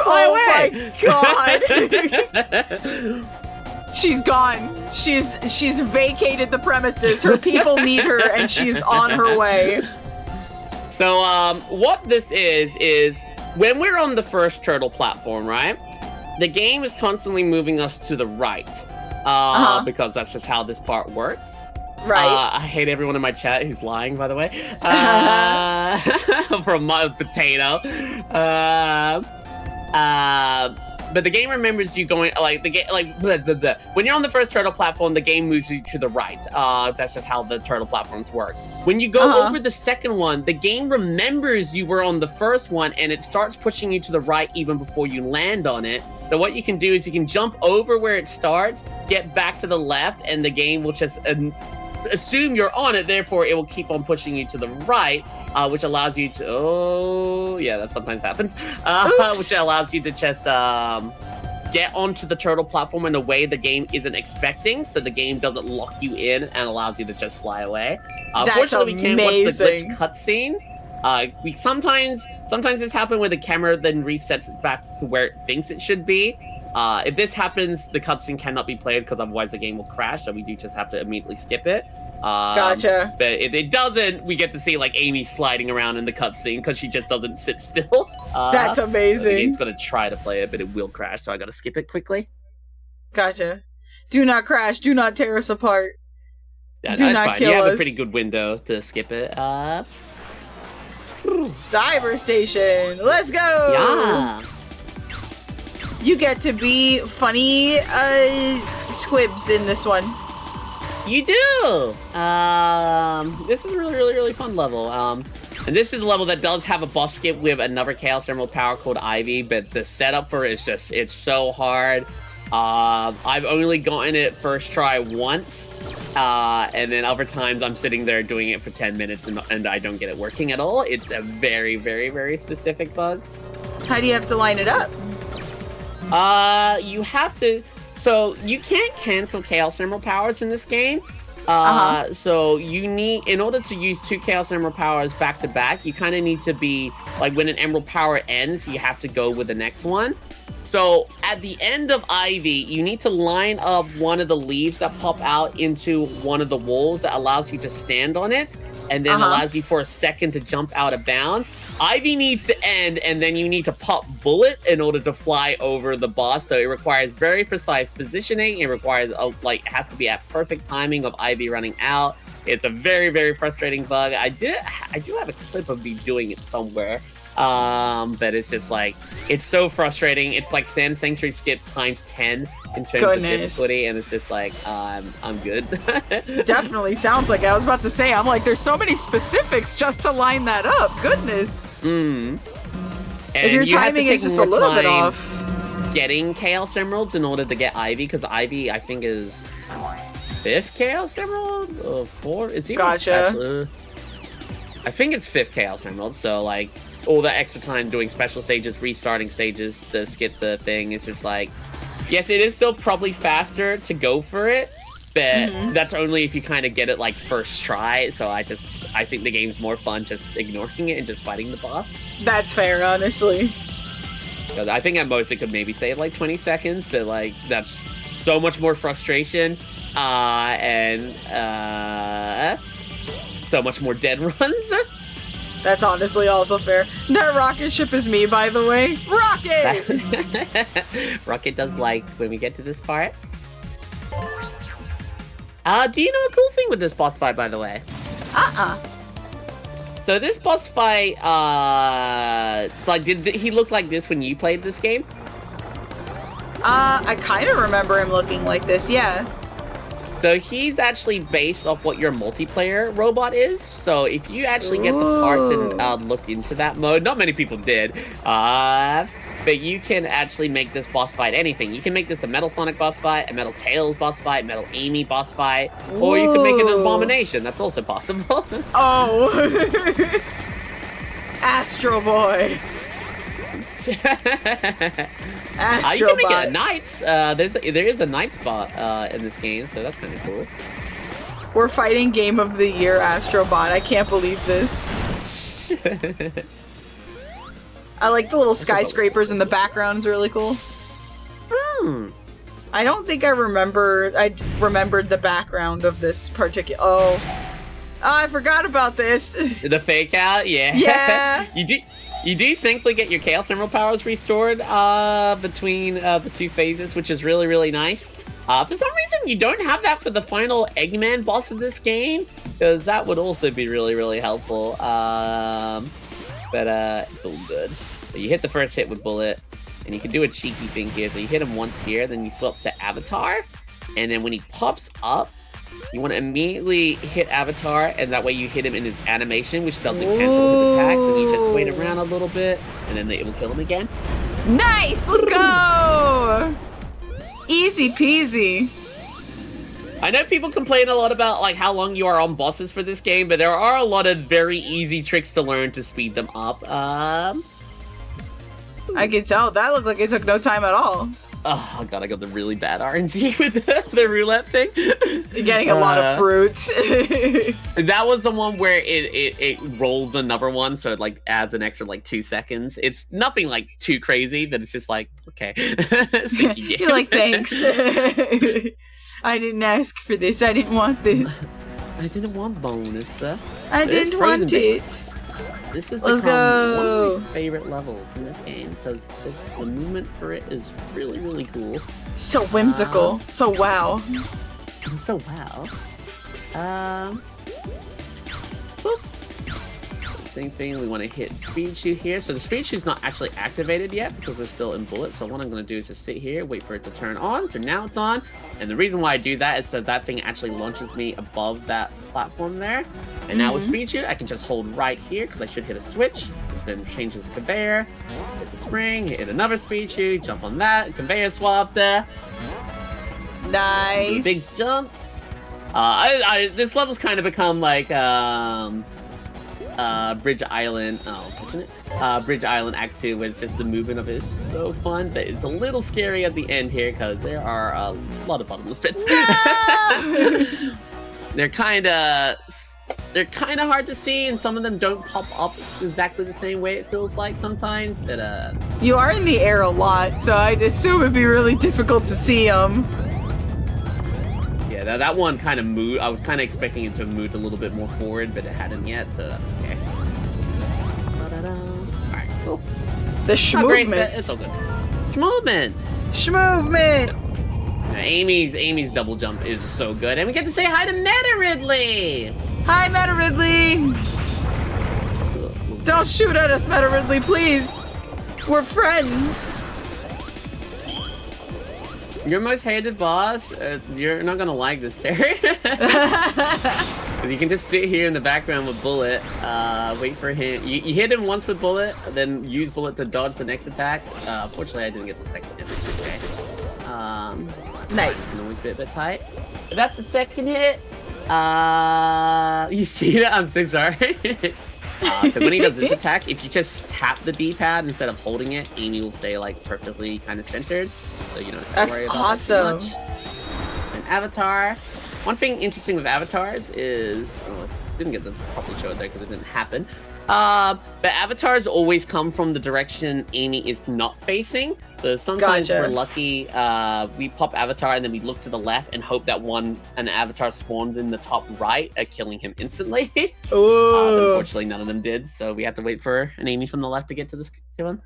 Oh my god. She's gone. She's vacated the premises. Her people need her, and she's on her way. So, what this is when we're on the first turtle platform, right? The game is constantly moving us to the right, because that's just how this part works. Right. I hate everyone in my chat who's lying, by the way. From my potato. But the game remembers you going when you're on the first turtle platform, the game moves you to the right. That's just how the turtle platforms work. When you go over the second one, the game remembers you were on the first one, and it starts pushing you to the right even before you land on it. So what you can do is you can jump over where it starts, get back to the left, and the game will just assume you're on it. Therefore, it will keep on pushing you to the right, which allows you to... Oh, yeah, that sometimes happens. Which allows you to just get onto the turtle platform in a way the game isn't expecting, so the game doesn't lock you in and allows you to just fly away. Fortunately, we can't watch the glitch cutscene. We sometimes this happens where the camera then resets it back to where it thinks it should be. If this happens, the cutscene cannot be played because otherwise the game will crash, so we do just have to immediately skip it. Gotcha. But if it doesn't, we get to see like Amy sliding around in the cutscene because she just doesn't sit still. That's amazing. So the game's gonna try to play it, but it will crash, so I gotta skip it quickly. Gotcha. Do not crash. Do not tear us apart. Yeah, do not fine. kill us. You have a pretty good window to skip it. Cyber Station. Let's go. Yeah. You get to be funny squibs in this one. You do! This is a really fun level. And this is a level that does have a boss skip with another Chaos Emerald power called Ivy, but the setup for it is just, it's so hard. I've only gotten it first try once, and then other times I'm sitting there doing it for 10 minutes and I don't get it working at all. It's a very specific bug. How do you have to line it up? You have to... So, you can't cancel Chaos Emerald powers in this game. So, you need... In order to use 2 Chaos Emerald powers back to back, you kind of need to be... Like, when an Emerald power ends, you have to go with the next one. So, at the end of Ivy, you need to line up one of the leaves that pop out into one of the walls that allows you to stand on it, and then allows you for a second to jump out of bounds. Ivy needs to end, and then you need to pop Bullet in order to fly over the boss. So it requires very precise positioning. It requires, it has to be at perfect timing of Ivy running out. It's a very frustrating bug. I do have a clip of me doing it somewhere. But it's just like, it's so frustrating. It's like Sand Sanctuary skip times 10 in terms of difficulty, and it's just like, I'm good. Definitely sounds like it. I was about to say, I'm like, there's so many specifics just to line that up. Goodness. If your timing is just a little bit off. Getting Chaos Emeralds in order to get Ivy, because Ivy, I think, is 5th Chaos Emerald? Or 4th? It's even Gotcha. I think it's 5th Chaos Emerald, so like, all that extra time doing special stages, restarting stages to skip the thing, it's just like, yes, it is still probably faster to go for it, but that's only if you kind of get it like first try. So I think the game's more fun just ignoring it and just fighting the boss. That's fair, honestly. I think at most it could maybe save like 20 seconds, but like that's so much more frustration and so much more dead runs. That's honestly also fair. That rocket ship is me, by the way. Rocket! Rocket does like when we get to this part. Do you know a cool thing with this boss fight, by the way? So this boss fight, like, did he look like this when you played this game? I kind of remember him looking like this, yeah. So he's actually based off what your multiplayer robot is. So if you actually get the parts and look into that mode, not many people did, but you can actually make this boss fight anything. You can make this a Metal Sonic boss fight, a Metal Tails boss fight, Metal Amy boss fight, or you can make it an Abomination. That's also possible. Oh. Astro Boy. You can make it a Knights. There is a Knights bot in this game, so that's kind of cool. We're fighting Game of the Year Astrobot. I can't believe this. I like the little skyscrapers in the background. It's really cool. I don't think I remembered the background of this particular... Oh. Oh, I forgot about this. The fake out, yeah. Yeah. You do simply get your Chaos Emerald powers restored between the two phases, which is really, really nice. For some reason, you don't have that for the final Eggman boss of this game, because that would also be really, really helpful. But it's all good. So you hit the first hit with Bullet, and you can do a cheeky thing here. So you hit him once here, then you swap to Avatar, and then when he pops up, you want to immediately hit Avatar, and that way you hit him in his animation, which doesn't cancel his attack. Then you just wait around a little bit, and then it will kill him again. Nice! Let's go! Easy peasy. I know people complain a lot about like how long you are on bosses for this game, but there are a lot of very easy tricks to learn to speed them up. I can tell. That looked like it took no time at all. Oh god, I got the really bad RNG with the roulette thing. You're getting a lot of fruit. That was the one where it rolls another one, so it like adds an extra like 2 seconds. It's nothing like too crazy, but it's just like, okay. You're like, thanks. I didn't ask for this. I didn't want this. I didn't want bonus, sir. I didn't want it. This has Let's become go. one of my favorite levels in this game because the movement for it is really, really cool. So whimsical. So wow. So wow. Boop. Same thing, we want to hit Speed Shoe here. So the Speed Shoe's not actually activated yet because we're still in Bullet. So what I'm going to do is just sit here, wait for it to turn on. So now it's on. And the reason why I do that is that thing actually launches me above that platform there. And now with Speed Shoe, I can just hold right here because I should hit a switch. Then changes the conveyor, hit the spring, hit another Speed Shoe, jump on that, conveyor swap there. Nice. Big jump. This level's kind of become like Bridge Island. Oh, isn't it? Bridge Island Act 2, where it's just the movement of it is so fun, but it's a little scary at the end here because there are a lot of bottomless pits. No! They're kind of hard to see, and some of them don't pop up exactly the same way it feels like sometimes. But you are in the air a lot, so I'd assume it'd be really difficult to see them. Yeah, that one kind of moved. I was kind of expecting it to move a little bit more forward, but it hadn't yet, so that's okay. Alright, cool. The schmovement. It's all good. Schmovement! Schmovement! Amy's double jump is so good, and we get to say hi to Meta Ridley! Hi, Meta Ridley! Don't shoot at us, Meta Ridley, please! We're friends! Your most hated boss? You're not gonna like this, Terry. Because you can just sit here in the background with Bullet, wait for him. You hit him once with Bullet, then use Bullet to dodge the next attack. Fortunately, I didn't get the second hit, which is okay. Nice. Always a bit tight. That's the second hit. You see that? I'm so sorry. Because when he does this attack, if you just tap the D-pad instead of holding it, Amy will stay like perfectly kind of centered. So you don't have to worry about it too much. And Avatar. One thing interesting with avatars is, I didn't get to properly show it there because it didn't happen. But avatars always come from the direction Amy is not facing. So sometimes we're lucky, we pop avatar and then we look to the left and hope that an avatar spawns in the top right, killing him instantly. Unfortunately, none of them did, so we have to wait for an Amy from the left to get to him.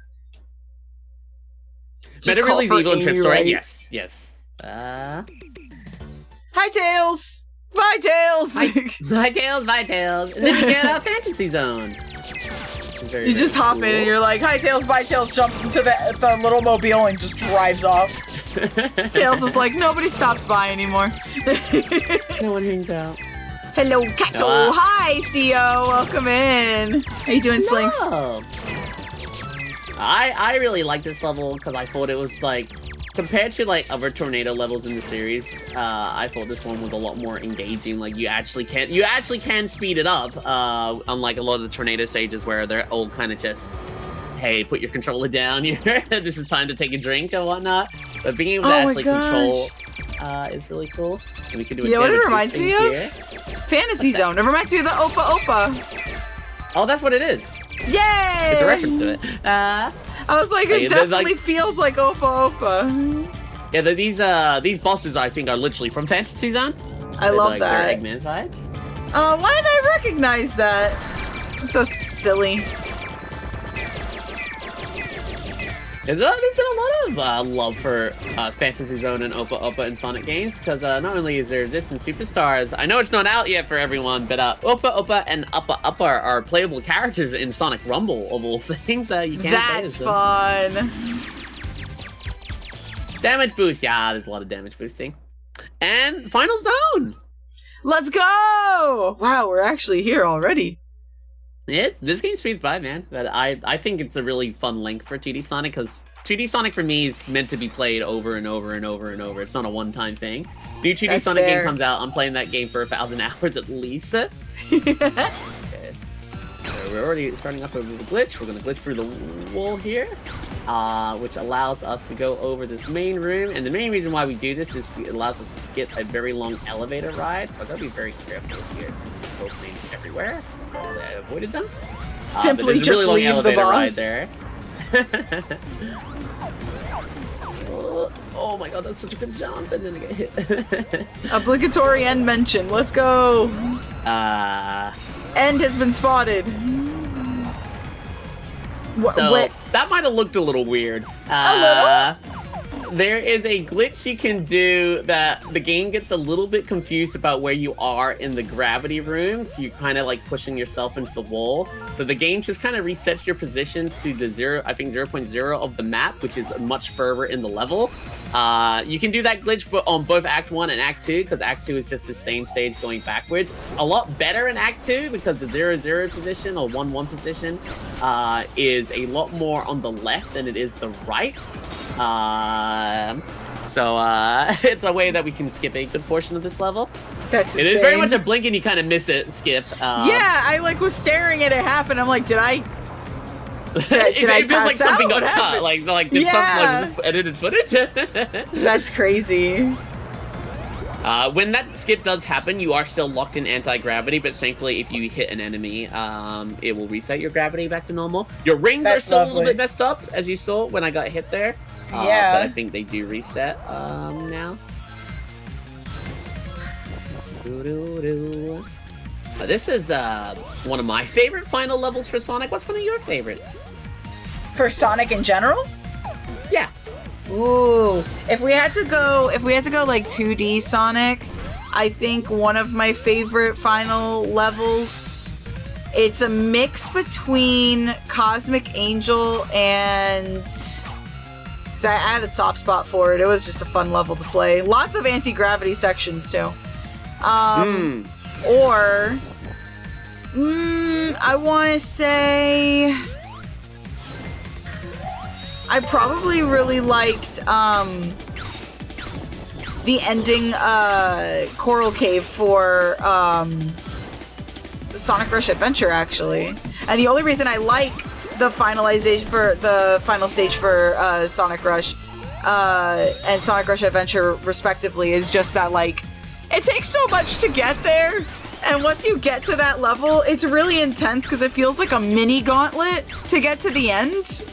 Better really evil and Tripp story. Right? Yes. Hi, Tails! Bye, Tails! Bye, Tails! And then you get a fantasy zone. You just hop in and you're like, hi, Tails, bye, Tails, jumps into the little mobile and just drives off. Tails is like, nobody stops by anymore. No one hangs out. Hello, Kato! Hi, CO! Welcome in! How you doing, Slinks? I really like this level because I thought it was like, compared to like other tornado levels in the series, I thought this one was a lot more engaging. Like you actually can speed it up, unlike a lot of the tornado stages where they're all kind of just, hey, put your controller down here. This is time to take a drink and whatnot. But being able to actually control is really cool. And we can do what it reminds me of? Fantasy Zone. It reminds me of the Opa Opa. Oh, that's what it is. Yay! It's a reference to it. I was like, it definitely feels like Opa Opa. Yeah, these bosses I think are literally from Fantasy Zone. I love that. They're Eggman-fied. Oh, why didn't I recognize that? I'm so silly. There's been a lot of love for Fantasy Zone and Opa Opa in Sonic games, because not only is there this in Superstars, I know it's not out yet for everyone, but Opa Opa and Uppa Uppa are playable characters in Sonic Rumble, of all things. You can That's fun. Damage boost, yeah, there's a lot of damage boosting. And Final Zone! Let's go! Wow, we're actually here already. This game speeds by, man. But I think it's a really fun link for 2D Sonic, because 2D Sonic for me is meant to be played over and over and over and over. It's not a one-time thing. New 2D That's Sonic fair. game comes out, I'm playing that game for 1,000 hours at least. Okay. So we're already starting off with a glitch. We're going to glitch through the wall here, which allows us to go over this main room. And the main reason why we do this is it allows us to skip a very long elevator ride. So I've got to be very careful here. Opening everywhere. So I avoided them. Simply but just really long leave the elevator ride boss. there. Oh my god, that's such a good jump, and then I get hit. Obligatory end mention. Let's go. End has been spotted. So that might have looked a little weird. A little? There is a glitch you can do that the game gets a little bit confused about where you are in the gravity room. You're kind of like pushing yourself into the wall. So the game just kind of resets your position to the 0.0 of the map, which is much further in the level. You can do that glitch on both Act 1 and Act 2, because Act 2 is just the same stage going backwards. A lot better in Act 2, because the 0-0 position or 1-1 position is a lot more on the left than it is the right. So it's a way that we can skip a good portion of this level. That's insane. It is very much a blink and you kind of miss it skip. Yeah, I like was staring at it happen. I'm like, did I it feels like something got cut. Like did Yeah. was this edited footage? That's crazy. When that skip does happen, you are still locked in anti-gravity, but thankfully if you hit an enemy, it will reset your gravity back to normal. Your rings are still a little bit messed up, as you saw when I got hit there. Yeah. But I think they do reset now. This is one of my favorite final levels for Sonic. What's one of your favorites? For Sonic in general? Yeah. Ooh, if we had to go like 2D Sonic, I think one of my favorite final levels, it's a mix between Cosmic Angel and, because I had a soft spot for it. It was just a fun level to play. Lots of anti-gravity sections too. Or I want to say I probably really liked the ending Coral Cave for Sonic Rush Adventure, actually. And the only reason I like the finalization for the final stage for Sonic Rush and Sonic Rush Adventure respectively is just that, like, it takes so much to get there, and once you get to that level, it's really intense because it feels like a mini gauntlet to get to the end.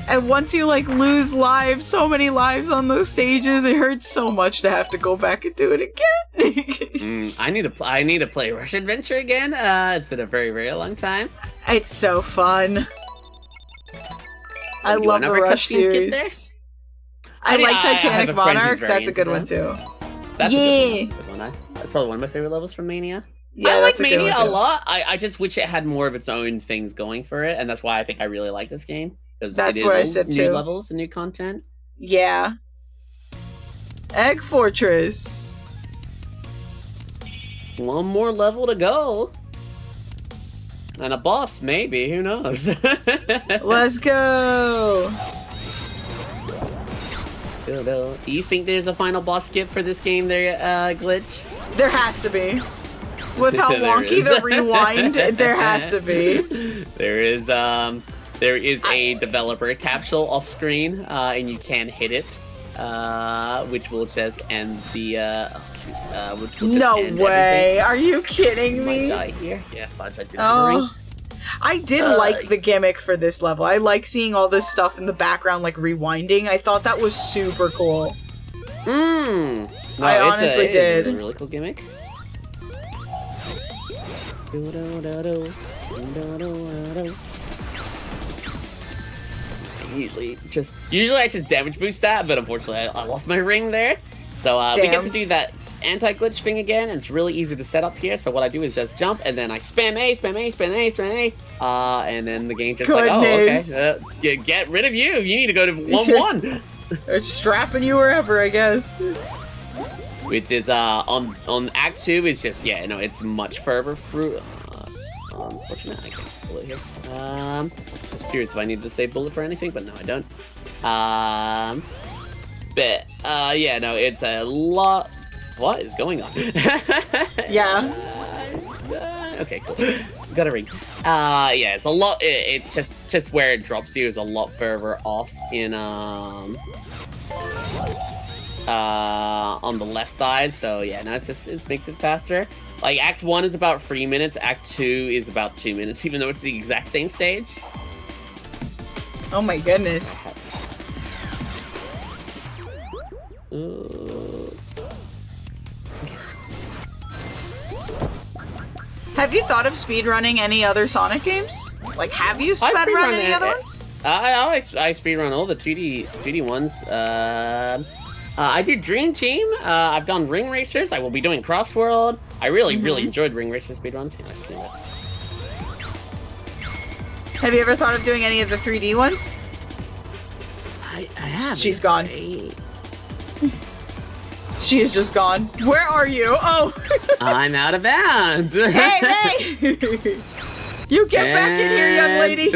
And once you like lose lives, so many lives on those stages, it hurts so much to have to go back and do it again. I need to play Rush Adventure again. It's been a very, very long time. It's so fun. I love the Rush series. I like Titanic Monarch. That's a good one too. That's a good one. That's probably one of my favorite levels from Mania. Yeah, I like that's a good Mania one a too. lot. I just wish it had more of its own things going for it, and that's why I think I really like this game. That's what I said new too. Levels and new content. Yeah. Egg Fortress. One more level to go. And a boss, maybe. Who knows? Let's go. Do you think there's a final boss skip for this game there, Glitch? There has to be. With how wonky the rewind, there has to be. There is a developer capsule off screen, and you can hit it, which will just end the, which will just No end way. everything. Are you kidding You me? might die here. Yeah, fudge, I did Oh. I did like the gimmick for this level. I like seeing all this stuff in the background, like rewinding. I thought that was super cool. No, I honestly it is did. a really cool gimmick. Usually I just damage boost that, but unfortunately I lost my ring there. So we get to do that anti-glitch thing again, and it's really easy to set up here. So what I do is just jump, and then I spam A, spam A, spam A, spam A, and then the game just like, oh, okay, get rid of you. You need to go to 1-1. They're strapping you wherever, I guess. Which is on Act 2 is just it's much further through. Unfortunately, I can't pull it here. Just curious if I need to save bullet for anything, but no, I don't. But it's a lot. What is going on? Yeah. Okay, cool. Got a ring. It's a lot. It just where it drops you is a lot further off in on the left side. So it makes it faster. Like Act 1 is about 3 minutes. Act 2 is about 2 minutes, even though it's the exact same stage. Oh my goodness. Have you thought of speedrunning any other Sonic games? Like, have you speedrun any other ones? I speedrun all the 2D ones. I did Dream Team. I've done Ring Racers. I will be doing Crossworld. I really enjoyed Ring Racers speedruns. Have you ever thought of doing any of the 3D ones? I have. She's gone. She is just gone. Where are you? Oh. I'm out of bounds. Hey! You get back in here, young lady.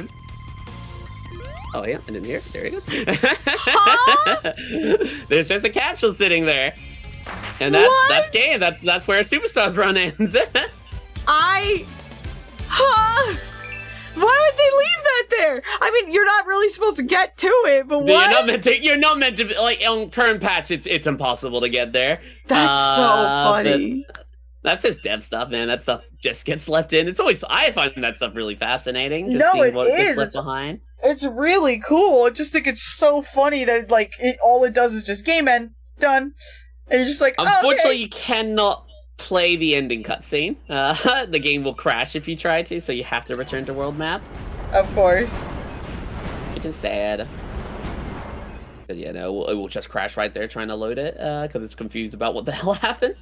Oh yeah, I didn't hear it. There you go. Huh? There's just a capsule sitting there, and that's game. That's where Superstars run ends. Why would they leave that there? I mean, you're not really supposed to get to it, but what? You're not meant to. Like on current patch, it's impossible to get there. That's so funny. That's just dev stuff, man. That stuff just gets left in. It's always I find that stuff really fascinating. Just seeing what gets left behind. It's really cool. I just think it's so funny that like all it does is just game end, done, and you're just like. Unfortunately, you cannot play the ending cutscene. The game will crash if you try to, so you have to return to world map. Of course. Which is sad. But it will just crash right there trying to load it because it's confused about what the hell happened.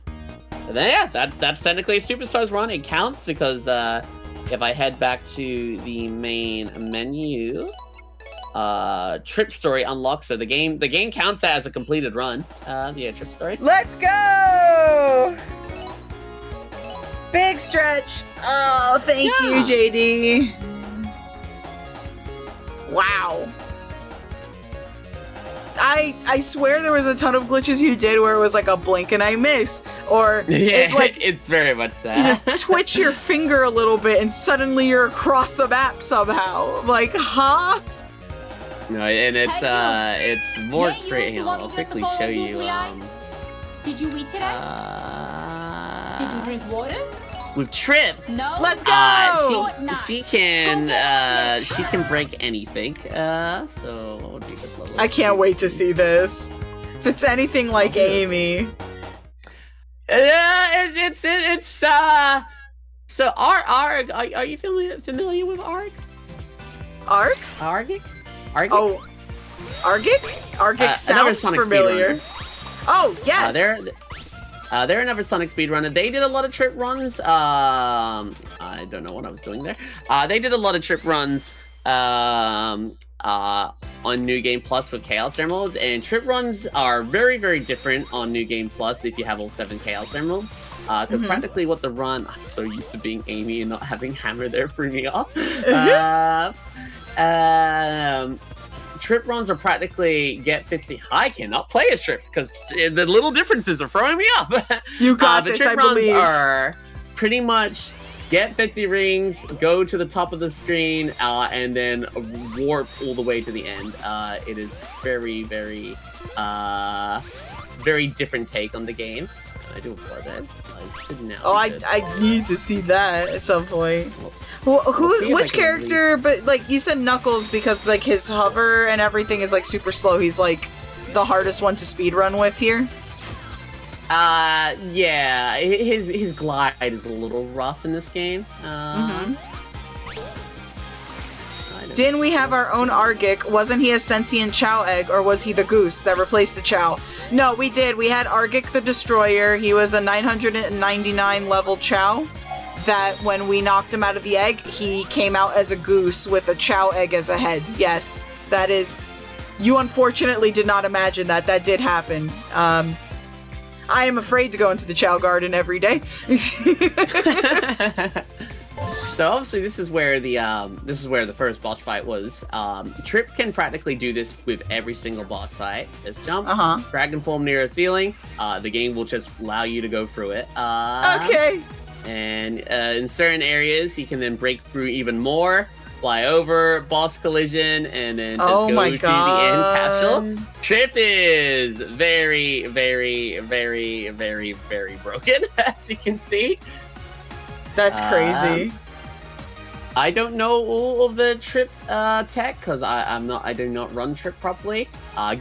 And then that's technically a Superstars run. It counts because if I head back to the main menu, Tripp story unlocks, so the game counts that as a completed run. Tripp story. Let's go! Big stretch. Oh, thank you, JD. Wow. I swear there was a ton of glitches you did where it was like a blink and I miss, or it's very much that. You just twitch your finger a little bit and suddenly you're across the map somehow. Like, huh? No, and it's more great. Hang on, I'll quickly show you. Did you eat today? Did you drink water? With Tripp. No. Let's go. She can break anything. So what would be this level? I can't wait to see this. If it's anything like Amy. It's so Arg. Are you familiar with Arg? Arg? Argic? Oh, Argic? Argic sounds familiar. Oh, yes. They're another Sonic speedrunner. They did a lot of Tripp runs. I don't know what I was doing there. They did a lot of Tripp runs on New Game Plus with Chaos Emeralds, and Tripp runs are very, very different on New Game Plus if you have all 7 Chaos Emeralds. Because practically what the run, I'm so used to being Amy and not having Hammer there threw me off. Tripp runs are practically get 50. I cannot play as Tripp because the little differences are throwing me off. You got this, Tripp I believe. runs are pretty much get 50 rings, go to the top of the screen, and then warp all the way to the end. It is very, very, very different take on the game. I do apologize. I need to see that at some point. Which character? But like you said, Knuckles, because like his hover and everything is like super slow. He's like the hardest one to speedrun with here. Yeah, his glide is a little rough in this game. Didn't we have our own Argic? Wasn't he a sentient Chow egg, or was he the goose that replaced the Chow? No, we did. We had Argic the Destroyer. He was a 999 level Chow that when we knocked him out of the egg, he came out as a goose with a Chow egg as a head. Yes, that is... You unfortunately did not imagine that. That did happen. I am afraid to go into the Chow Garden every day. So obviously this is where the first boss fight was. Tripp can practically do this with every single boss fight. Just jump, dragon form near a ceiling. The game will just allow you to go through it. Okay. And in certain areas, he can then break through even more, fly over, boss collision, and then just go to the end capsule. Tripp is very, very, very, very, very broken, as you can see. That's crazy. I don't know all of the Tripp tech because I do not run Tripp properly.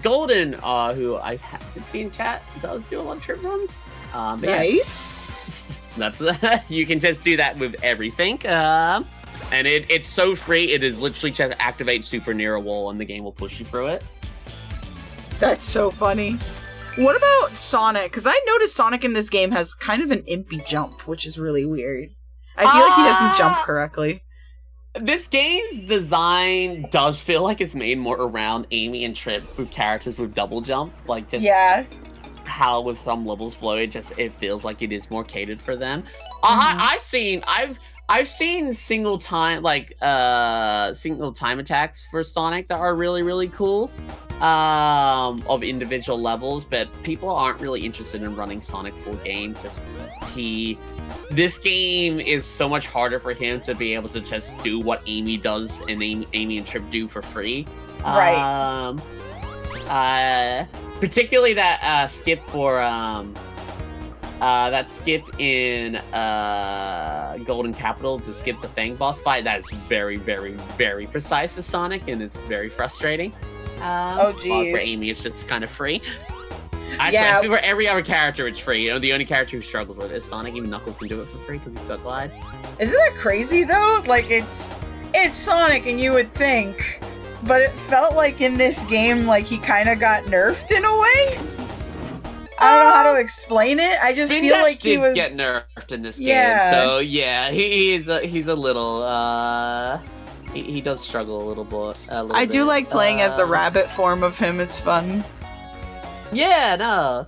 Golden, who I can see in chat, does do a lot of Tripp runs. Nice. Yeah, that's you can just do that with everything. And it's so free. It is literally just activate super near a wall, and the game will push you through it. That's so funny. What about Sonic? Because I noticed Sonic in this game has kind of an impy jump, which is really weird. I feel like he doesn't jump correctly. This game's design does feel like it's made more around Amy and Tripp with characters with double jump. Like, just how with some levels flow, it feels like it is more catered for them. I've seen single time attacks for Sonic that are really, really cool. Of individual levels, but people aren't really interested in running Sonic full game. This game is so much harder for him to be able to just do what Amy does and Amy and Tripp do for free. Right. Particularly that skip for that skip in Golden Capital to skip the Fang boss fight. That is very, very, very precise as Sonic, and it's very frustrating. Oh, geez. For Amy, it's just kind of free. Actually, I feel for every other character, it's free. You know, the only character who struggles with it is Sonic. Even Knuckles can do it for free because he's got glide. Isn't that crazy, though? Like, it's Sonic, and you would think, but it felt like in this game, like, he kind of got nerfed in a way? I don't know how to explain it. I just feel like he was... get nerfed in this game. So, yeah, he's a little, He does struggle a little bit. I do like playing as the rabbit form of him. It's fun. Yeah, no.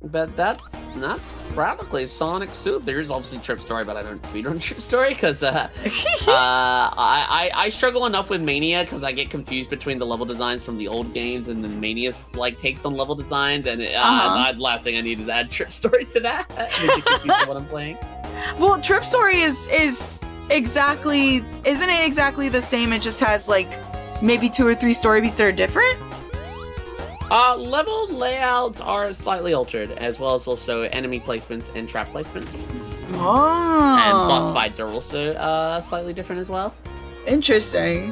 But that's practically Sonic Soup. There's obviously Tripp Story, but I don't speedrun Tripp Story because I struggle enough with Mania because I get confused between the level designs from the old games and then Mania's takes on level designs, and the last thing I need is add Tripp Story to that. Makes you confused with what I'm playing. Well, Tripp Story isn't it exactly the same? It just has maybe 2 or 3 story beats that are different? Level layouts are slightly altered, as well as also enemy placements and trap placements. Oh. And boss fights are also slightly different as well. Interesting.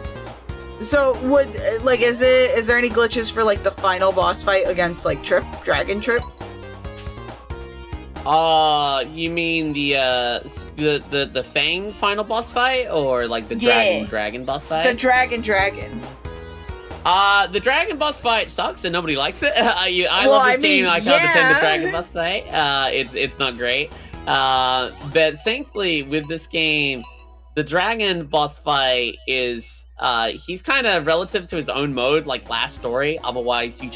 So is there any glitches for the final boss fight against Tripp, Dragon Tripp? You mean the Fang final boss fight, or the Dragon boss fight? The Dragon. The Dragon boss fight sucks and nobody likes it. I love this game. I can't defend the Dragon boss fight. It's not great. But thankfully with this game, the Dragon boss fight is he's kind of relative to his own mode, like last story. Otherwise, you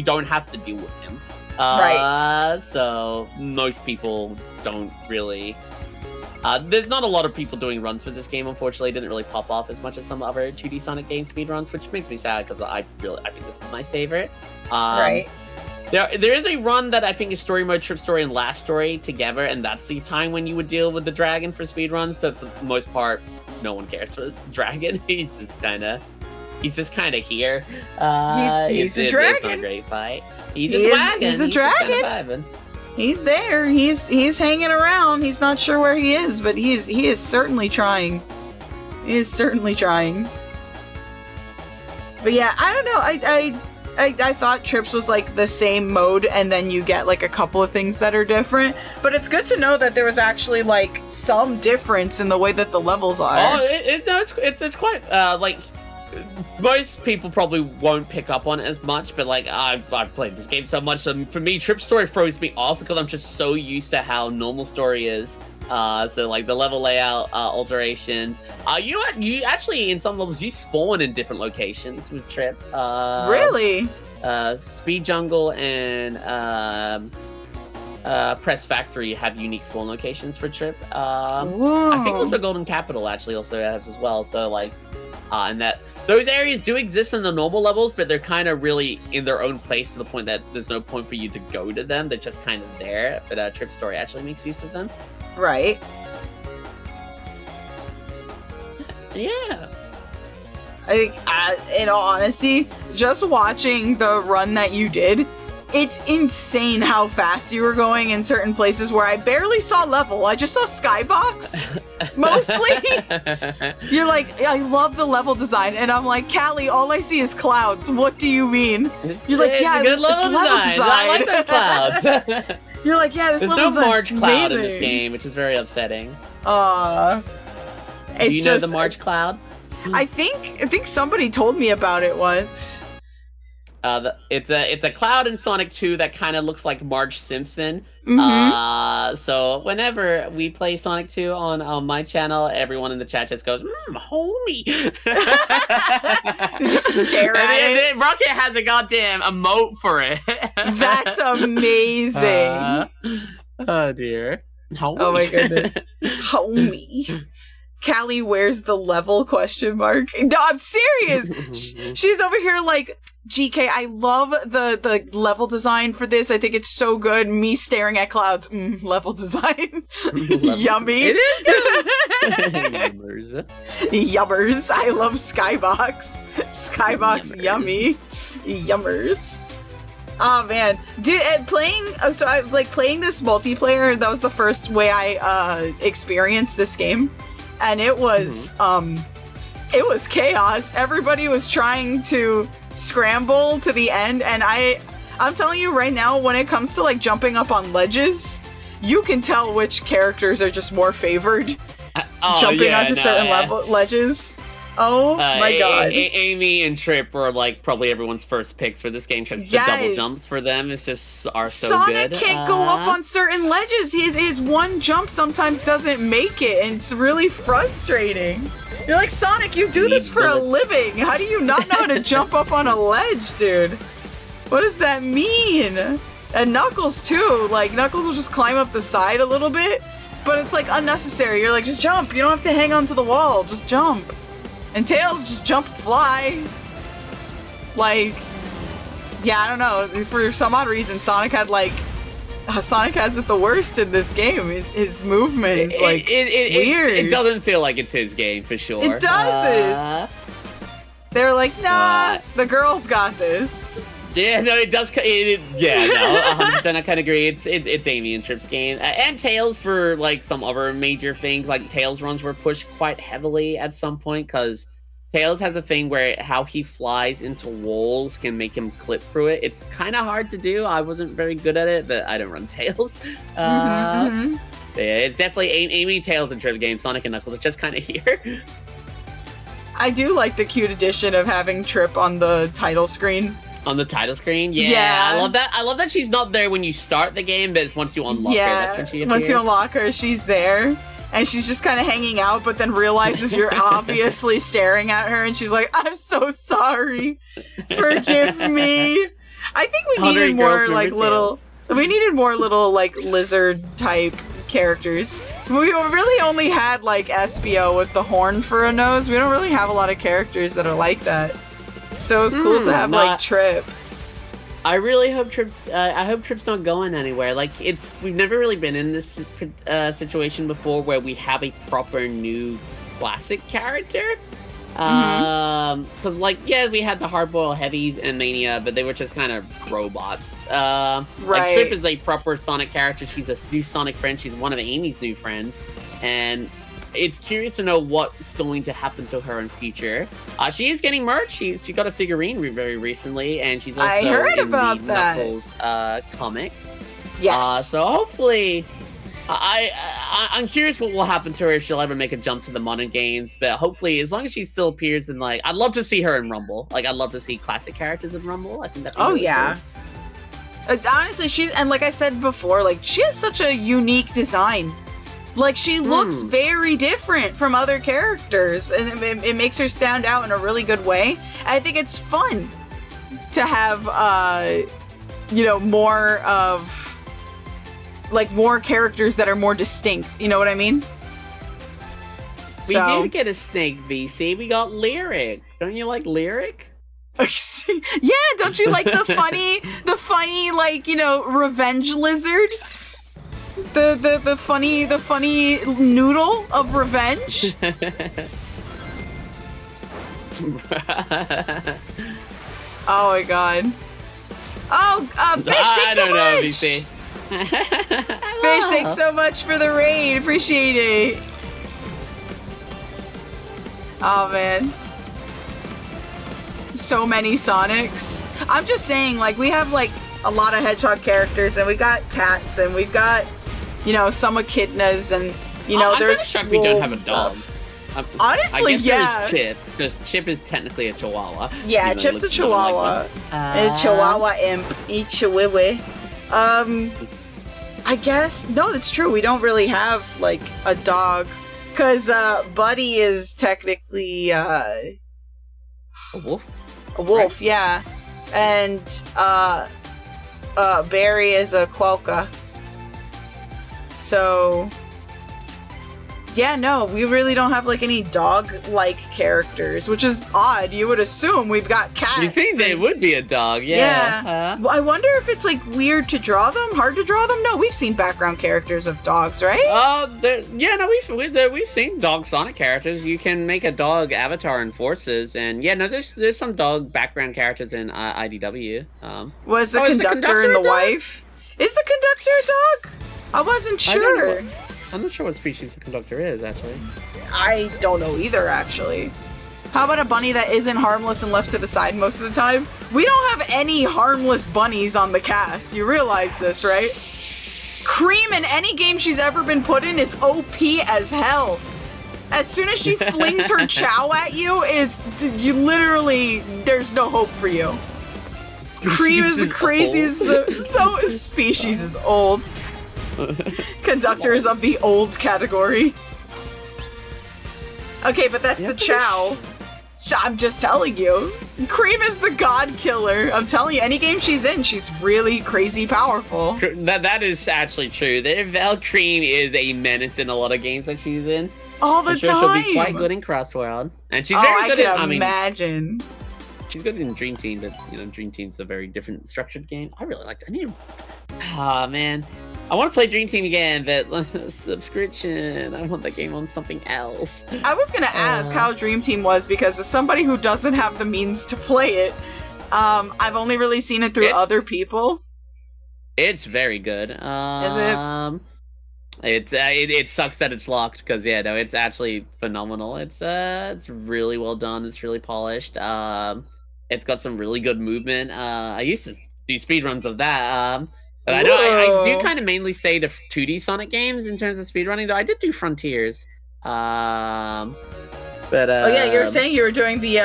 don't have to deal with him. Right. So most people don't really. There's not a lot of people doing runs for this game, unfortunately. It didn't really pop off as much as some other 2D Sonic game speedruns, which makes me sad because I think this is my favorite. Right. There is a run that I think is story mode, Tripp Story, and Last Story together, and that's the time when you would deal with the Dragon for speedruns, but for the most part, no one cares for the Dragon. He's just kind of here. He's a dragon. It's not a great fight. He's a dragon. He's a dragon. He's there. He's hanging around. He's not sure where he is, but he is certainly trying. He is certainly trying. But yeah, I don't know. I thought Tripp's was like the same mode, and then you get like a couple of things that are different. But it's good to know that there was actually like some difference in the way that the levels are. Oh, it's quite like most people probably won't pick up on it as much, but like I've played this game so much, so for me, Tripp story throws me off because I'm just so used to how normal story is. So like the level layout alterations. You actually in some levels you spawn in different locations with Tripp. Really? Speed Jungle and Press Factory have unique spawn locations for Tripp. I think also Golden Capital actually also has as well. So like, and that those areas do exist in the normal levels, but they're kind of really in their own place to the point that there's no point for you to go to them. They're just kind of there. But Tripp story actually makes use of them. Right. Yeah. In all honesty, just watching the run that you did, it's insane how fast you were going in certain places where I barely saw level. I just saw skybox, mostly. You're like, I love the level design. And I'm like, Callie, all I see is clouds. What do you mean? You're like, it's yeah, a good level design. I like those clouds. You're like, yeah, this There's level no Marge design's cloud amazing. in this game, which is very upsetting. It's Do you know just, the Marge cloud? I think somebody told me about it once. It's a cloud in Sonic 2 that kind of looks like Marge Simpson. Mm-hmm. So whenever we play Sonic 2 on my channel, everyone in the chat just goes, homie. Just stare at it. Rocket has a goddamn emote for it. That's amazing. Oh dear. Homie. Oh my goodness. Homie. Callie, where's the level? ? No, I'm serious. She's over here like, GK, I love the level design for this. I think it's so good. Me staring at clouds. Level design. Yummy. It is good. Yummers. Yummers. I love Skybox. Skybox Yummers. Yummy. Yummers. Oh man, dude! Playing this multiplayer. That was the first way I experienced this game, and it was it was chaos. Everybody was trying to scramble to the end, and I'm telling you right now, when it comes to like jumping up on ledges, you can tell which characters are just more favored jumping onto certain ledges. Oh my god. Amy and Tripp were like probably everyone's first picks for this game because the double jumps for them are so Sonic good. Sonic can't go up on certain ledges. His one jump sometimes doesn't make it, and it's really frustrating. You're like, Sonic, you do this for a living. How do you not know how to jump up on a ledge, dude? What does that mean? And Knuckles too. Like, Knuckles will just climb up the side a little bit, but it's like unnecessary. You're like, just jump. You don't have to hang onto the wall. Just jump. And Tails just jump and fly. Like, yeah, I don't know. For some odd reason, Sonic has it the worst in this game. His movement is like weird. It doesn't feel like it's his game for sure. It doesn't. They're like, nah, the girls got this. Yeah, no, it does. Yeah, no, 100%. I kind of agree. It's Amy and Tripp's game, and Tails for like some other major things. Like Tails runs were pushed quite heavily at some point because Tails has a thing where how he flies into walls can make him clip through it. It's kind of hard to do. I wasn't very good at it, but I don't run Tails. Yeah, it's definitely Amy, Tails, and Tripp game. Sonic and Knuckles are just kind of here. I do like the cute addition of having Tripp on the title screen. On the title screen? Yeah, I love that. I love that she's not there when you start the game, but it's once you unlock her, that's when she appears. Once you unlock her, she's there. And she's just kind of hanging out, but then realizes you're obviously staring at her, and she's like, I'm so sorry. Forgive me. I think we needed more, like, little lizard-type characters. We really only had, like, Espio with the horn for a nose. We don't really have a lot of characters that are like that. So it was cool to have, like, Tripp. I really hope Tripp. I hope Tripp's not going anywhere. Like we've never really been in this situation before where we have a proper new classic character. Because like we had the hardboiled heavies and Mania, but they were just kind of robots. Right. Like Tripp is a proper Sonic character. She's a new Sonic friend. She's one of Amy's new friends, and it's curious to know what's going to happen to her in future. She is getting merch. She got a figurine very recently, and she's also I heard in about the that. Knuckles comic. Yes. So hopefully, I'm curious what will happen to her if she'll ever make a jump to the modern games. But hopefully, as long as she still appears in I'd love to see her in Rumble. Like I'd love to see classic characters in Rumble. I think that'd be really yeah. cool. Honestly, and like I said before, like she has such a unique design. Like she looks very different from other characters, and it makes her stand out in a really good way. I think it's fun to have, more of. Like more characters that are more distinct, you know what I mean? We did get a snake, VC. We got Lyric. Don't you like Lyric? Yeah, don't you like the funny, revenge lizard? The funny noodle of revenge? Oh my god. Oh, Fish, thanks so much! VC. Fish, thanks so much for the raid. Appreciate it. Oh, man. So many Sonics. I'm just saying, we have, a lot of hedgehog characters, and we got cats, and we've got, some echidnas, and, there's I'm we don't have a dog. Honestly, yeah. Chip, because Chip is technically a chihuahua. Yeah, Chip's a chihuahua. A chihuahua imp. Eat chihuahua. I guess, no, that's true. We don't really have, a dog. Because, Buddy is technically, a wolf? A wolf, right? Yeah. And, Barry is a quokka. So, yeah, no, we really don't have, any dog-like characters, which is odd. You would assume we've got cats. You think they would be a dog, yeah. Well, I wonder if it's, weird to draw them, hard to draw them? No, we've seen background characters of dogs, right? We've seen dog Sonic characters. You can make a dog avatar in Forces, and, there's some dog background characters in IDW. Was the conductor and the wife? Is the conductor a dog? I wasn't sure. I'm not sure what species the conductor is, actually. I don't know either, actually. How about a bunny that isn't harmless and left to the side most of the time? We don't have any harmless bunnies on the cast. You realize this, right? Cream in any game she's ever been put in is OP as hell. As soon as she flings her chow at you, there's no hope for you. Cream is the craziest. So species is old. Conductors of the old category. Okay, but that's the chow. I'm just telling you. Cream is the god killer. I'm telling you, any game she's in, she's really crazy powerful. That is actually true. Val Cream is a menace in a lot of games that she's in. All the time. She'll be quite good in Crossworld. And she's very good I can imagine. She's good in Dream Team, but, Dream Team's a very different structured game. I really liked it. Man. I want to play Dream Team again, but subscription. I want that game on something else. I was going to ask how Dream Team was, because as somebody who doesn't have the means to play it, I've only really seen it through other people. It's very good. Is it? It sucks that it's locked, because it's actually phenomenal. It's really well done. It's really polished. It's got some really good movement. I used to do speedruns of that. But I know I do kind of mainly stay to 2D Sonic games in terms of speedrunning, though I did do Frontiers. You were saying you were doing the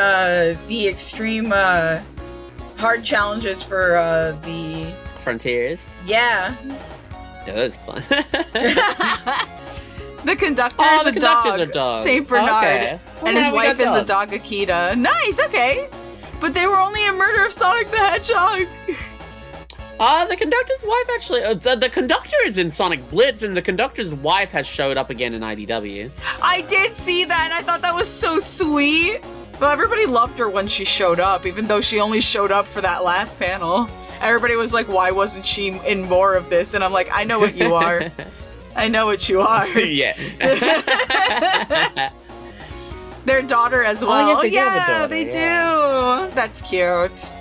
extreme hard challenges for the Frontiers. Yeah. Yeah, that was fun. The conductor is a dog. Saint Bernard. Okay. Well, and his wife is a dog Akita. Nice, okay. But they were only a murder of Sonic the Hedgehog. The conductor's wife actually, the conductor is in Sonic Blitz, and the conductor's wife has showed up again in IDW. I did see that, and I thought that was so sweet. But everybody loved her when she showed up, even though she only showed up for that last panel. Everybody was like, why wasn't she in more of this? And I'm like, I know what you are. I know what you are. Yeah. Their daughter as well. They do. That's cute.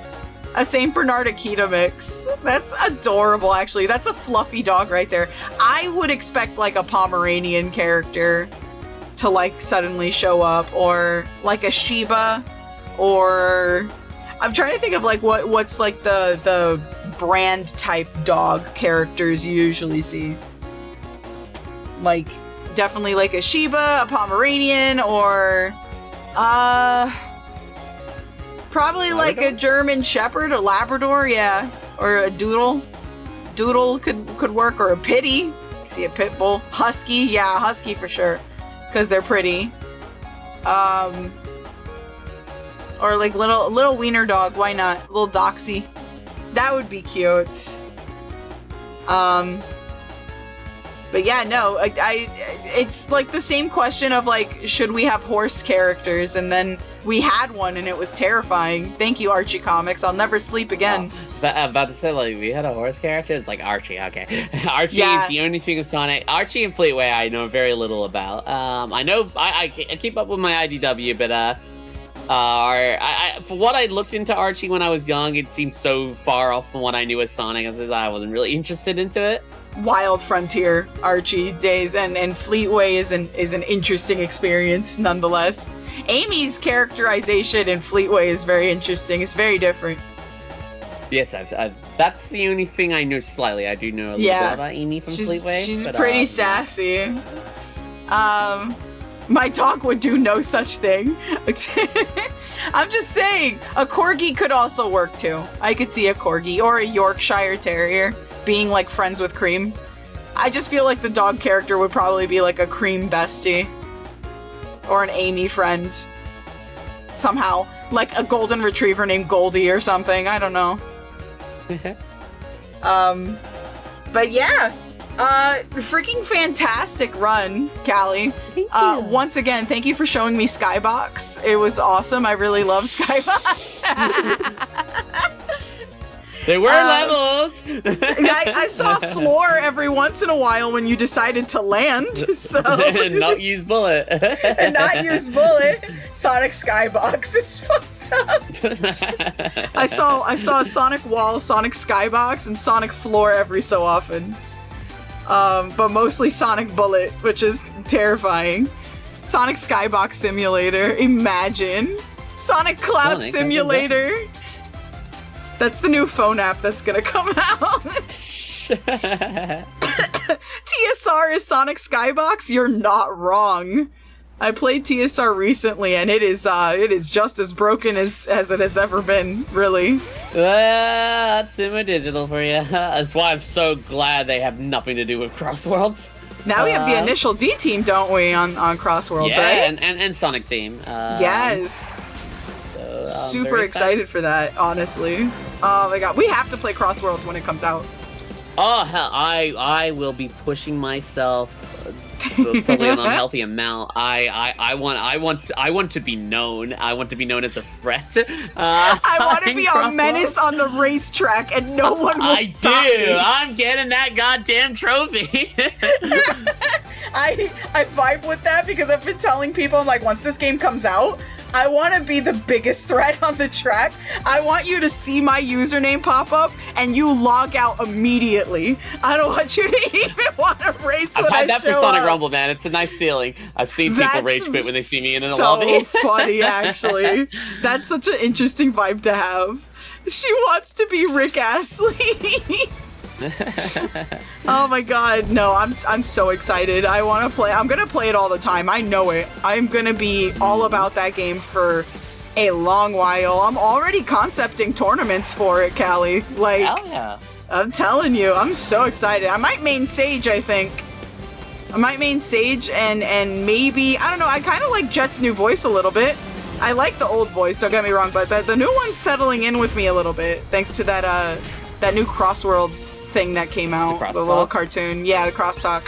A Saint Bernard Akita mix. That's adorable, actually. That's a fluffy dog right there. I would expect a Pomeranian character to like suddenly show up, or like a Shiba, or I'm trying to think of like what's like the brand type dog characters you usually see. Like definitely like a Shiba, a Pomeranian, or probably like a German Shepherd, a Labrador, yeah, or a Doodle. Doodle could work, or a Pitty. See a pit bull, husky, yeah, husky for sure, because they're pretty. Or like little wiener dog, why not? Little Doxy, that would be cute. But yeah, no, it's like the same question of like, should we have horse characters? And then we had one, and it was terrifying. Thank you, Archie Comics. I'll never sleep again. I'm about to say, like, we had a horse character? It's like Archie, okay. Archie is the only thing of Sonic. Archie and Fleetway I know very little about. I know, I keep up with my IDW, but, for what I looked into Archie when I was young, it seemed so far off from what I knew as Sonic. I wasn't really interested into it. Wild Frontier Archie days, and Fleetway is an interesting experience nonetheless. Amy's characterization in Fleetway is very interesting. It's very different. Yes, that's the only thing I know slightly. I do know a little bit about Amy from Fleetway. She's pretty sassy. My dog would do no such thing. I'm just saying, a Corgi could also work too. I could see a Corgi or a Yorkshire Terrier being like friends with Cream. I just feel like the dog character would probably be like a Cream bestie. Or an Amy friend. Somehow. Like a golden retriever named Goldie or something. I don't know. But yeah. Freaking fantastic run, Callie. Thank you. Once again, thank you for showing me Skybox. It was awesome. I really love Skybox. There were levels. I saw floor every once in a while when you decided to land. So and not use bullet. And not use bullet. Sonic Skybox is fucked up. I saw Sonic Wall, Sonic Skybox, and Sonic Floor every so often. But mostly Sonic Bullet, which is terrifying. Sonic Skybox Simulator, imagine. Sonic Cloud Simulator. That's the new phone app that's gonna come out. TSR is Sonic Skybox? You're not wrong. I played TSR recently, and it is just as broken as it has ever been, really. That's Simo Digital for you. That's why I'm so glad they have nothing to do with Crossworlds. Now we have the Initial D team, don't we, on Crossworlds, right? Yeah, and Sonic Team. Yes. Super excited for that, honestly. Oh my god, we have to play Crossworlds when it comes out. Oh hell, I will be pushing myself probably an unhealthy amount. I want to be known. I want to be known as a threat. I want to be a menace on the racetrack, and no one will stop me. I'm getting that goddamn trophy. I vibe with that because I've been telling people, I'm like, once this game comes out, I want to be the biggest threat on the track. I want you to see my username pop up and you log out immediately. I don't want you to even want to race when I show up. I've had that for Sonic Rumble, man. It's a nice feeling. I've seen people rage quit when they see me in the lobby. So funny, actually. That's such an interesting vibe to have. She wants to be Rick Astley. Oh my god, no, I'm so excited. I want to play. I'm gonna play it all the time. I know it. I'm gonna be all about that game for a long while. I'm already concepting tournaments for it, Callie. Like, hell yeah. I'm telling you, I'm so excited. I might main Sage, I think. I might main Sage and maybe, I don't know, I kind of like Jet's new voice a little bit. I like the old voice, don't get me wrong, but the new one's settling in with me a little bit, thanks to that new Crossworlds thing that came out, the little cartoon. Yeah, the crosstalk.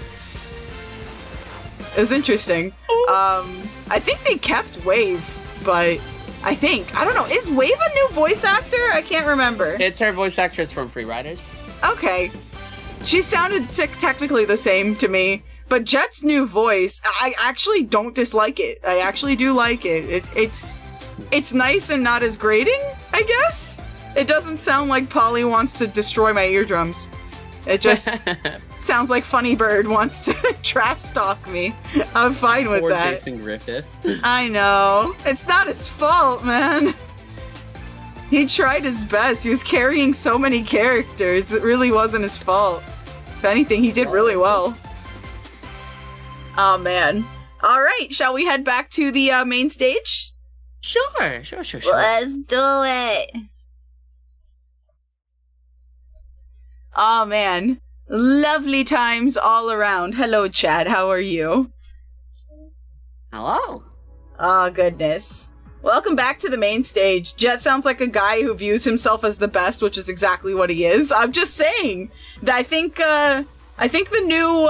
It was interesting. I think they kept Wave, but I don't know, is Wave a new voice actor? I can't remember. It's her voice actress from Free Riders. Okay. She sounded technically the same to me, but Jet's new voice, I actually don't dislike it. I actually do like it. It's nice and not as grating, I guess. It doesn't sound like Polly wants to destroy my eardrums. It just sounds like Funny Bird wants to trash talk me. I'm fine with Poor that. Jason Griffith. I know. It's not his fault, man. He tried his best. He was carrying so many characters. It really wasn't his fault. If anything, he did really well. Oh, man. All right, shall we head back to the main stage? Sure. Let's do it. Oh, man. Lovely times all around. Hello, Chad. How are you? Hello. Oh, goodness. Welcome back to the main stage. Jet sounds like a guy who views himself as the best, which is exactly what he is. I'm just saying that I think the new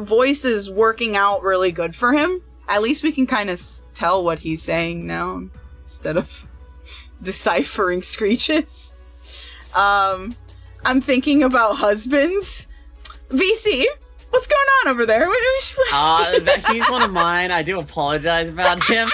voice is working out really good for him. At least we can kind of tell what he's saying now instead of deciphering screeches. I'm thinking about husbands. VC, what's going on over there? He's one of mine. I do apologize about him.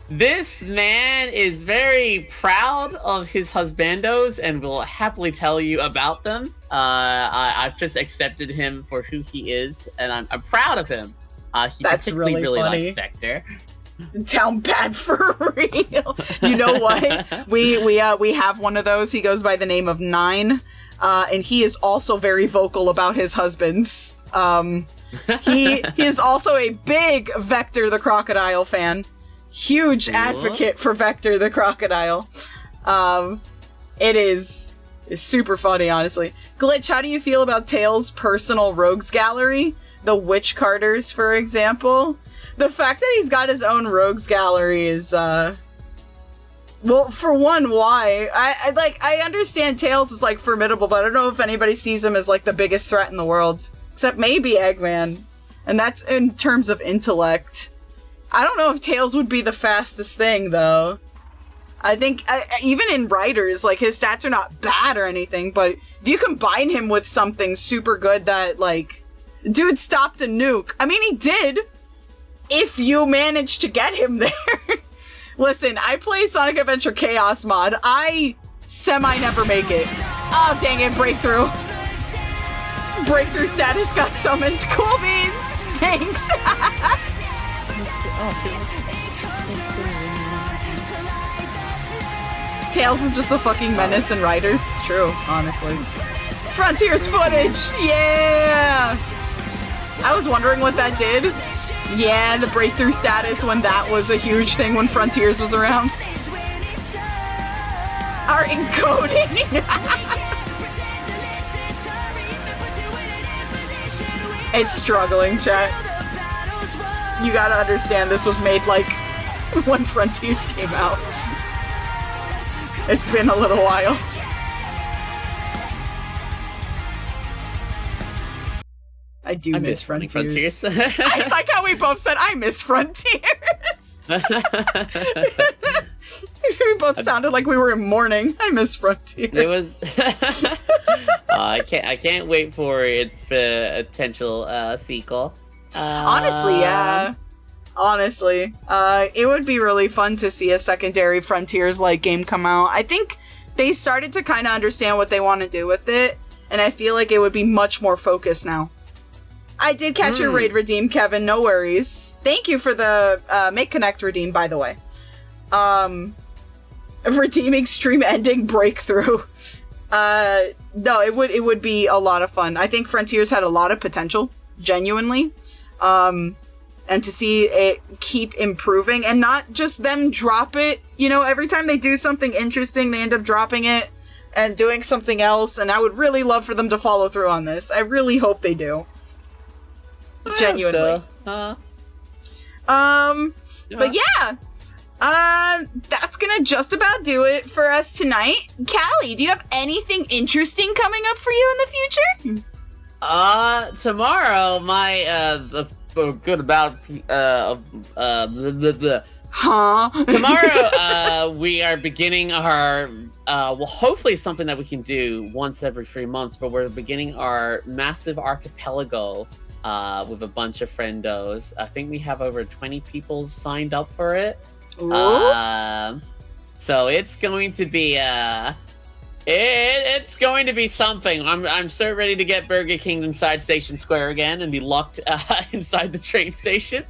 This man is very proud of his husbandos and will happily tell you about them. I've just accepted him for who he is, and I'm proud of him. He That's really funny. likes Spectre. Down bad for real. You know what? We have one of those. He goes by the name of Nine, and he is also very vocal about his husbands. He is also a big Vector the Crocodile fan. Huge advocate for Vector the Crocodile. It's super funny, honestly. Glitch, how do you feel about Tails' personal rogues gallery? The Witch Carters, for example. The fact that he's got his own rogues gallery is, well, for one, why? I understand Tails is, like, formidable, but I don't know if anybody sees him as, like, the biggest threat in the world. Except maybe Eggman. And that's in terms of intellect. I don't know if Tails would be the fastest thing, though. I think, even in Riders, like, his stats are not bad or anything, but if you combine him with something super good that, like, dude stopped a nuke. I mean, he did, if you manage to get him there. Listen, I play Sonic Adventure Chaos mod. I never make it. Oh, dang it, Breakthrough. Breakthrough status got summoned. Cool beans! Thanks! Tails is just a fucking menace in Riders. It's true, honestly. Frontiers footage! Yeah! I was wondering what that did. Yeah, the breakthrough status when that was a huge thing when Frontiers was around. Our encoding! It's struggling, chat. You gotta understand this was made, like, when Frontiers came out. It's been a little while. I miss Frontiers. I like how we both said, I miss Frontiers. We both sounded like we were in mourning. I miss Frontiers. It was... I can't wait for its potential sequel. Honestly, yeah. Honestly. It would be really fun to see a secondary Frontiers-like game come out. I think they started to kind of understand what they want to do with it, and I feel like it would be much more focused now. I did catch your raid redeem, Kevin. No worries. Thank you for the Make Connect redeem, by the way. Redeeming stream ending breakthrough. No, it would be a lot of fun. I think Frontiers had a lot of potential, genuinely. And to see it keep improving and not just them drop it. You know, every time they do something interesting, they end up dropping it and doing something else. And I would really love for them to follow through on this. I really hope they do. Genuinely. So. But yeah. That's gonna just about do it for us tonight. Callie, do you have anything interesting coming up for you in the future? Tomorrow, Tomorrow, we are beginning our, hopefully something that we can do once every 3 months, but we're beginning our massive archipelago, with a bunch of friendos. I think we have over 20 people signed up for it. So it's going to be It's going to be something. I'm so ready to get Burger King inside Station Square again and be locked inside the train station.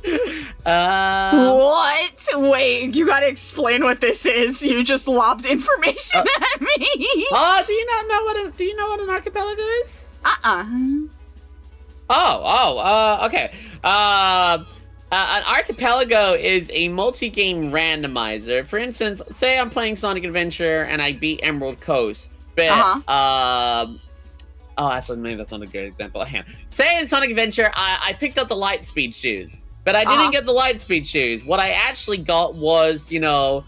What? Wait, you gotta explain what this is. You just lobbed information at me. Do you not know what? Do you know what an archipelago is? Okay. An archipelago is a multi-game randomizer. For instance, say I'm playing Sonic Adventure and I beat Emerald Coast, but actually, maybe that's not a good example. Say in Sonic Adventure, I picked up the light speed shoes, but I didn't get the light speed shoes. What I actually got was, the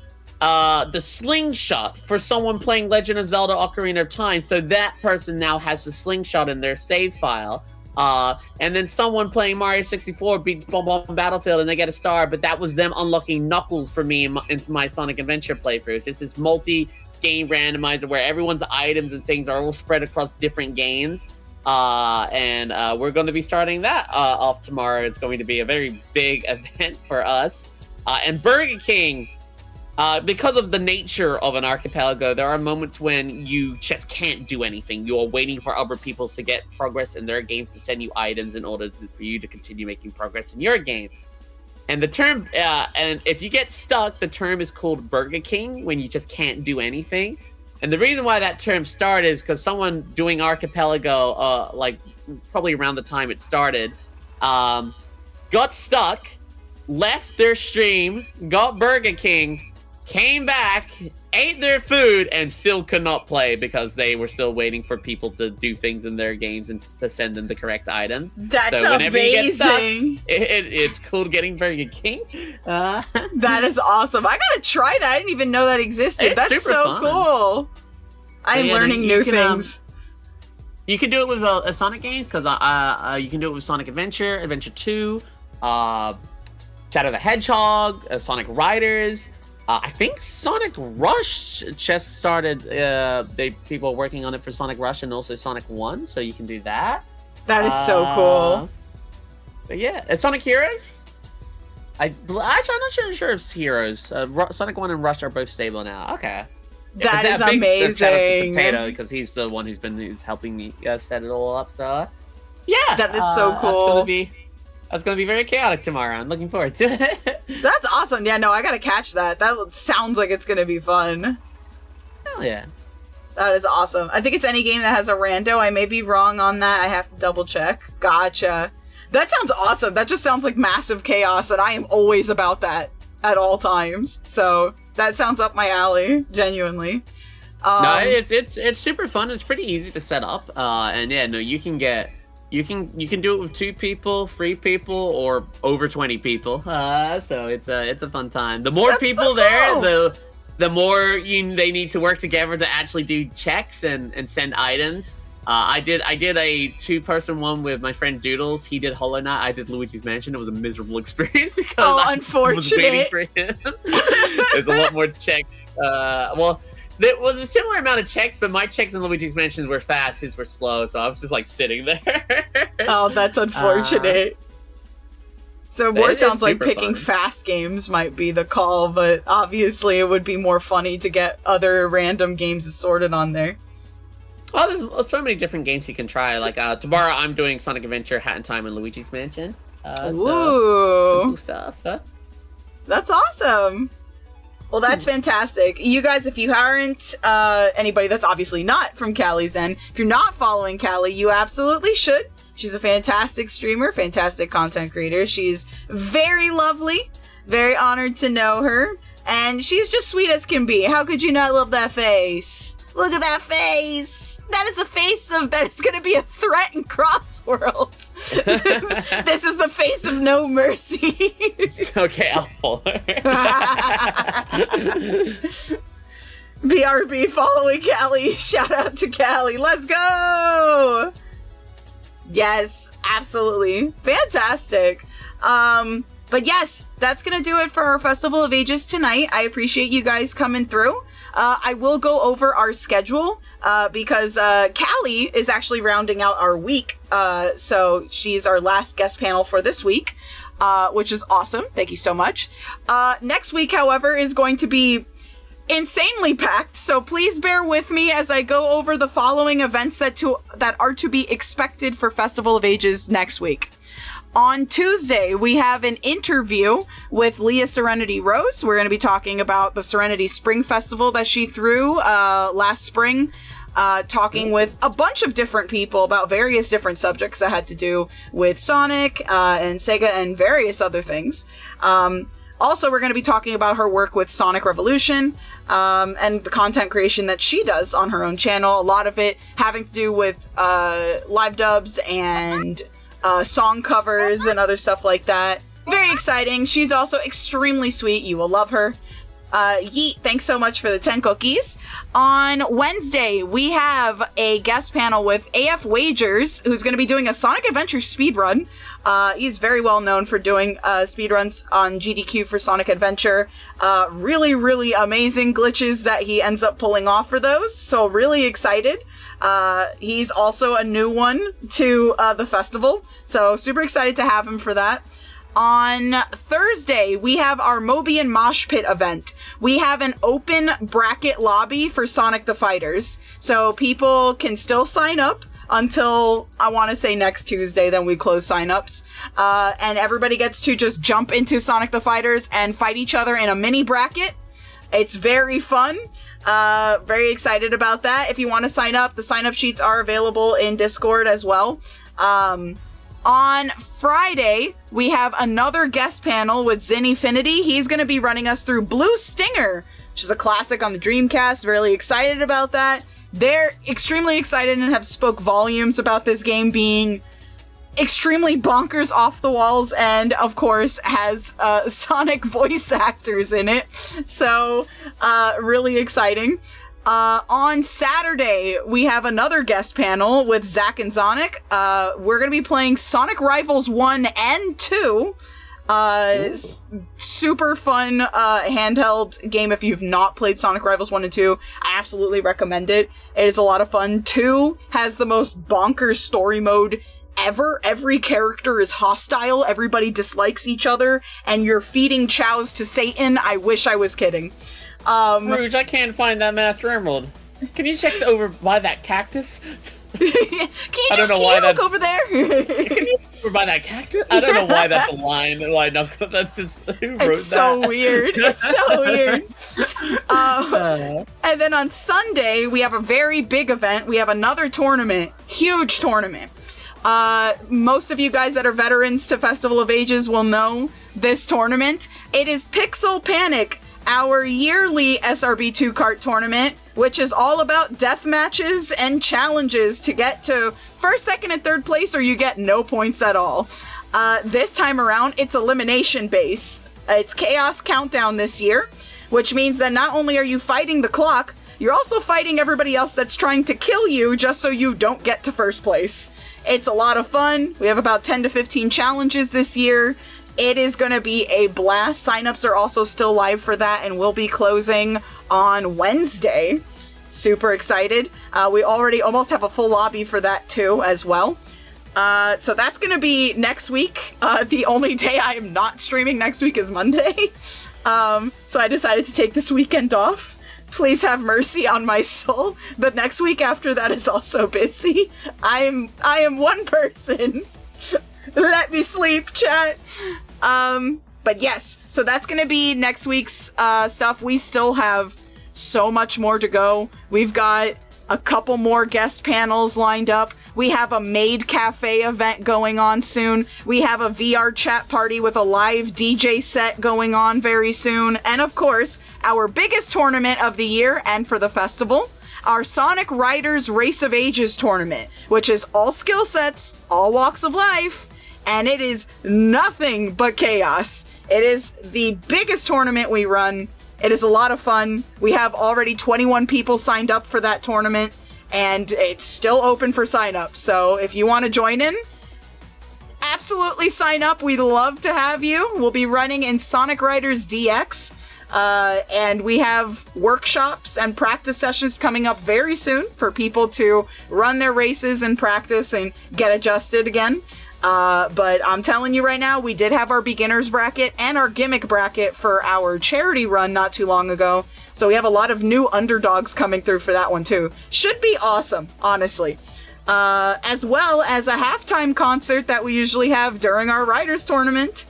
slingshot for someone playing Legend of Zelda: Ocarina of Time. So that person now has the slingshot in their save file. And then someone playing Mario 64 beats Bomb Bomb Battlefield and they get a star, but that was them unlocking Knuckles for me in my Sonic Adventure playthroughs. This is multi-game randomizer where everyone's items and things are all spread across different games. And we're going to be starting that off tomorrow. It's going to be a very big event for us. And Burger King, because of the nature of an archipelago, there are moments when you just can't do anything. You are waiting for other people to get progress in their games to send you items in order for you to continue making progress in your game. And the term, and if you get stuck, the term is called Burger King, when you just can't do anything. And the reason why that term started is because someone doing archipelago, like probably around the time it started, got stuck, left their stream, got Burger King, came back, ate their food, and still could not play because they were still waiting for people to do things in their games and to send them the correct items. That's so whenever amazing. You get stuck, it's cool getting Burger King. That is awesome. I gotta try that. I didn't even know that existed. That's so fun. Cool. I'm learning new things. You can do it with Sonic games because you can do it with Sonic Adventure, Adventure 2, Shadow the Hedgehog, Sonic Riders. I think Sonic Rush just started. People are working on it for Sonic Rush and also Sonic 1, so you can do that. That is so cool. But yeah, Sonic Heroes. I'm not sure if it's Heroes. Sonic 1 and Rush are both stable now. Okay. That is amazing. Potato, because he's the one who's helping me set it all up. So yeah, that is so cool. That's gonna be very chaotic tomorrow. I'm looking forward to it. That's awesome. Yeah, no, I gotta catch that. That sounds like it's gonna be fun. Hell yeah. That is awesome. I think it's any game that has a rando. I may be wrong on that. I have to double check. Gotcha. That sounds awesome. That just sounds like massive chaos, and I am always about that at all times. So that sounds up my alley, genuinely. No, it's super fun. It's pretty easy to set up. And yeah, no, you can do it with 2 people, 3 people, or over 20 people. So it's a fun time. The more people there, the more they need to work together to actually do checks and send items. I did a 2-person one with my friend Doodles. He did Hollow Knight. I did Luigi's Mansion. It was a miserable experience because I was waiting for him. There's a lot more checks. There was a similar amount of checks, but my checks in Luigi's Mansion were fast, his were slow, so I was just like sitting there. Oh, that's unfortunate. So more sounds like picking fast games might be the call, but obviously it would be more funny to get other random games assorted on there. Oh, there's so many different games you can try. Like tomorrow I'm doing Sonic Adventure, Hat in Time, and Luigi's Mansion. Ooh. So, cool stuff. Huh? That's awesome. Well, that's fantastic. You guys, if you aren't anybody that's obviously not from Callie's End, if you're not following Callie, you absolutely should. She's a fantastic streamer, fantastic content creator. She's very lovely, very honored to know her, and she's just sweet as can be. How could you not love that face? Look at that face. That is a face that is going to be a threat in Crossworlds. This is the face of no mercy. Okay, I'll pull her. BRB following Callie. Shout out to Callie. Let's go. Yes, absolutely. Fantastic. But yes, that's going to do it for our Festival of Ages tonight. I appreciate you guys coming through. I will go over our schedule because Callie is actually rounding out our week. So she's our last guest panel for this week, which is awesome. Thank you so much. Next week, however, is going to be insanely packed, so please bear with me as I go over the following events that are to be expected for Festival of Ages next week. On Tuesday, we have an interview with Leah Serenity Rose. We're going to be talking about the Serenity Spring Festival that she threw last spring, talking with a bunch of different people about various different subjects that had to do with Sonic and Sega and various other things. Also, we're going to be talking about her work with Sonic Revolution and the content creation that she does on her own channel. A lot of it having to do with live dubs and song covers and other stuff like that. Very exciting. She's also extremely sweet. You will love her. Yeet, thanks so much for the 10 cookies. On Wednesday, we have a guest panel with AF Wagers, who's going to be doing a Sonic Adventure speedrun. He's very well known for doing speedruns on GDQ for Sonic Adventure. Really, really amazing glitches that he ends up pulling off for those. So really excited. He's also a new one to the festival. So super excited to have him for that. On Thursday, we have our Mobian Mosh Pit event. We have an open bracket lobby for Sonic the Fighters. So people can still sign up until, I want to say, next Tuesday, then we close signups. And everybody gets to just jump into Sonic the Fighters and fight each other in a mini bracket. It's very fun. Very excited about that. If you want to sign up, the sign-up sheets are available in Discord as well. On Friday, we have another guest panel with Zinfinity. He's going to be running us through Blue Stinger, which is a classic on the Dreamcast. Really excited about that. They're extremely excited and have spoke volumes about this game being extremely bonkers off the walls and, of course, has Sonic voice actors in it. So, really exciting. On Saturday, we have another guest panel with Zack and Sonic. We're going to be playing Sonic Rivals 1 and 2. Super fun handheld game if you've not played Sonic Rivals 1 and 2. I absolutely recommend it. It is a lot of fun. 2 has the most bonkers story mode ever. Every character is hostile, everybody dislikes each other, and you're feeding chows to Satan. I wish I was kidding. Rouge, I can't find that Master Emerald. Can you check over by that cactus? Can you just look over there? Can you over by that cactus? I don't know why that's a line. Why no, that's just who wrote it's so weird. It's so weird. And then on Sunday, we have a very big event. We have another tournament. Huge tournament. Most of you guys that are veterans to Festival of Ages will know this tournament. It is Pixel Panic, our yearly SRB2 kart tournament, which is all about death matches and challenges to get to first, second, and third place, or you get no points at all. This time around, it's elimination base. It's Chaos Countdown this year, which means that not only are you fighting the clock, you're also fighting everybody else that's trying to kill you just so you don't get to first place. It's a lot of fun. We have about 10 to 15 challenges this year. It is going to be a blast. Signups are also still live for that and will be closing on Wednesday. Super excited. We already almost have a full lobby for that too as well. So that's going to be next week. The only day I am not streaming next week is Monday. So I decided to take this weekend off. Please have mercy on my soul. The next week after that is also busy. I am one person. Let me sleep, chat. But yes, so that's gonna be next week's stuff. We still have so much more to go. We've got a couple more guest panels lined up. We have a Maid Cafe event going on soon. We have a VR chat party with a live DJ set going on very soon. And of course, our biggest tournament of the year and for the festival, our Sonic Riders Race of Ages tournament, which is all skill sets, all walks of life, and it is nothing but chaos. It is the biggest tournament we run. It is a lot of fun. We have already 21 people signed up for that tournament, and it's still open for sign up. So if you want to join in, absolutely sign up. We'd love to have you. We'll be running in Sonic Riders DX. And we have workshops and practice sessions coming up very soon for people to run their races and practice and get adjusted again. But I'm telling you right now, we did have our beginner's bracket and our gimmick bracket for our charity run not too long ago. So we have a lot of new underdogs coming through for that one too. Should be awesome, honestly. As well as a halftime concert that we usually have during our Riders tournament.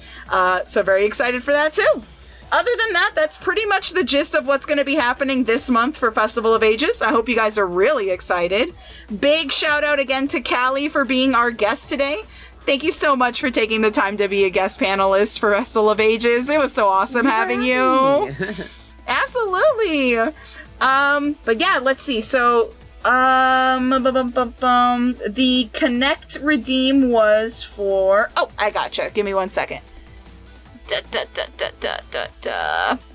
So very excited for that too. Other than that, that's pretty much the gist of what's going to be happening this month for Festival of Ages. I hope you guys are really excited. Big shout out again to Callie for being our guest today. Thank you so much for taking the time to be a guest panelist for Festival of Ages. It was so awesome having you. Absolutely. But yeah, let's see. So, the Connect Redeem was for... Oh, I gotcha. Give me 1 second.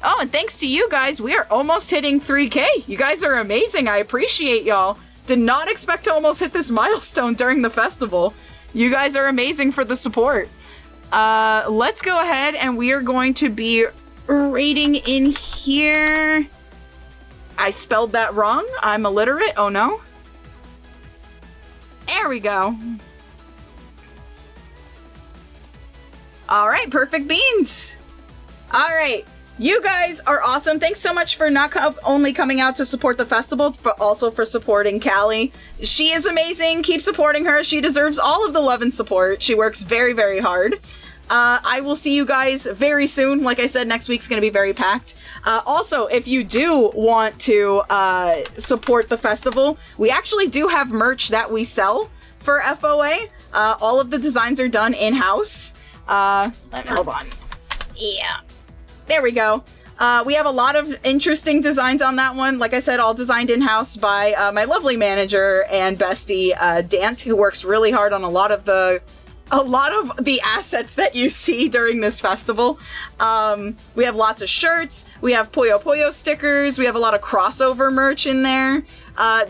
Oh, and thanks to you guys, we are almost hitting 3K. You guys are amazing. I appreciate y'all. Did not expect to almost hit this milestone during the festival. You guys are amazing for the support. Let's go ahead and we are going to be rating in here. I spelled that wrong. I'm illiterate. Oh no. There we go. All right, perfect beans. All right, you guys are awesome. Thanks so much for not only coming out to support the festival, but also for supporting Callie. She is amazing. Keep supporting her. She deserves all of the love and support. She works very, very hard. I will see you guys very soon. Like I said, next week's going to be very packed. Also, if you do want to support the festival, we actually do have merch that we sell for FOA. All of the designs are done in-house. Hold on. Yeah. There we go. We have a lot of interesting designs on that one. Like I said, all designed in-house by my lovely manager and bestie, Dant, who works really hard on a lot of the assets that you see during this festival. We have lots of shirts. We have Puyo Puyo stickers. We have a lot of crossover merch in there.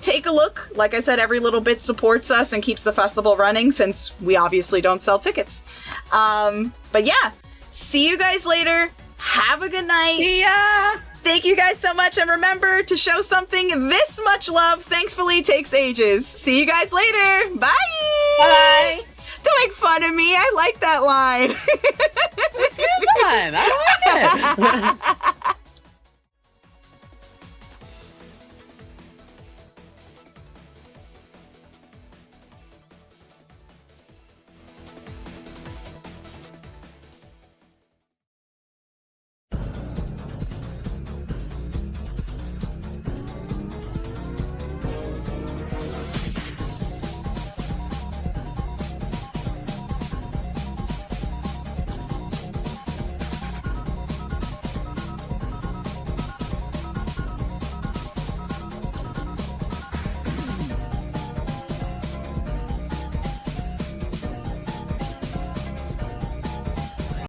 Take a look. Like I said, every little bit supports us and keeps the festival running since we obviously don't sell tickets. But yeah, see you guys later. Have a good night. See ya! Thank you guys so much. And remember to show something this much love thankfully takes ages. See you guys later. Bye. Bye. Don't make fun of me. I like that line. It's fun. I like it.